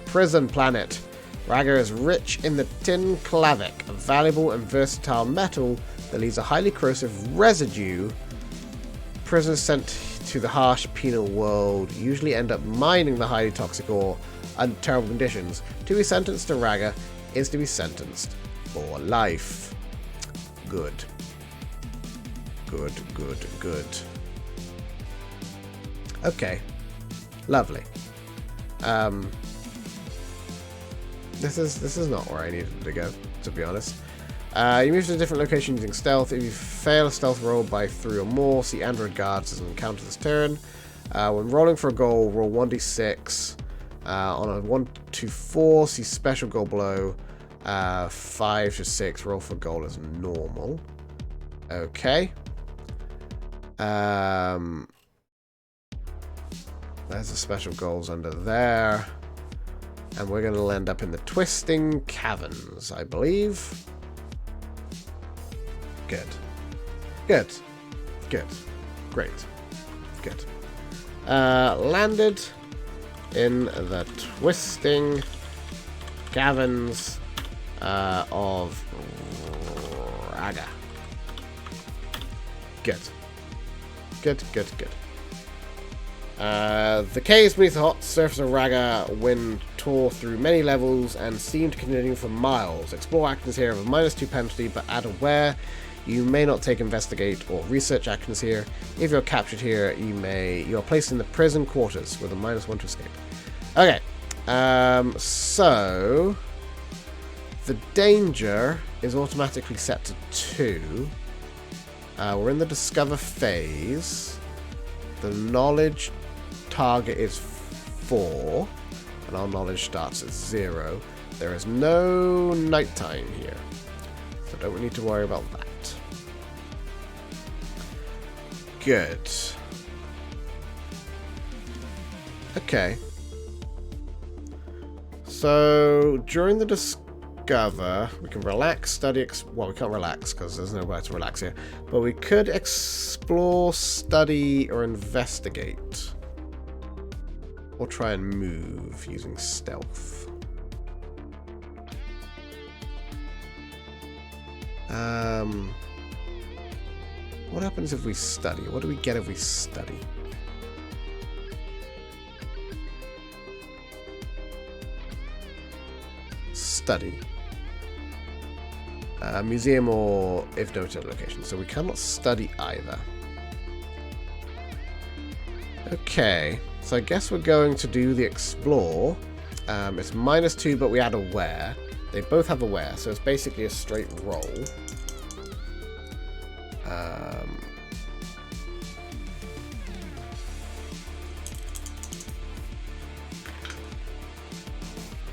prison planet. Raga is rich in the tin clavic, a valuable and versatile metal that leaves a highly corrosive residue. Prisoners sent to the harsh penal world usually end up mining the highly toxic ore under terrible conditions. To be sentenced to Raga is to be sentenced for life. Good. Good. Okay. Lovely. This is not where I needed to go, to be honest. You move to a different location using stealth. If you fail a stealth roll by 3 or more, see android guards as an encounter this turn. When rolling for a goal, roll 1d6. On a 1 to 4, see special goal below. 5 to 6, roll for goal as normal. Okay. There's the special goals under there. And we're going to end up in the Twisting Caverns, I believe. Good. Good. Good. Great. Good. Landed in the Twisting Caverns of Raga. Good. Good, good, good. The caves beneath the hot surface of Raga wind tore through many levels and seemed to continue for miles. Explore actions here have a -2 penalty, but add aware you may not take investigate or research actions here. If you're captured here, you are placed in the prison quarters with a -1 to escape. Okay, so the danger is automatically set to 2. We're in the discover phase. The knowledge target is 4, and our knowledge starts at 0. There is no nighttime here, so don't need to worry about that. Good. Okay. So during the discover, we can relax, study. Well, we can't relax because there's nowhere to relax here. But we could explore, study, or investigate. Or try and move using stealth. What happens if we study? What do we get if we study? Study. Museum or if noted location. So we cannot study either. Okay. So I guess we're going to do the explore. It's -2, but we add aware. They both have aware, so it's basically a straight roll.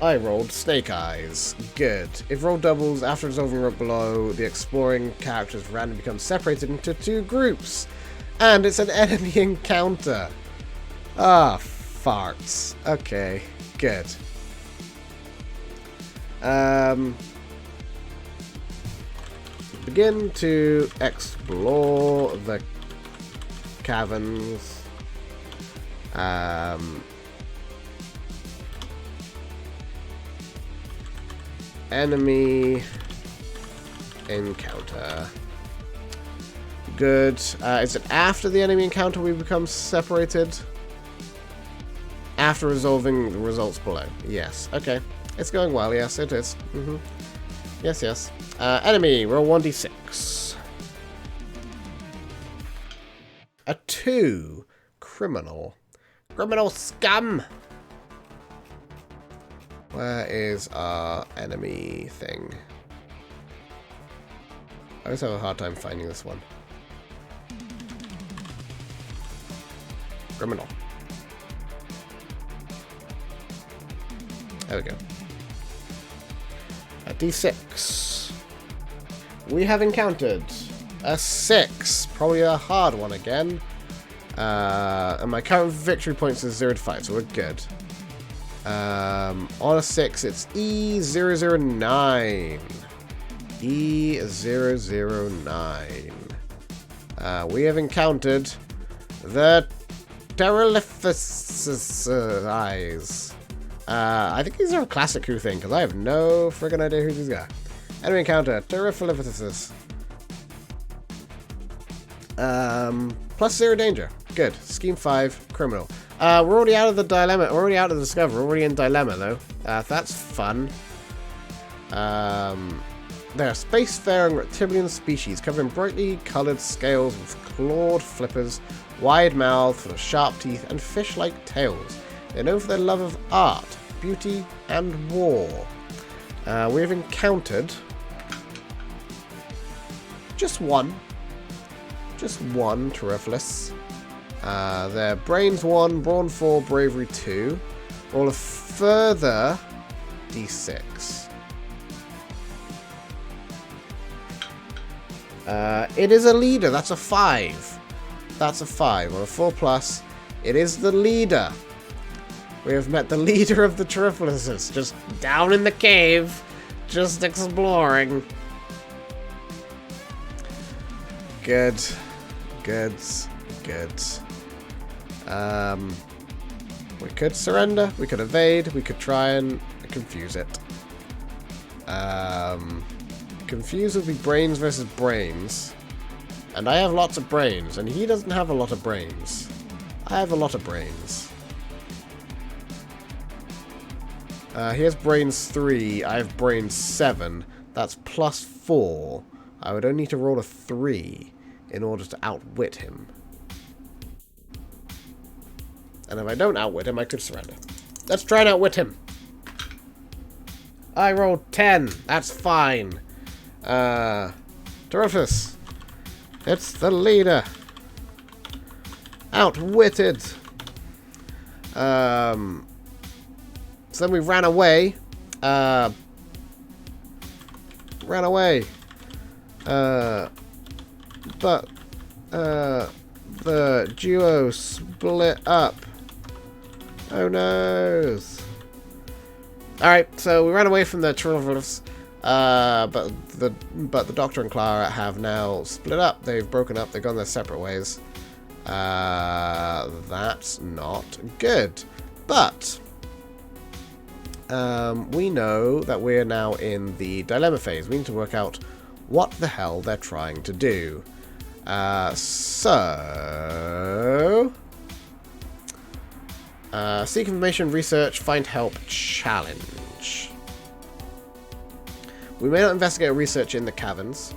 I rolled Snake Eyes. Good. If roll doubles, after resolving roll below, the exploring characters randomly become separated into 2 groups. And it's an enemy encounter. Ah, farts. Okay, good. Begin to explore the caverns. Enemy encounter. Good. Is it after the enemy encounter we become separated? After resolving the results below. Yes. Okay. It's going well. Yes, it is. Yes, yes. Enemy, roll 1d6. A 2. Criminal. Criminal scum! Where is our enemy thing? I always have a hard time finding this one. Criminal. There we go. A d6. We have encountered a 6. Probably a hard one again. And my current victory points is 0 to 5, so we're good. On a 6, it's E009. E009. We have encountered the Terrificis eyes. I think these are a classic crew thing, because I have no friggin' idea who these are. Enemy encounter, Terrificis. +0 danger. Good. Scheme 5, criminal. We're already out of the dilemma. We're already out of the discover. We're already in dilemma, though. That's fun. They're a spacefaring reptilian species covering brightly coloured scales with clawed flippers, wide mouths full of sharp teeth, and fish-like tails. They're known for their love of art, beauty, and war. We have encountered Just one. Just one Terrifilis. Their Brains 1, Brawn 4, Bravery 2. Roll a further D6. It is a leader. That's a 5. That's a 5. On a 4+, it is the leader. We have met the leader of the Terrifilises. Just down in the cave. Just exploring. Good. Good. Good. We could surrender. We could evade. We could try and confuse it. Confuse would be brains versus brains. And I have lots of brains. And he doesn't have a lot of brains. I have a lot of brains. He has brains 3. I have brains 7. That's +4. I would only need to roll a 3 in order to outwit him. And if I don't outwit him, I could surrender. Let's try and outwit him. I rolled 10. That's fine. Terrifis. It's the leader. Outwitted. So then we ran away. Ran away. But the duo split up. Oh no. Alright, so we ran away from the Terrifis. But the Doctor and Clara have now split up. They've broken up. They've gone their separate ways. That's not good. But we know that we're now in the dilemma phase. We need to work out what the hell they're trying to do. Seek information, research, find help, challenge. We may not investigate or research in the caverns,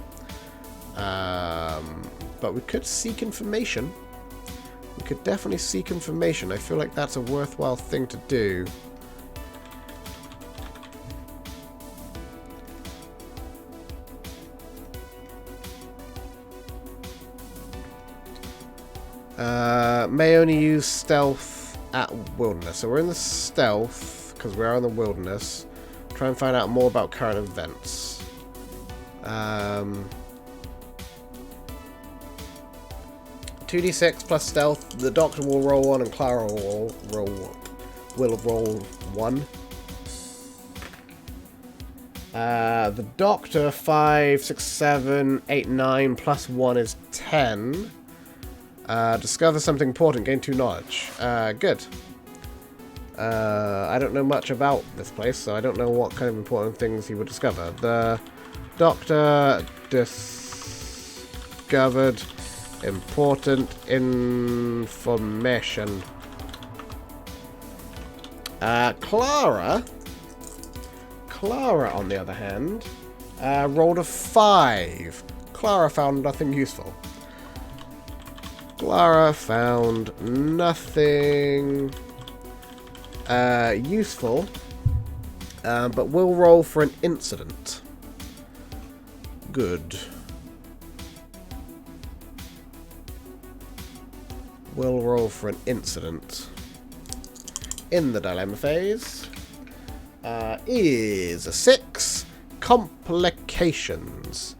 but we could seek information. We could definitely seek information. I feel like that's a worthwhile thing to do. May only use stealth at wilderness. So we're in the stealth because we are in the wilderness. Try and find out more about current events. 2d6 plus stealth. The Doctor will roll 1 and Clara will roll 1. The Doctor 5, 6, 7, 8, 9 plus 1 is 10. Discover something important. Gain 2 knowledge. Good. I don't know much about this place, so I don't know what kind of important things he would discover. The Doctor discovered important information. Clara, on the other hand, rolled a 5. Clara found nothing useful. Clara found nothing useful, but we'll roll for an incident. Good. We'll roll for an incident. In the dilemma phase is a 6. Complications.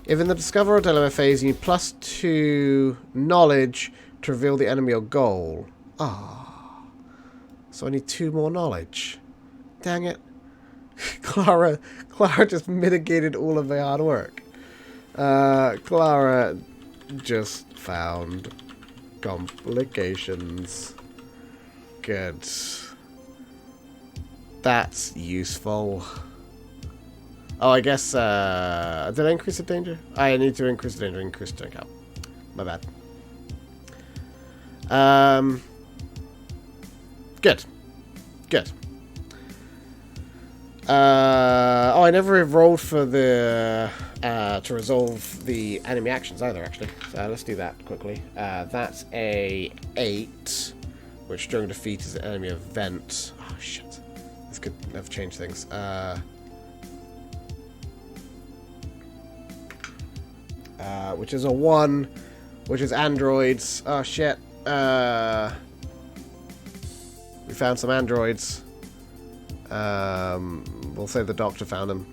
If in the discover or dilemma phase you need +2 knowledge to reveal the enemy or goal. Ah. So I need 2 more knowledge. Dang it. Clara just mitigated all of the hard work. Clara just found complications. Good. That's useful. Oh, I guess, did I increase the danger? I need to increase the danger, increase the count. My bad. Good. Good. Oh, I never rolled for the, to resolve the enemy actions either, actually. So let's do that quickly. That's a 8, which during defeat is an enemy event. Oh, shit. This could have changed things. which is a 1, which is androids. Oh, shit. We found some androids. We'll say the doctor found them.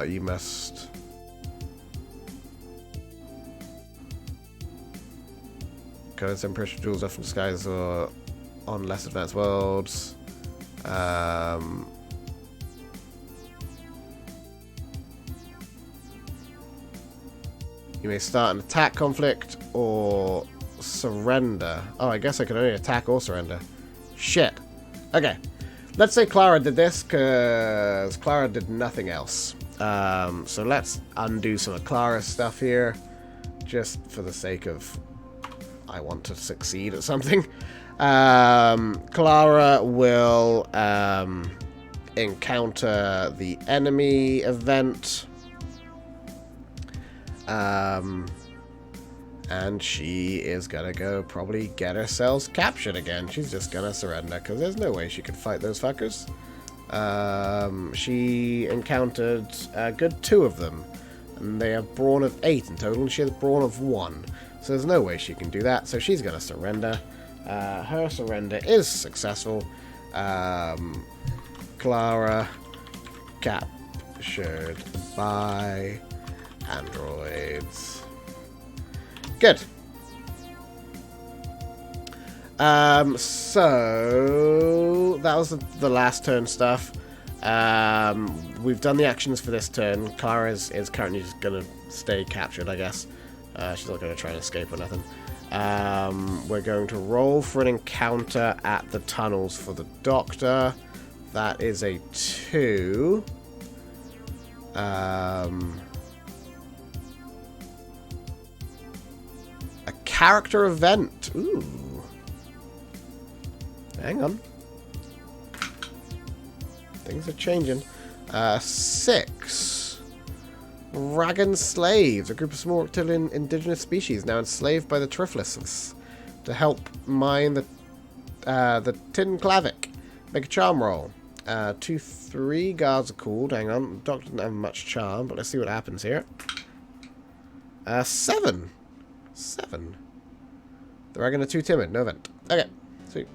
You must... Codes and pressure tools often disguised or on less advanced worlds. You may start an attack conflict or surrender. Oh, I guess I can only attack or surrender. Shit. Okay. Let's say Clara did this, because Clara did nothing else. So let's undo some of Clara's stuff here, just for the sake of I want to succeed at something. Clara will encounter the enemy event. And she is gonna go probably get herself captured again. She's just gonna surrender because there's no way she could fight those fuckers. She encountered a good 2 of them, and they have brawn of 8 in total, and she has brawn of 1. So there's no way she can do that. So she's gonna surrender. Her surrender is successful. Clara captured by androids. Good. So that was the last turn stuff. We've done the actions for this turn. Clara is currently just gonna stay captured, I guess. She's not gonna try and escape or nothing. We're going to roll for an encounter at the tunnels for the Doctor. That is a 2. A character event. Ooh. Hang on. Things are changing. 6. Ragan slaves. A group of small reptilian indigenous species now enslaved by the Triflists to help mine the tin clavic. Make a charm roll. 2, 3 guards are called. Hang on. The Doctor doesn't have much charm, but let's see what happens here. 7. 7. The Ragan are too timid. No event. Okay. Sweet.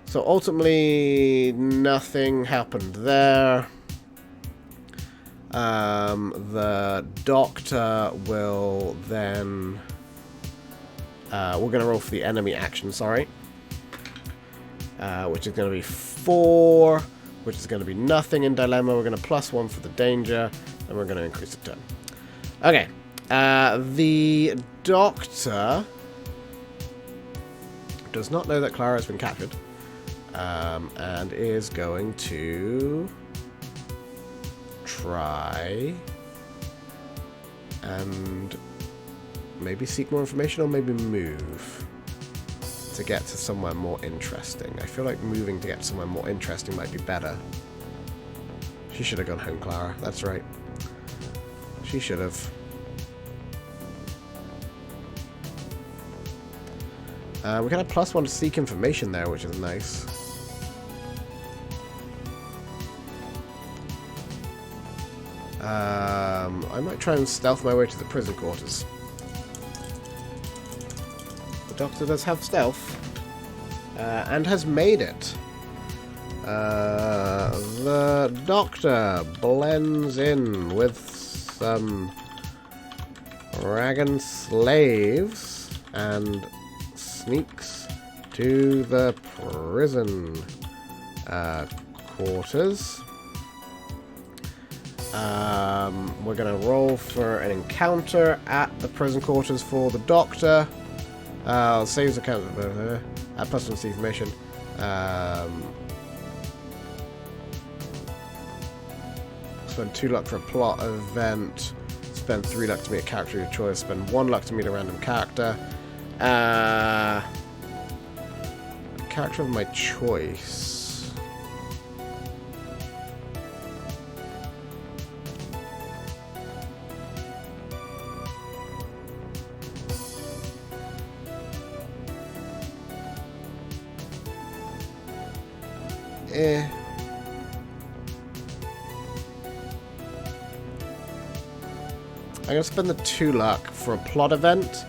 So ultimately, nothing happened there. The Doctor will then... we're going to roll for the enemy action, sorry. Which is going to be 4, which is going to be nothing in Dilemma. We're going to +1 for the danger, and we're going to increase the turn. Okay. The Doctor does not know that Clara has been captured. And is going to try and maybe seek more information or maybe move to get to somewhere more interesting. I feel like moving to get to somewhere more interesting might be better. She should have gone home, Clara. That's right. She should have. We can have +1 to seek information there, which is nice. I might try and stealth my way to the prison quarters. The Doctor does have stealth, and has made it. The Doctor blends in with some Ragan slaves and sneaks to the prison quarters. We're going to roll for an encounter at the prison quarters for the Doctor. Saves the counter. Add +1 to information. Spend 2 luck for a plot event. Spend 3 luck to meet a character of your choice. Spend 1 luck to meet a random character. Character of my choice. I'm going to spend the 2 luck for a plot event,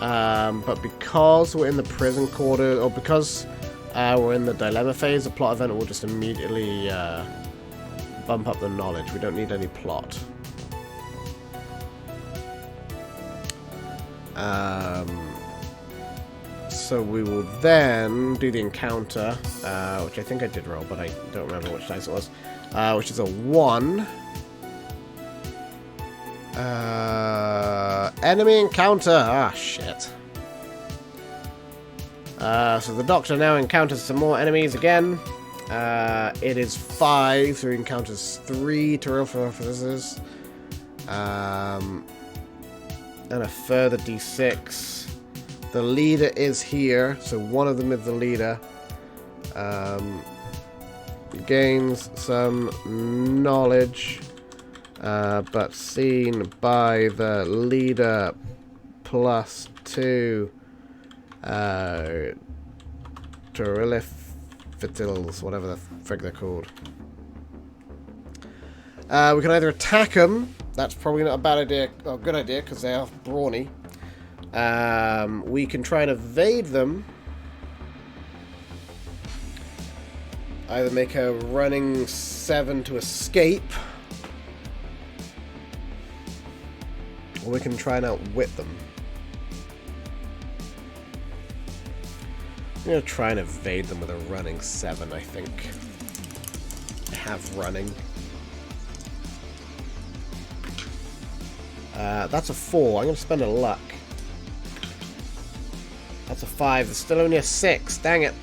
but because we're in the prison quarter, or because we're in the dilemma phase, the plot event will just immediately bump up the knowledge. We don't need any plot. So we will then do the encounter, which I think I did roll, but I don't remember which dice it was, which is a 1. Enemy encounter! Ah, shit. So the Doctor now encounters some more enemies again. It is 5, so he encounters 3 terrific officers. And a further d6. The leader is here, so one of them is the leader. Gains some knowledge, but seen by the leader plus 2 Terrelifitils, whatever the frig they're called. We can either attack them. That's probably not a bad idea, or a good idea, because they are brawny. We can try and evade them. Either make a running 7 to escape, or we can try and outwit them. I'm going to try and evade them with a running 7, I think. I have running. That's a 4. I'm going to spend a luck. That's a 5. There's still only a 6. Dang it.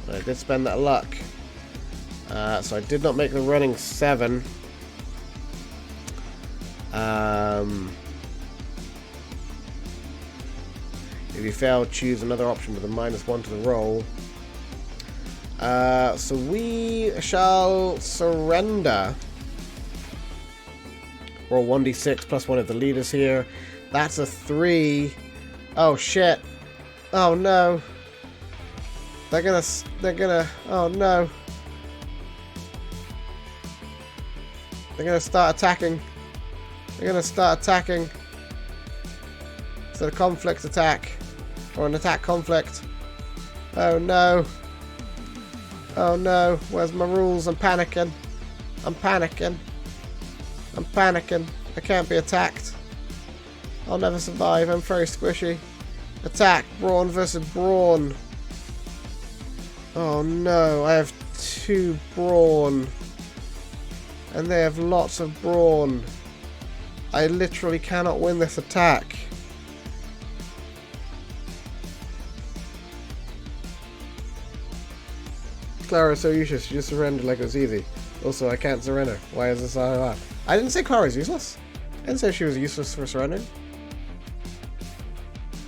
I did spend that luck. So I did not make the running 7. If you fail, choose another option with a -1 to the roll. So we shall surrender. Roll 1d6 plus 1 of the leaders here. That's a 3. Oh shit. Oh no. They're gonna, oh no. They're gonna start attacking. They're gonna start attacking. Is it a conflict attack? Or an attack conflict? Oh no. Oh no. Where's my rules? I'm panicking. I'm panicking. I'm panicking. I can't be attacked. I'll never survive. I'm very squishy. Attack. Brawn versus brawn. Oh no. I have 2 brawn. And they have lots of brawn. I literally cannot win this attack. Clara's so useless. She just surrendered like it was easy. Also, I can't surrender. Why is this so hard? I didn't say Clara's useless. I didn't say she was useless for surrendering.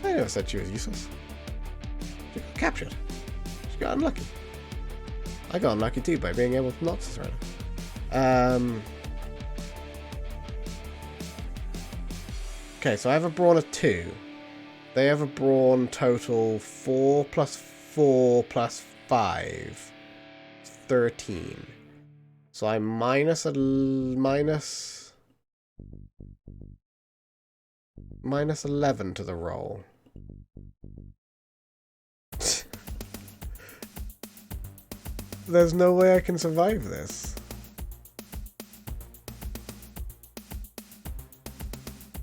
I never said she was useless. She got captured. She got unlucky. I got unlucky too by being able not to surrender. Okay, so I have a brawn of 2. They have a brawn total 4 plus 4 plus 5. 13. So I'm minus 11 to the roll. There's no way I can survive this.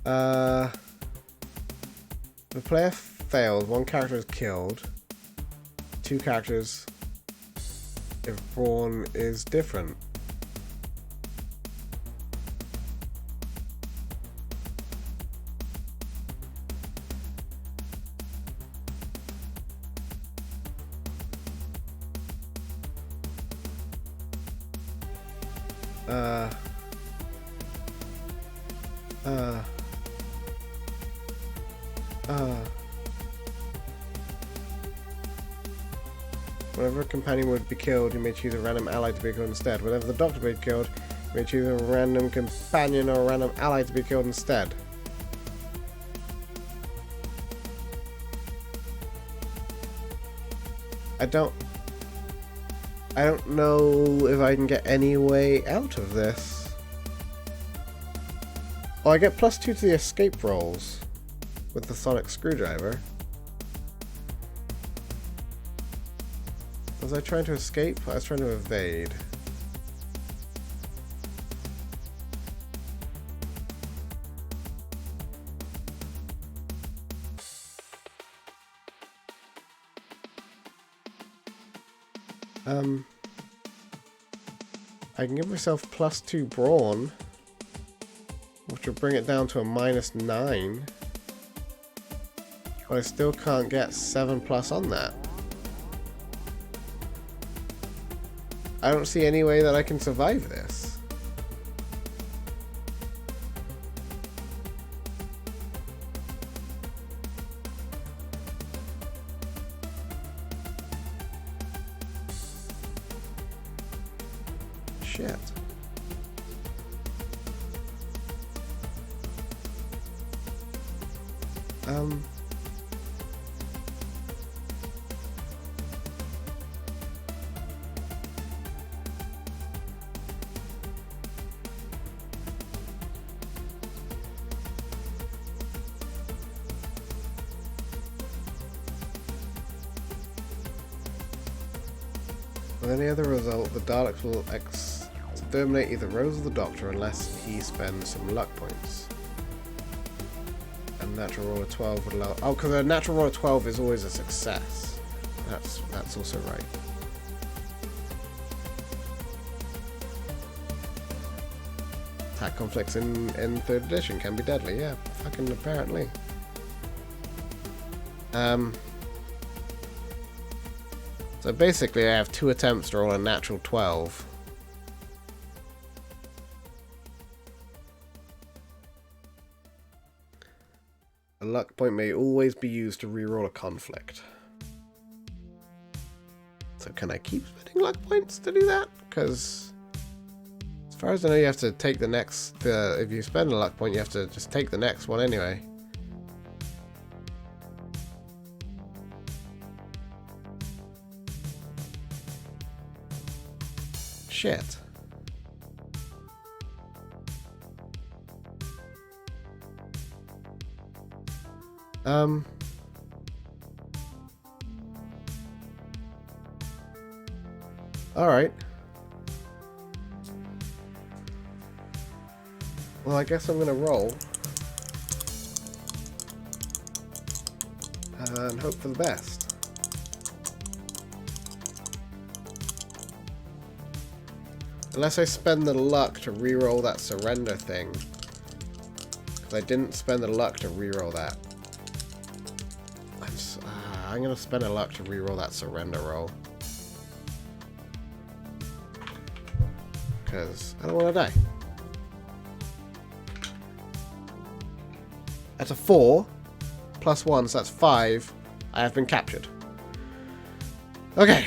The player failed. 1 character is killed. 2 characters if brawn is different. Whenever a companion would be killed, you may choose a random ally to be killed instead. Whenever the Doctor would be killed, you may choose a random companion or a random ally to be killed instead. I don't I don't know if I can get any way out of this. Oh, I get +2 to the escape rolls with the sonic screwdriver. Was I trying to escape? I was trying to evade. I can give myself +2 brawn, which will bring it down to a -9. But I still can't get 7+ on that. I don't see any way that I can survive this. Shit. With any other result, the Daleks will exterminate either Rose or the Doctor unless he spends some luck points. And natural roll of 12 would allow... Oh, because a natural roll of 12 is always a success. That's also right. Attack conflicts in 3rd edition can be deadly, yeah. Fucking apparently. So basically I have 2 attempts to roll a natural 12. A luck point may always be used to reroll a conflict. So can I keep spending luck points to do that? Because as far as I know, you have to take the next... if you spend a luck point, you have to just take the next one anyway. Shit. Alright. Well, I guess I'm gonna roll. And hope for the best. Unless I spend the luck to reroll that surrender thing. Because I didn't spend the luck to reroll that. I'm going to spend a luck to reroll that surrender roll. Because I don't want to die. That's a 4. +1, so that's 5. I have been captured. Okay.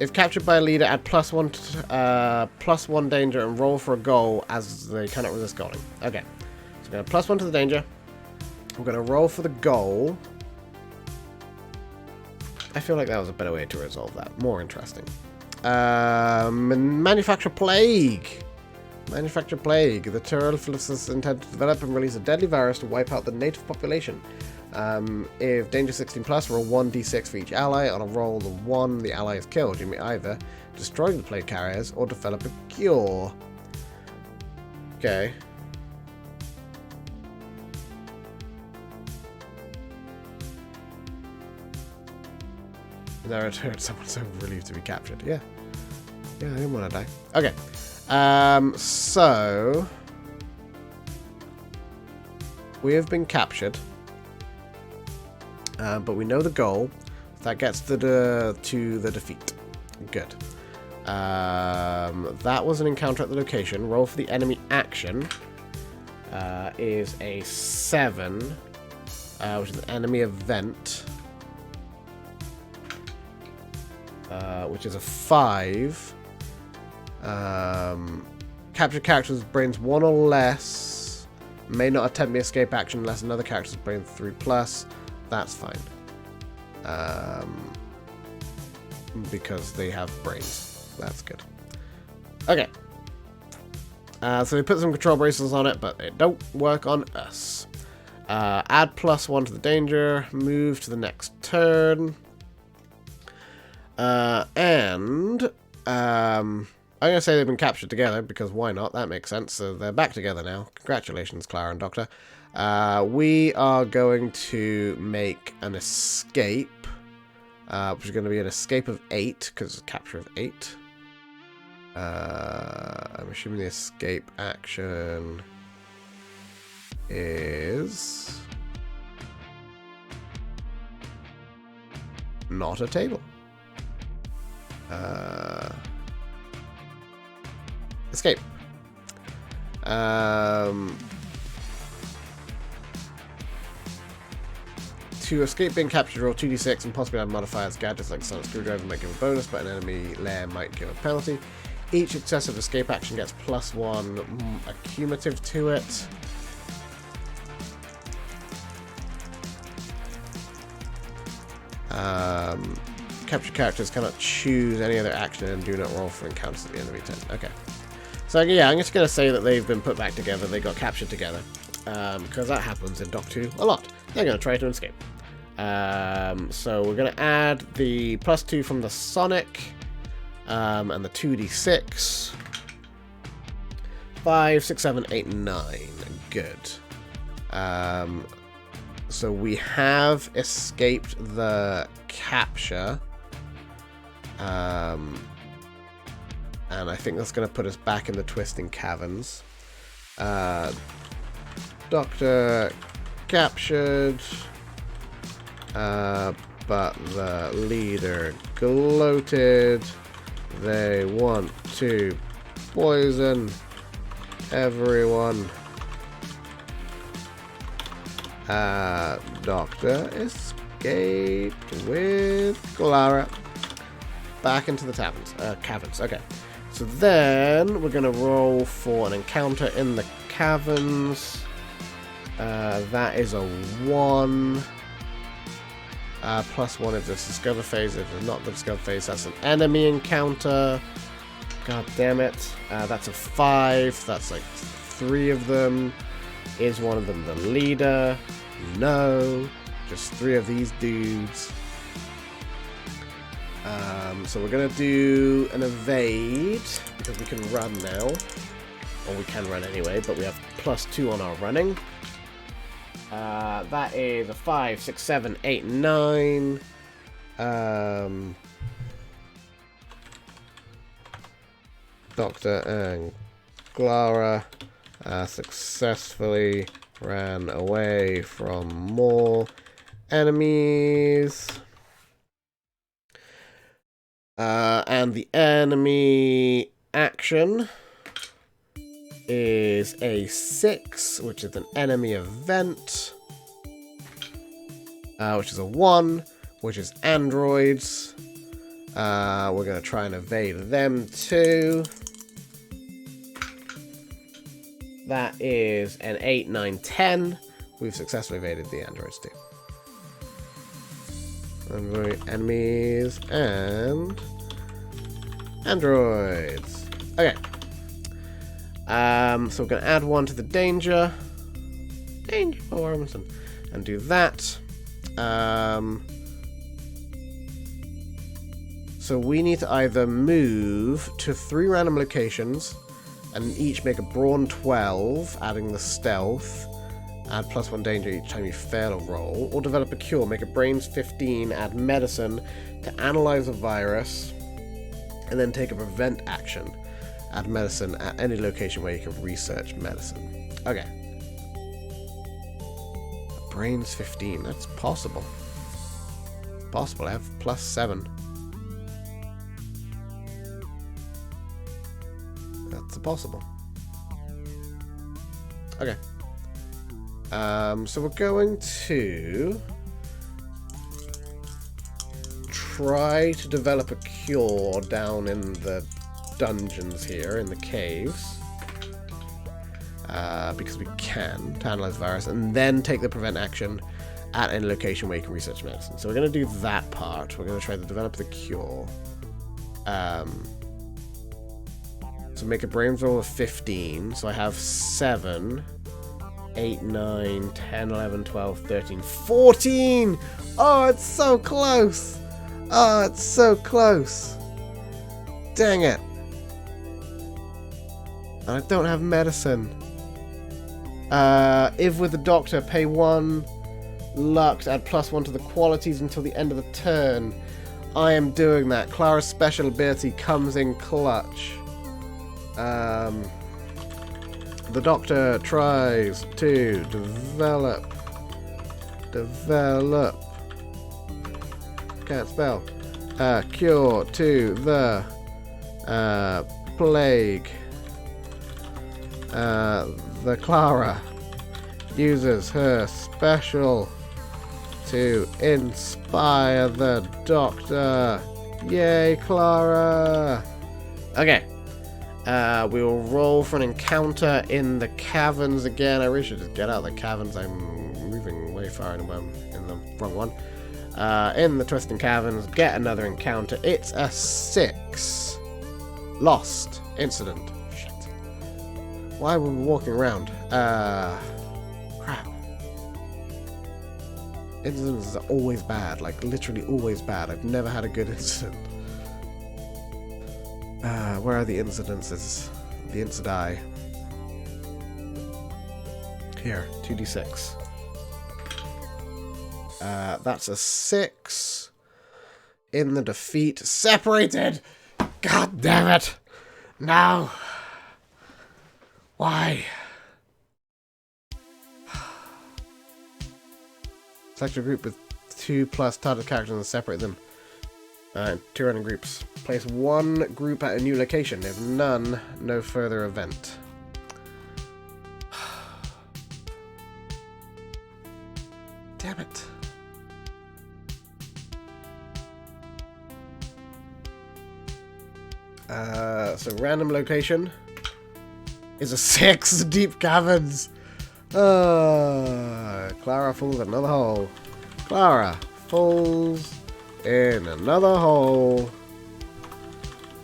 If captured by a leader, add +1 danger and roll for a goal as they cannot resist goaling. Okay. So I'm going to +1 to the danger. I'm going to roll for the goal. I feel like that was a better way to resolve that. More interesting. Manufacture Plague. Manufacture Plague. The Terrorists intend to develop and release a deadly virus to wipe out the native population. If danger 16+, roll 1d6 for each ally. On a roll of 1, the ally is killed. You may either destroy the plague carriers or develop a cure. Okay. There, I heard someone so relieved to be captured. Yeah. Yeah, I didn't want to die. Okay. So we have been captured. But we know the goal. That gets to the defeat. Good. That was an encounter at the location. Roll for the enemy action is a 7, which is an enemy event, which is a 5. Captured character's brains 1 or less. May not attempt the escape action unless another character's brain 3+. That's fine. because they have brains. That's good. Okay. So we put some control bracelets on it, but they don't work on us. Add +1 to the danger. Move to the next turn. I'm going to say they've been captured together, because why not? That makes sense. So they're back together now. Congratulations, Clara and Doctor. We are going to make an escape, which is going to be an escape of 8, because it's a capture of 8. I'm assuming the escape action is not a table. Escape. To escape being captured, roll 2d6 and possibly add modifiers. Gadgets like sonic screwdriver might give a bonus, but an enemy lair might give a penalty. Each successive escape action gets +1 accumulative to it. Captured characters cannot choose any other action and do not roll for encounters at the end of each turn. Okay. So yeah, I'm just going to say that they've been put back together. They got captured together. Because that happens in Doc 2 a lot. They're going to try to escape. So we're going to add the +2 from the Sonic. And the 2d6. 5, 6, 7, 8, 9. Good. So we have escaped the capture. And I think that's going to put us back in the Twisting Caverns. Doctor captured. But the leader gloated. They want to poison everyone. Doctor escaped with Clara. Back into the caverns. Okay. So then we're going to roll for an encounter in the caverns. That is a 1. +1 if it's discover phase. If it's not the discover phase, that's an enemy encounter. God damn it. That's a 5. That's like 3 of them. Is one of them the leader? No. Just 3 of these dudes. So we're going to do an evade, because we can run now. Or we can run anyway, but we have +2 on our running. That is a 5, 6, 7, 8, 9. Doctor and Clara successfully ran away from more enemies. And the enemy action is a 6, which is an enemy event, which is a 1, which is androids. We're going to try and evade them too. That is an 8, 9, 10. We've successfully evaded the androids too. Enemies and androids. Okay. So we're going to add 1 to the danger. Danger, oh, Robinson. And do that. So we need to either move to 3 random locations and each make a brawn 12, adding the stealth. Add +1 danger each time you fail a roll. Or develop a cure. Make a brains 15, add medicine to analyze a virus. And then take a prevent action. Add medicine at any location where you can research medicine. Okay. Brains 15. That's possible. Possible. I have +7. That's possible. Okay. So we're going to try to develop a cure down in the dungeons here, in the caves. Because we can, to analyze the virus, and then take the prevent action at any location where you can research medicine. So we're going to do that part. We're going to try to develop the cure. So make a brains roll of 15. So I have 7, 8, 9, 10, 11, 12, 13, 14! Oh, it's so close! Oh, it's so close! Dang it! And I don't have medicine. If with the doctor, pay 1 luck to add +1 to the qualities until the end of the turn. I am doing that. Clara's special ability comes in clutch. The doctor tries to develop. Can't spell. Cure to the plague. The Clara uses her special to inspire the doctor. Yay, Clara! Okay. We will roll for an encounter in the caverns again. I really should just get out of the caverns. I'm moving way far in the wrong one. In the Twisting Caverns, get another encounter. It's a 6. Lost. Incident. Shit. Why were we walking around? Crap. Incidents are always bad. Like, literally always bad. I've never had a good incident. Where are the incidences? The incidai. Here, 2d6. That's a 6. In the defeat. Separated! God damn it! No! Why? Select a group with 2+ target characters and separate them. 2 random groups. Place 1 group at a new location. If none, no further event. Damn it. So random location is a 6. Deep caverns. Clara falls in another hole. Clara falls in another hole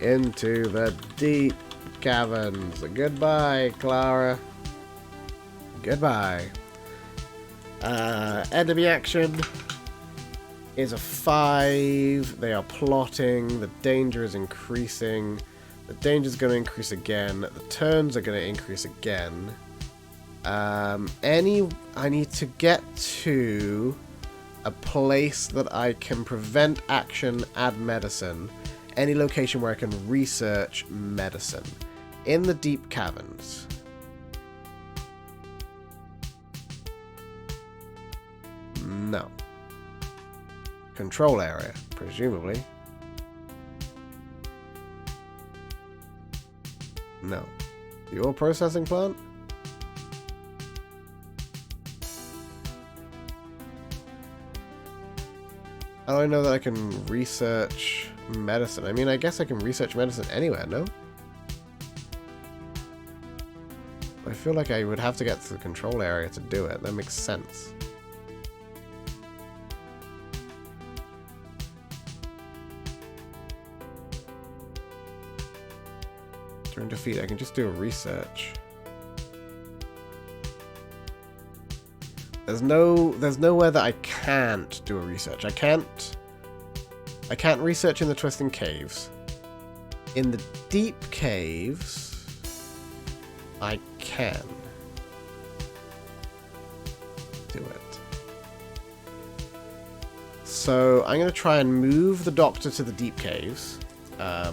into the deep caverns. Goodbye, Clara. Goodbye. Enemy action is a 5. They are plotting. The danger is increasing. The danger is going to increase again. The turns are going to increase again. I need to get to a place that I can prevent action, add medicine. Any location where I can research medicine. In the deep caverns. No. Control area, presumably. No. The ore processing plant? How do I know that I can research medicine? I mean, I guess I can research medicine anywhere, no? I feel like I would have to get to the control area to do it. That makes sense. During defeat, I can just do a research. There's nowhere that I can't do a research. I can't research in the Twisting Caves. In the deep caves, I can do it. So I'm going to try and move the doctor to the deep caves.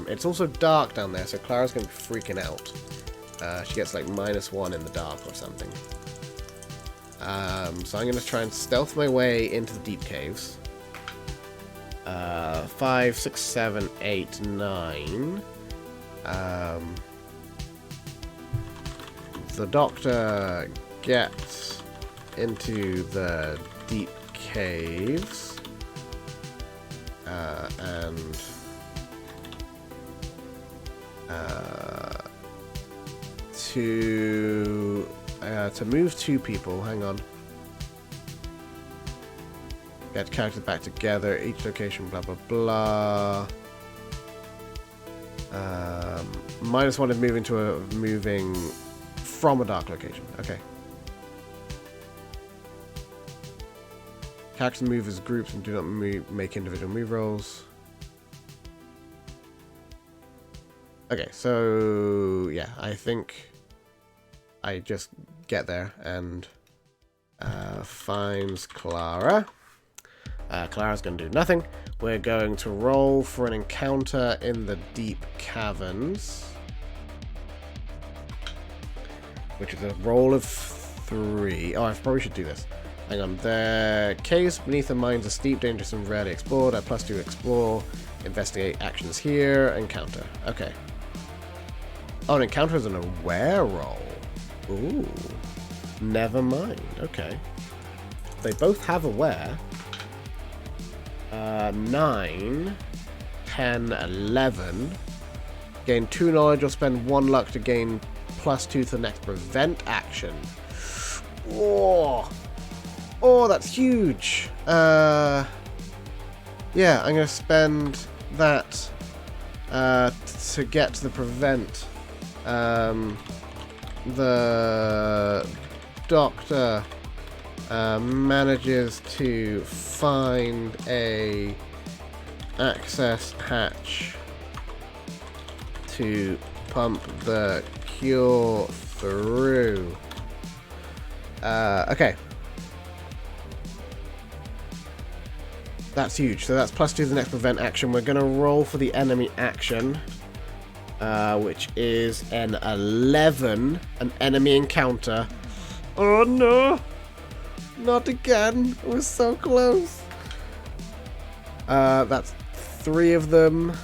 It's also dark down there, so Clara's going to be freaking out. She gets like -1 in the dark or something. So I'm going to try and stealth my way into the deep caves. 5, 6, 7, 8, 9. The doctor gets into the deep caves. And to move 2 people, hang on. Get characters back together. Each location, blah, blah, blah. -1 is moving from a dark location. Okay. Characters move as groups and do not make individual move rolls. Okay, so yeah, I think I just get there and finds Clara. Clara's going to do nothing. We're going to roll for an encounter in the deep caverns, which is a roll of 3. Oh, I probably should do this. Hang on. The caves beneath the mines are steep, dangerous, and rarely explored. +2 explore. Investigate actions here. Encounter. Okay. Oh, an encounter is an aware roll. Ooh. Never mind. Okay. They both have aware. 9, 10, 11. Gain 2 knowledge or spend 1 luck to gain +2 to the next prevent action. Oh, oh, that's huge. Yeah, I'm gonna spend that to get to the prevent. The doctor manages to find a access hatch to pump the cure through. Okay. That's huge. So that's +2 to the next prevent action. We're going to roll for the enemy action, which is an 11, an enemy encounter. Oh no! Not again. It was so close. That's 3 of them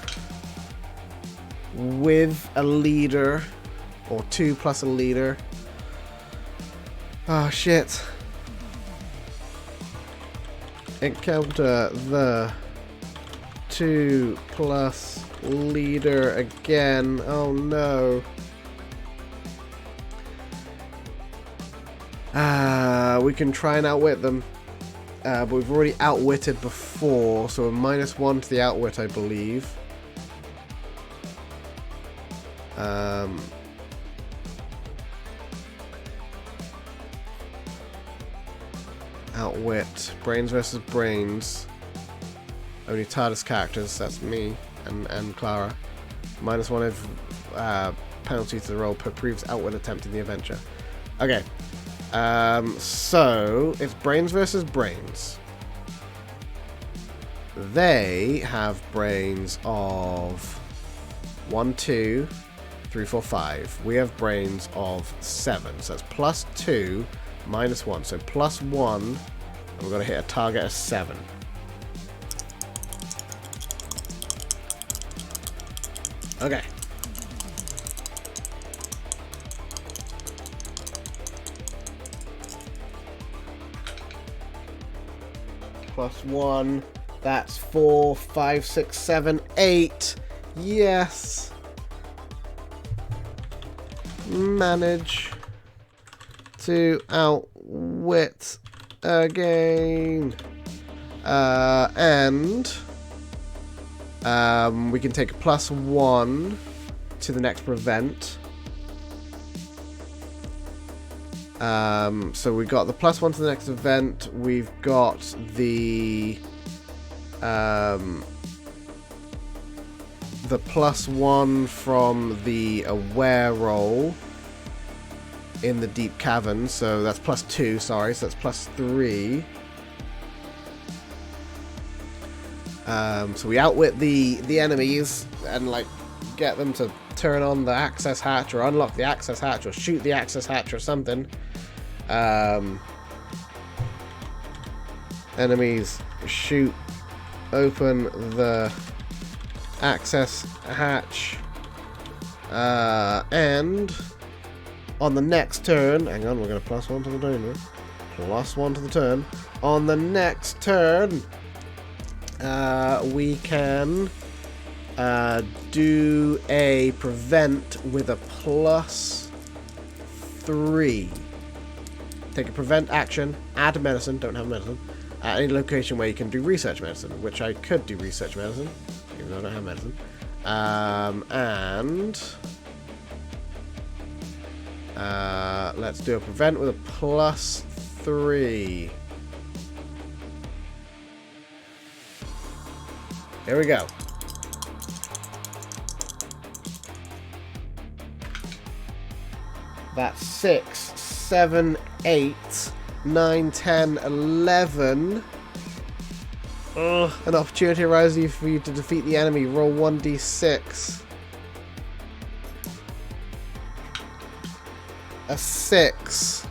with a leader, or 2 plus a leader. Oh shit. Encounter the 2 plus leader again. Oh no. We can try and outwit them. But we've already outwitted before, so a -1 to the outwit, I believe. Outwit. Brains versus brains. Only TARDIS characters, that's me and Clara. -1 if penalty to the roll per previous outwit attempt in the adventure. Okay. So it's brains versus brains. They have brains of 1, 2, 3, 4, 5. We have brains of 7. So that's +2, -1. So +1, and we're going to hit a target of 7. Okay. +1. That's 4, 5, 6, 7, 8. Yes. Manage to outwit again. And we can take a +1 to the next prevent. So we got the +1 to the next event. We've got the +1 from the aware roll in the deep cavern. So that's +2. Sorry, so that's +3. So we outwit the enemies and like get them to turn on the access hatch or unlock the access hatch or shoot the access hatch or something. Enemies shoot open the access hatch, and on the next turn, hang on, we're going to +1 to the turn, +1 to the turn. On the next turn, we can do a prevent with a +3. Take a prevent action, add medicine, don't have medicine, at any location where you can do research medicine, which I could do research medicine, even though I don't have medicine. Let's do a prevent with a +3. Here we go. That's 6, 7, 8, 9, 10, 11. Ugh. An opportunity arises for you to defeat the enemy. Roll 1d6. A 6.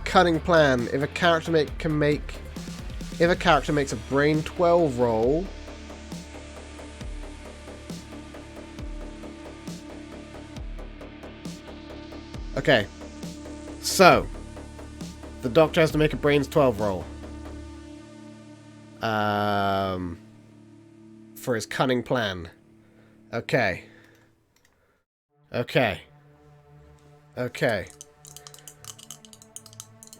Cunning plan. If a character makes a brain 12 roll, okay, so the doctor has to make a brains 12 roll for his cunning plan. Okay.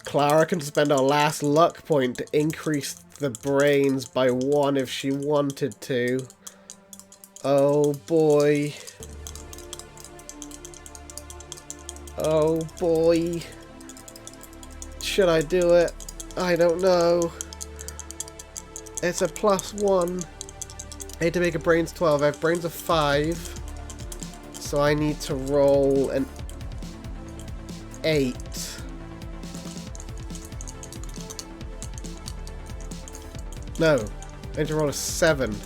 Clara can spend her last luck point to increase the brains by 1 if she wanted to. Oh boy. Oh boy. Should I do it? I don't know. It's a +1. I need to make a brains 12. I have brains of 5. So I need to roll an 8. No. I need to roll a 7.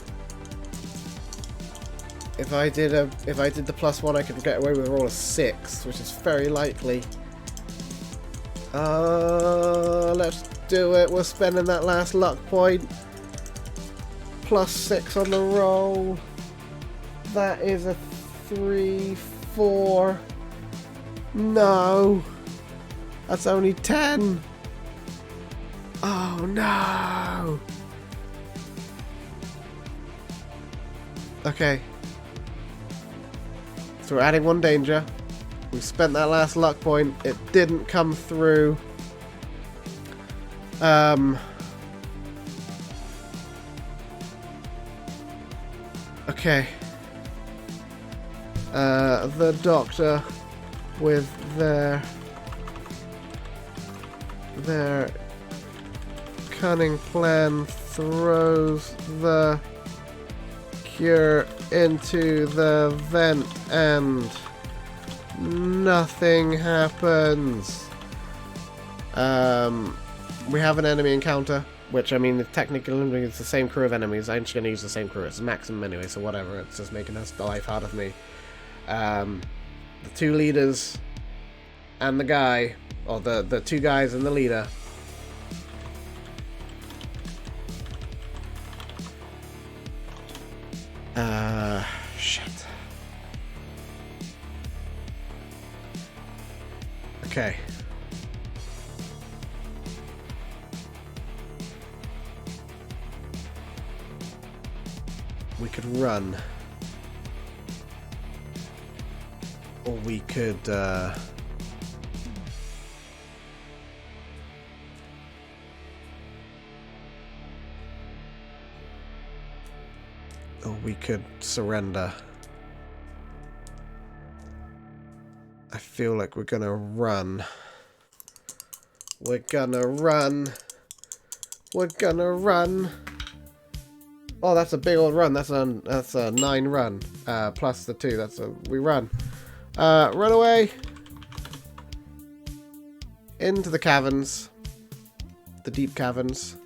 If I did the +1, I could get away with a roll of 6, which is very likely. Let's do it. We're spending that last luck point. +6 on the roll. That is a 3, 4. No. That's only 10. Oh no. Okay. So we're adding 1 danger. We spent that last luck point. It didn't come through. Okay. The doctor with their cunning plan throws the cure into the vent and nothing happens. We have an enemy encounter, which, I mean, technically it's the same crew of enemies. I'm just going to use the same crew. It's maximum anyway, so whatever. It's just making the life harder for me. The 2 leaders and the guy, or the 2 guys and the leader. Shit. Okay. We could run. Or we could, or we could surrender. I feel like we're gonna run. We're gonna run. We're gonna run. Oh, that's a big old run. That's a 9 run. Plus the 2. We run. Run away. Into the caverns. The deep caverns.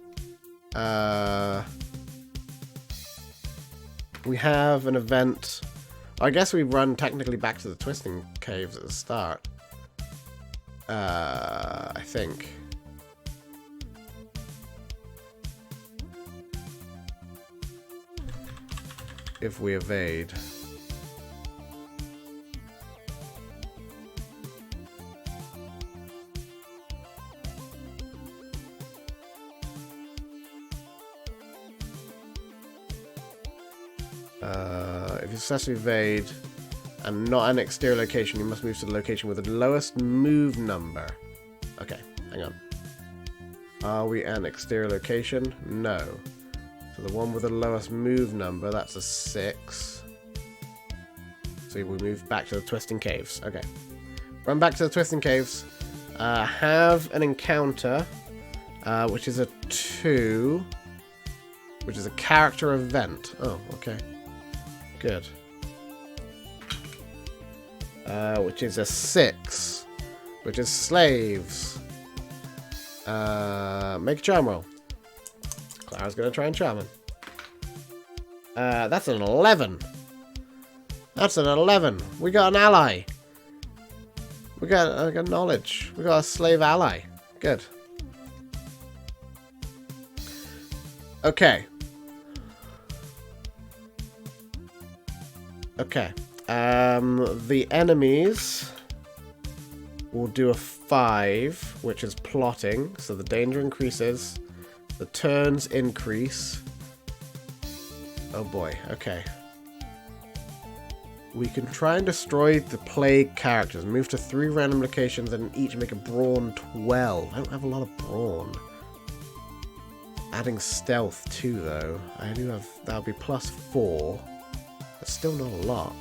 We have an event. I guess we run technically back to the Twisting Caves at the start. I think. If we evade. If you successfully evade and not an exterior location, you must move to the location with the lowest move number. Okay, hang on. Are we an exterior location? No. So the one with the lowest move number, that's a 6. So we move back to the Twisting Caves. Okay. Run back to the Twisting Caves. Have an encounter, which is a 2, which is a character event. Oh, okay. Good. Which is a 6, which is slaves. Make a charm roll. Clara's gonna try and charm him. That's an 11. That's an 11. We got an ally. We got knowledge. We got a slave ally. Good. Okay. Okay. The enemies will do a 5, which is plotting, so the danger increases. The turns increase. Oh boy, okay. We can try and destroy the plague characters. Move to 3 random locations and each make a brawn 12. I don't have a lot of brawn. Adding stealth too, though. I do have... that would be +4. That's still not a lot.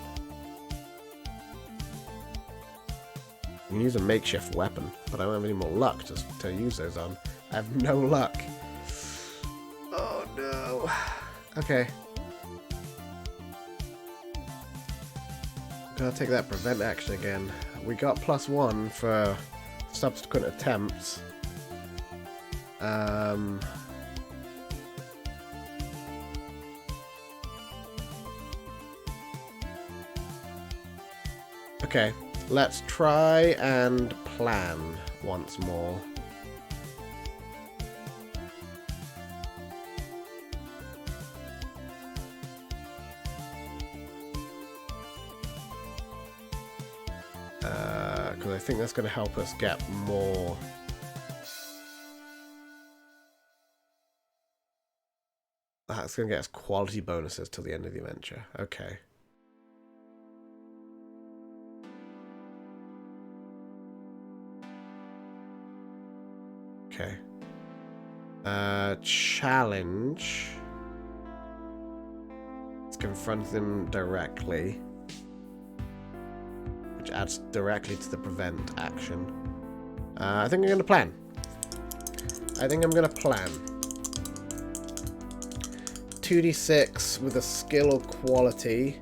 I can use a makeshift weapon, but I don't have any more luck to use those on. I have no luck. Oh no. Okay. Gotta take that prevent action again. We got +1 for subsequent attempts. Okay, let's try and plan once more. Because I think that's going to help us get more... That's going to get us quality bonuses till the end of the adventure. Okay. Okay. Challenge. Let's confront them directly. Which adds directly to the prevent action. I think I'm going to plan. I think I'm going to plan. 2d6 with a skill or quality.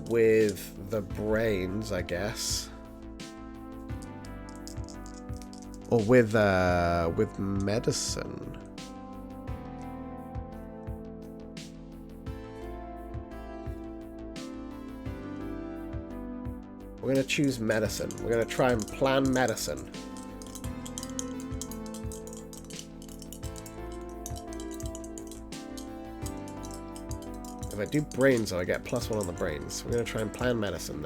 With the brains, I guess. Or with medicine. We're going to choose medicine. We're going to try and plan medicine. If I do brains, I get +1 on the brains. We're going to try and plan medicine,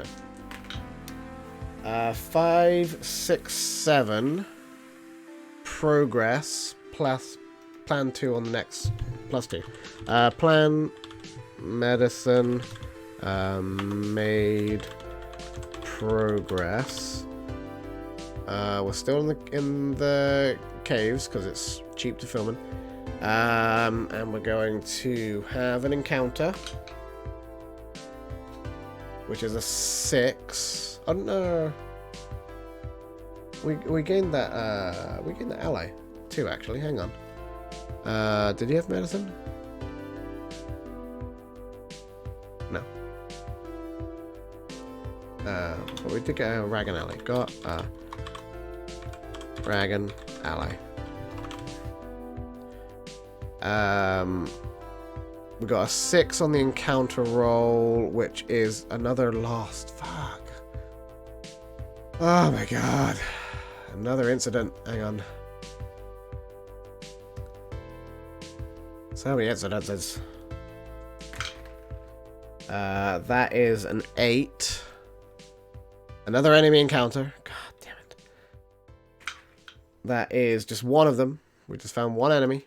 though. 5, 6, 7. Progress. Plus plan 2 on the next. +2. Plan medicine. Made progress. We're still in the caves because it's cheap to film in. And we're going to have an encounter, which is a 6. Oh no, we gained that. We gained the ally too. Actually, hang on. Did he have medicine? No. But we did get a Ragan ally. Got a Ragan ally. We got a 6 on the encounter roll, which is another lost. Fuck. Oh my god. Another incident. Hang on. So many incidences. That is an 8. Another enemy encounter. God damn it. That is just one of them. We just found one enemy.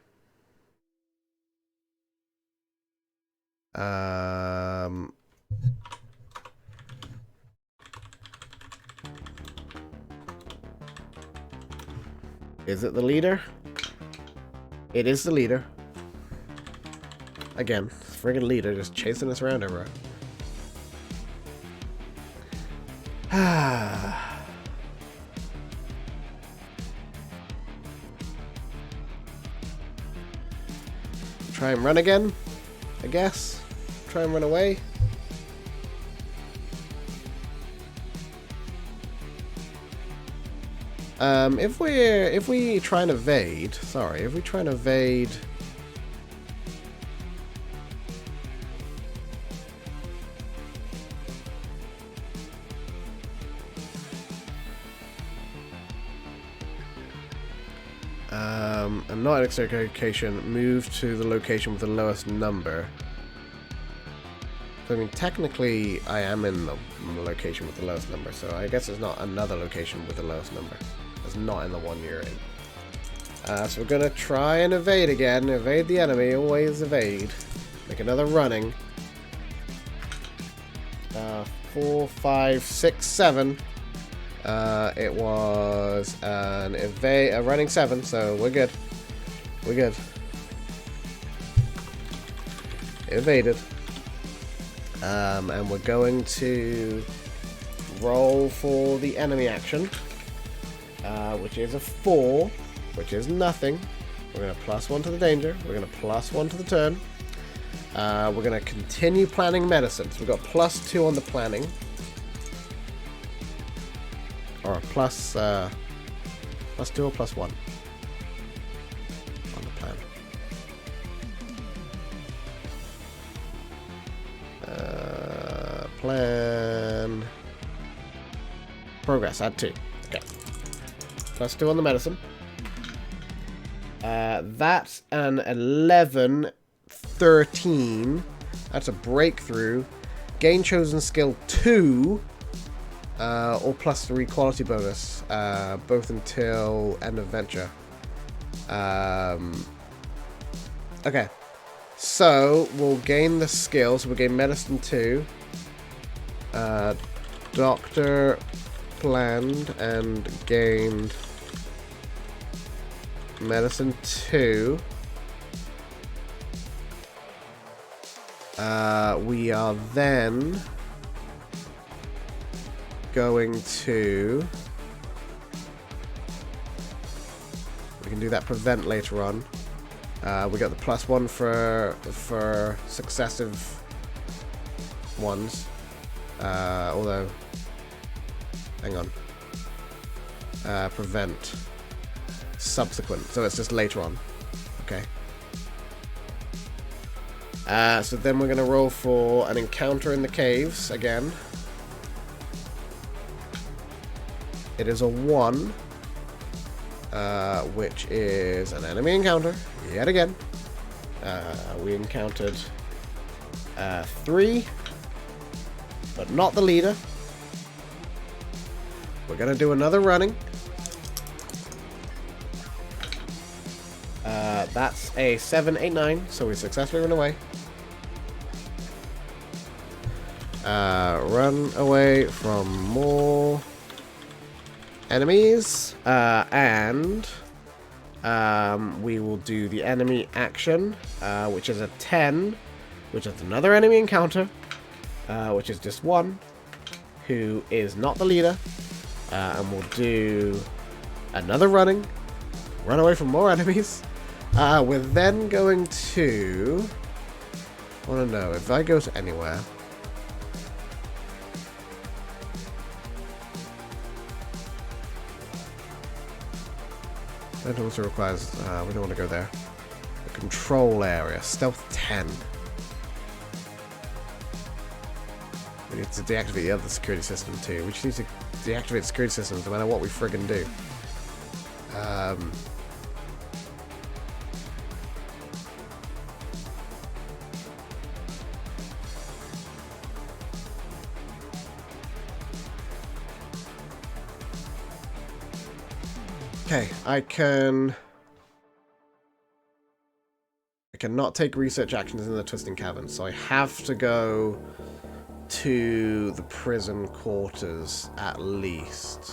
Is it the leader? It is the leader. Again, friggin' leader just chasing us around everywhere. Try and run again, I guess. Try and run away. If we try and evade, if we try and evade. I'm not at a location, move to the location with the lowest number. So, I mean, technically, I am in the location with the lowest number, so I guess there's not another location with the lowest number. It's not in the one you're in. So we're going to try and evade again. Evade the enemy. Always evade. Make another running. 4, 5, 6, 7. It was a running 7, so we're good. We're good. Evaded. And we're going to roll for the enemy action, which is a 4, which is nothing. We're going to +1 to the danger. We're going to +1 to the turn. We're going to continue planning medicine. So we've got +2 on the planning. Or +2 or +1 on the plan. Plan. Progress, add 2. Okay. +2 on the medicine. That's an 11, 13. That's a breakthrough. Gain chosen skill 2. Or +3 quality bonus. Both until end of venture. Okay. So, we'll gain the skill. So, we'll gain medicine 2. Doctor planned and gained medicine 2. We are then going to... We can do that prevent later on. We got the +1 for successive ones. Although, hang on. Prevent subsequent, so it's just later on. Okay. So then we're going to roll for an encounter in the caves again. It is a 1, which is an enemy encounter, yet again. We encountered 3, but not the leader. We're going to do another running. That's a 7, 8, 9, so we successfully run away. Run away from more enemies, and we will do the enemy action, which is a 10, which is another enemy encounter, which is just 1, who is not the leader, and we'll do another running, run away from more enemies. We're then going to... I want to know, if I go to anywhere... That also requires... we don't want to go there. The control area. Stealth 10. We need to deactivate the other security system too. We just need to deactivate security systems no matter what we friggin' do. Okay, I cannot take research actions in the Twisting Cavern, so I have to go to the prison quarters at least.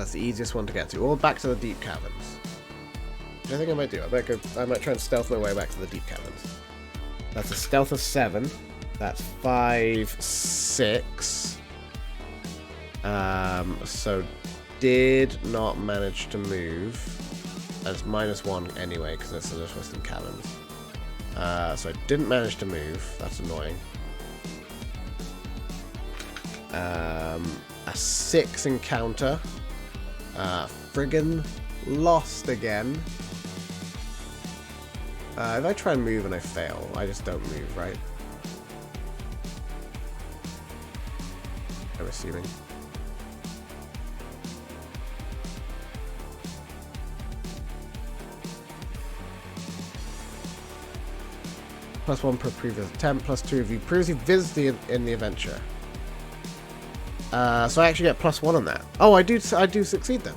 That's the easiest one to get to. Or back to the deep caverns. Which I think I might do. I might try and stealth my way back to the deep caverns. That's a stealth of 7. That's 5, 6. So did not manage to move. That's -1 anyway, because it's the twisting caverns. So I didn't manage to move. That's annoying. A 6 encounter. Friggin' lost again. If I try and move and I fail, I just don't move, right? I'm assuming. +1 per previous attempt, +2 if you previously visited in the adventure. So I actually get +1 on that. Oh, I do succeed then.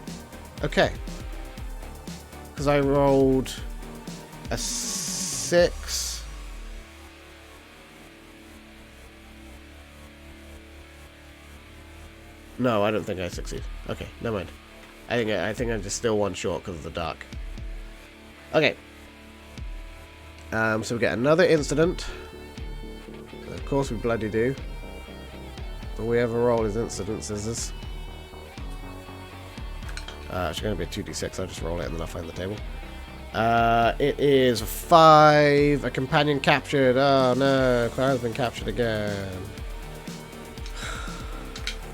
Okay. Because I rolled a 6. No, I don't think I succeed. Okay, never mind. I think I'm just still 1 short because of the dark. Okay. So we get another incident. Of course we bloody do. All we ever roll is incidents, is this? It's going to be a 2d6, I'll just roll it and then I'll find the table. It is 5, a companion captured. Oh no, Clara's been captured again.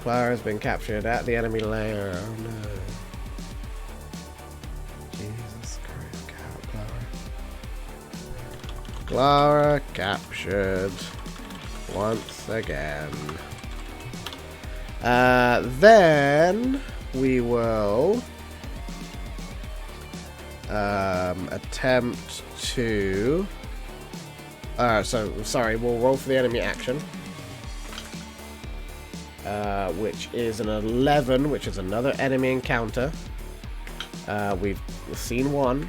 Clara's been captured at the enemy lair. Oh no. Jesus Christ, Clara. Clara captured once again. Then we will attempt to we'll roll for the enemy action, which is an 11, which is another enemy encounter. We've seen one.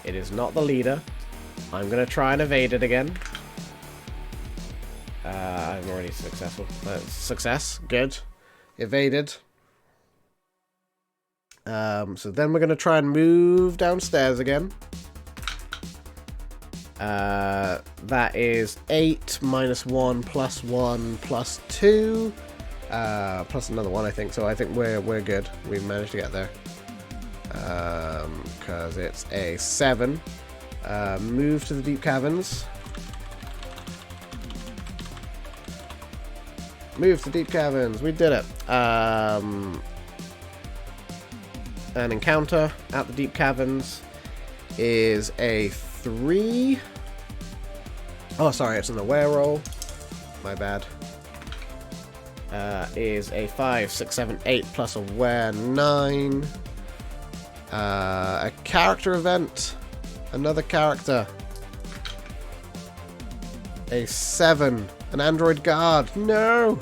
It is not the leader. I'm gonna try and evade it again. I'm already successful. Success, good. Evaded. So then we're going to try and move downstairs again. That is 8 -1 +1 +2 plus another 1, I think. So I think we're good. We managed to get there. Because it's a 7. Move to the deep caverns. Move to deep caverns. We did it. An encounter at the deep caverns is a 3. Oh, sorry, it's an aware roll. My bad. Is a 5, 6, 7, 8 plus aware 9. A character event. Another character. A 7. An android guard. No!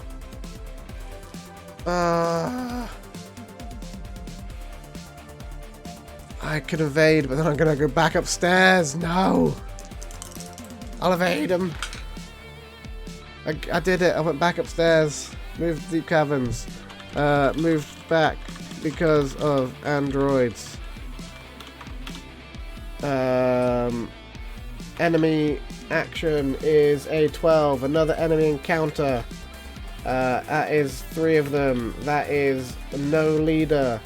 I could evade, but then I'm gonna go back upstairs. No! I'll evade him. I did it. I went back upstairs. Moved to deep caverns. Moved back because of androids. Enemy action is a 12. Another enemy encounter. That is 3 of them. That is no leader.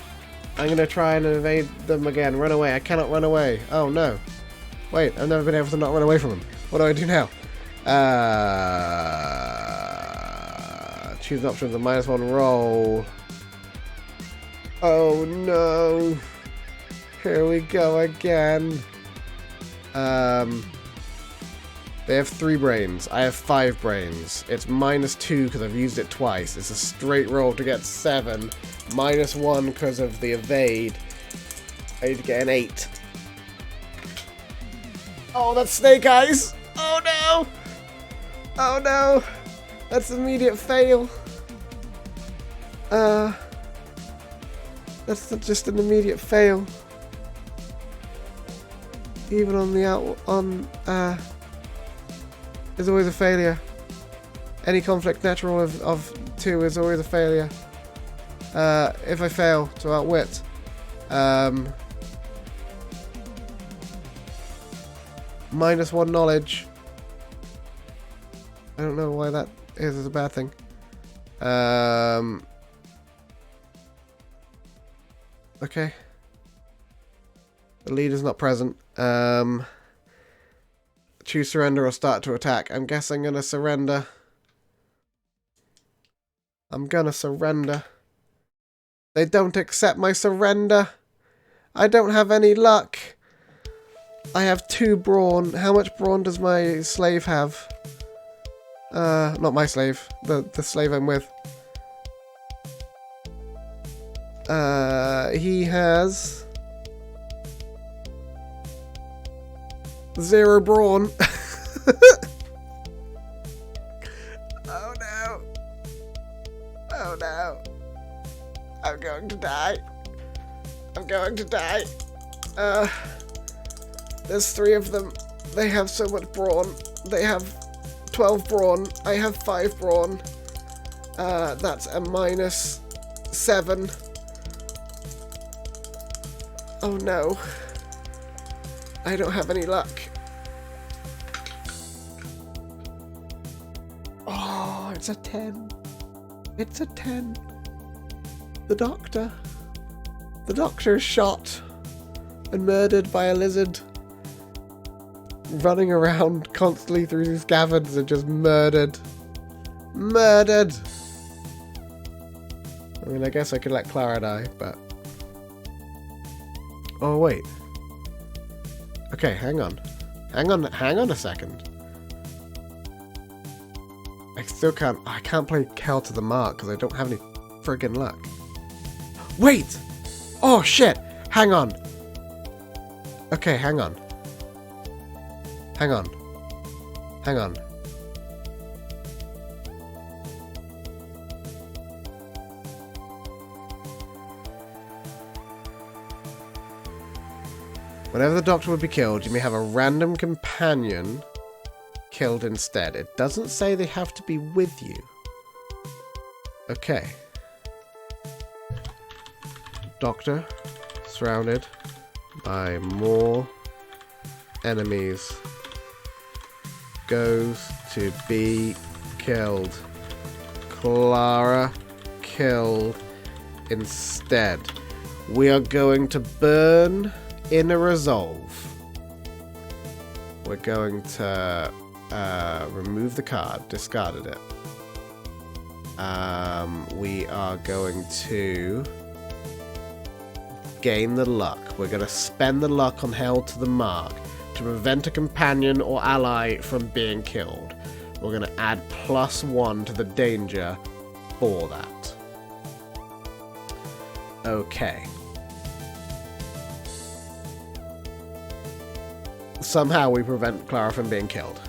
I'm gonna try and evade them again. Run away. I cannot run away. Oh no. Wait, I've never been able to not run away from them. What do I do now? Choose an option with a -1 roll. Oh no. Here we go again. They have 3 brains. I have 5 brains. It's -2 because I've used it twice. It's a straight roll to get 7. -1 because of the evade. I need to get an 8. Oh, that's Snake Eyes! Oh no! Oh no! That's an immediate fail. That's not just an immediate fail. Even on the is always a failure. Any conflict natural of 2 is always a failure. If I fail to outwit. -1 knowledge. I don't know why that is a bad thing. Okay. The leader's not present. Choose surrender or start to attack. I'm guessing I'm gonna surrender. I'm gonna surrender. They don't accept my surrender. I don't have any luck. I have 2 brawn. How much brawn does my slave have? Not my slave. The slave I'm with. He has 0 brawn. Oh no. Oh no. I'm going to die. I'm going to die. There's 3 of them. They have so much brawn. They have 12 brawn. I have 5 brawn. That's a -7. Oh no. I don't have any luck. Oh, it's a 10. It's a 10. The doctor. The doctor is shot and murdered by a lizard. Running around constantly through these caverns and just murdered. Murdered! I mean, I guess I could let Clara die, but... Oh, wait. Okay, hang on. Hang on a second. I can't play Kel to the Mark because I don't have any friggin' luck. Wait! Oh, shit! Hang on. Okay, hang on. Hang on. Hang on. Whenever the doctor would be killed, you may have a random companion killed instead. It doesn't say they have to be with you. Okay. Doctor, surrounded by more enemies, goes to be killed. Clara killed instead. We are going to burn in a resolve. We're going to remove the card, discarded it. We are going to gain the luck. We're going to spend the luck on Held to the Mark to prevent a companion or ally from being killed. We're going to add +1 to the danger for that. Okay. Somehow we prevent Clara from being killed.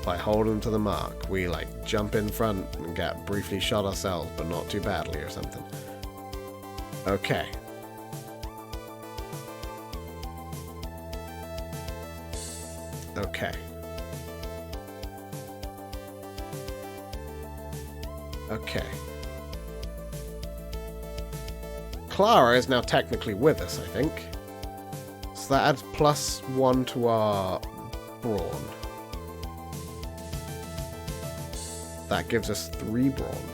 By holding to the mark. We, like, jump in front and get briefly shot ourselves, but not too badly or something. Okay. Okay. Okay. Clara is now technically with us, I think. So that adds +1 to our brawn. That gives us 3 brawn.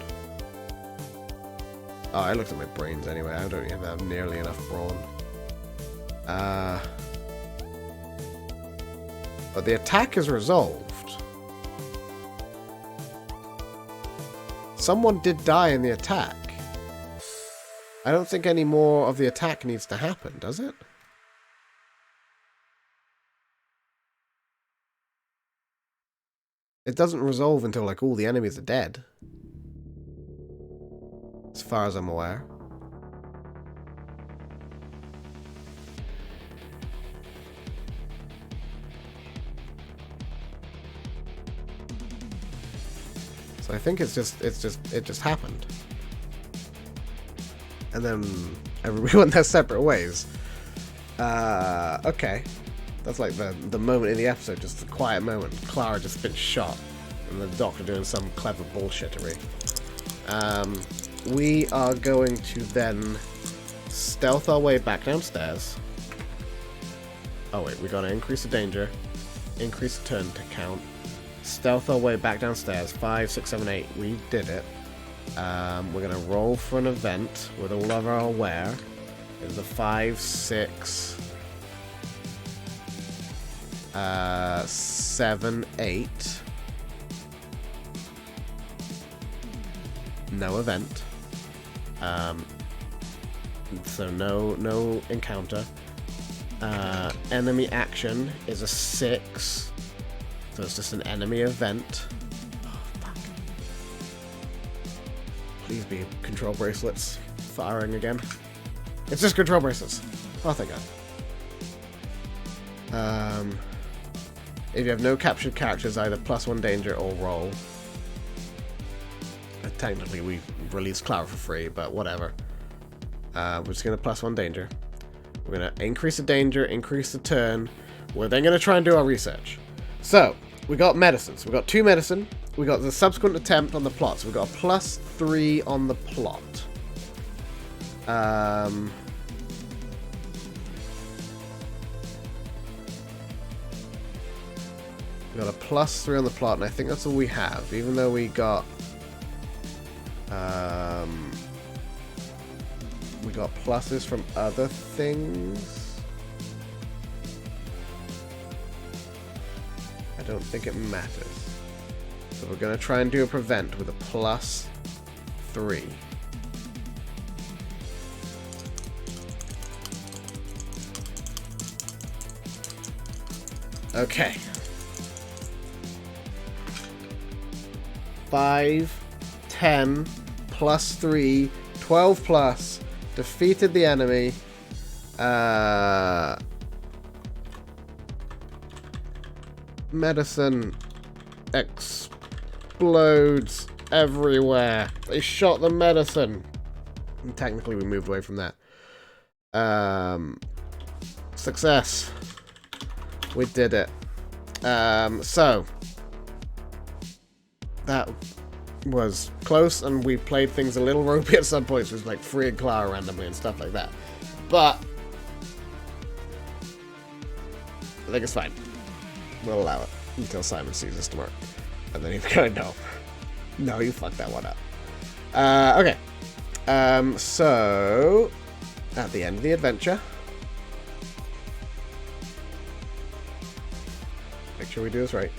Oh, I looked at my brains anyway. I don't even have nearly enough brawn. But the attack is resolved. Someone did die in the attack. I don't think any more of the attack needs to happen, does it? It doesn't resolve until, like, all the enemies are dead. As far as I'm aware. So I think it just happened. And then we went their separate ways. Okay. That's like the moment in the episode, just a quiet moment. Clara just been shot, and the doctor doing some clever bullshittery. we are going to then stealth our way back downstairs. Oh wait, we gotta increase the danger, increase the turn to count, stealth our way back downstairs. 5, 6, 7, 8. We did it. We're gonna roll for an event with all of our aware. It's a 5, 6, 7, 8. No event. So no encounter. Enemy action is a 6. So it's just an enemy event. Oh, fuck. Please be control bracelets. Firing again. It's just control bracelets. Oh, thank God. If you have no captured characters, either +1 danger or roll. Technically, we released Clara for free, but whatever. We're just going to +1 danger. We're going to increase the danger, increase the turn. We're then going to try and do our research. So, we got medicines. We got 2 medicine. We got the subsequent attempt on the plot. So we got a +3 on the plot. We got a +3 on the plot, and I think that's all we have. Even though we got pluses from other things. I don't think it matters. So we're going to try and do a prevent with a +3. Okay. 5, 10, +3, 12 plus. Defeated the enemy. Medicine explodes everywhere. They shot the medicine. And technically, we moved away from that. Success. We did it. So that was close, and we played things a little ropey at some points, with like freeing Clara randomly and stuff like that. But I think it's fine. We'll allow it until Simon sees us tomorrow, and then he's gonna no, you fucked that one up. Okay. So at the end of the adventure, make sure we do this right.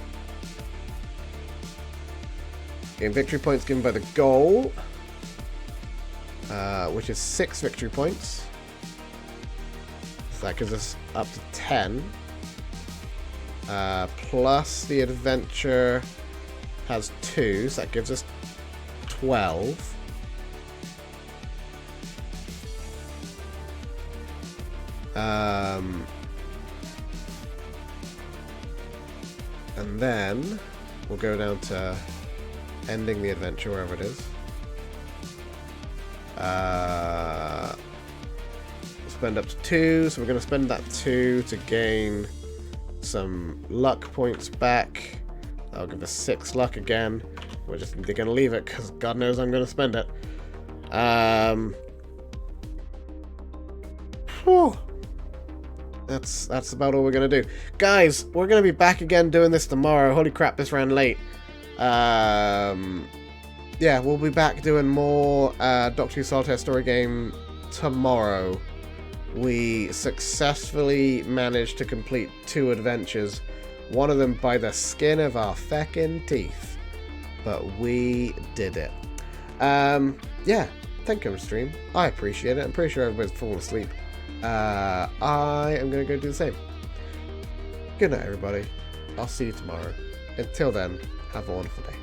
Gain victory points given by the goal, which is 6 victory points. So that gives us up to 10. Plus the adventure has 2, so that gives us 12. And then we'll go down to ending the adventure, wherever it is. We'll spend up to 2, so we're going to spend that 2 to gain some luck points back. That'll give us 6 luck again. They're going to leave it because God knows I'm going to spend it. Whew. That's about all we're going to do. Guys, we're going to be back again doing this tomorrow. Holy crap, this ran late. Yeah, we'll be back doing more Doctor Who Solitaire story game tomorrow. We successfully managed to complete 2 adventures. One of them by the skin of our feckin' teeth. But we did it. Yeah, thank you for the stream. I appreciate it. I'm pretty sure everybody's fallen asleep. I am going to go do the same. Good night, everybody. I'll see you tomorrow. Until then, have a wonderful day.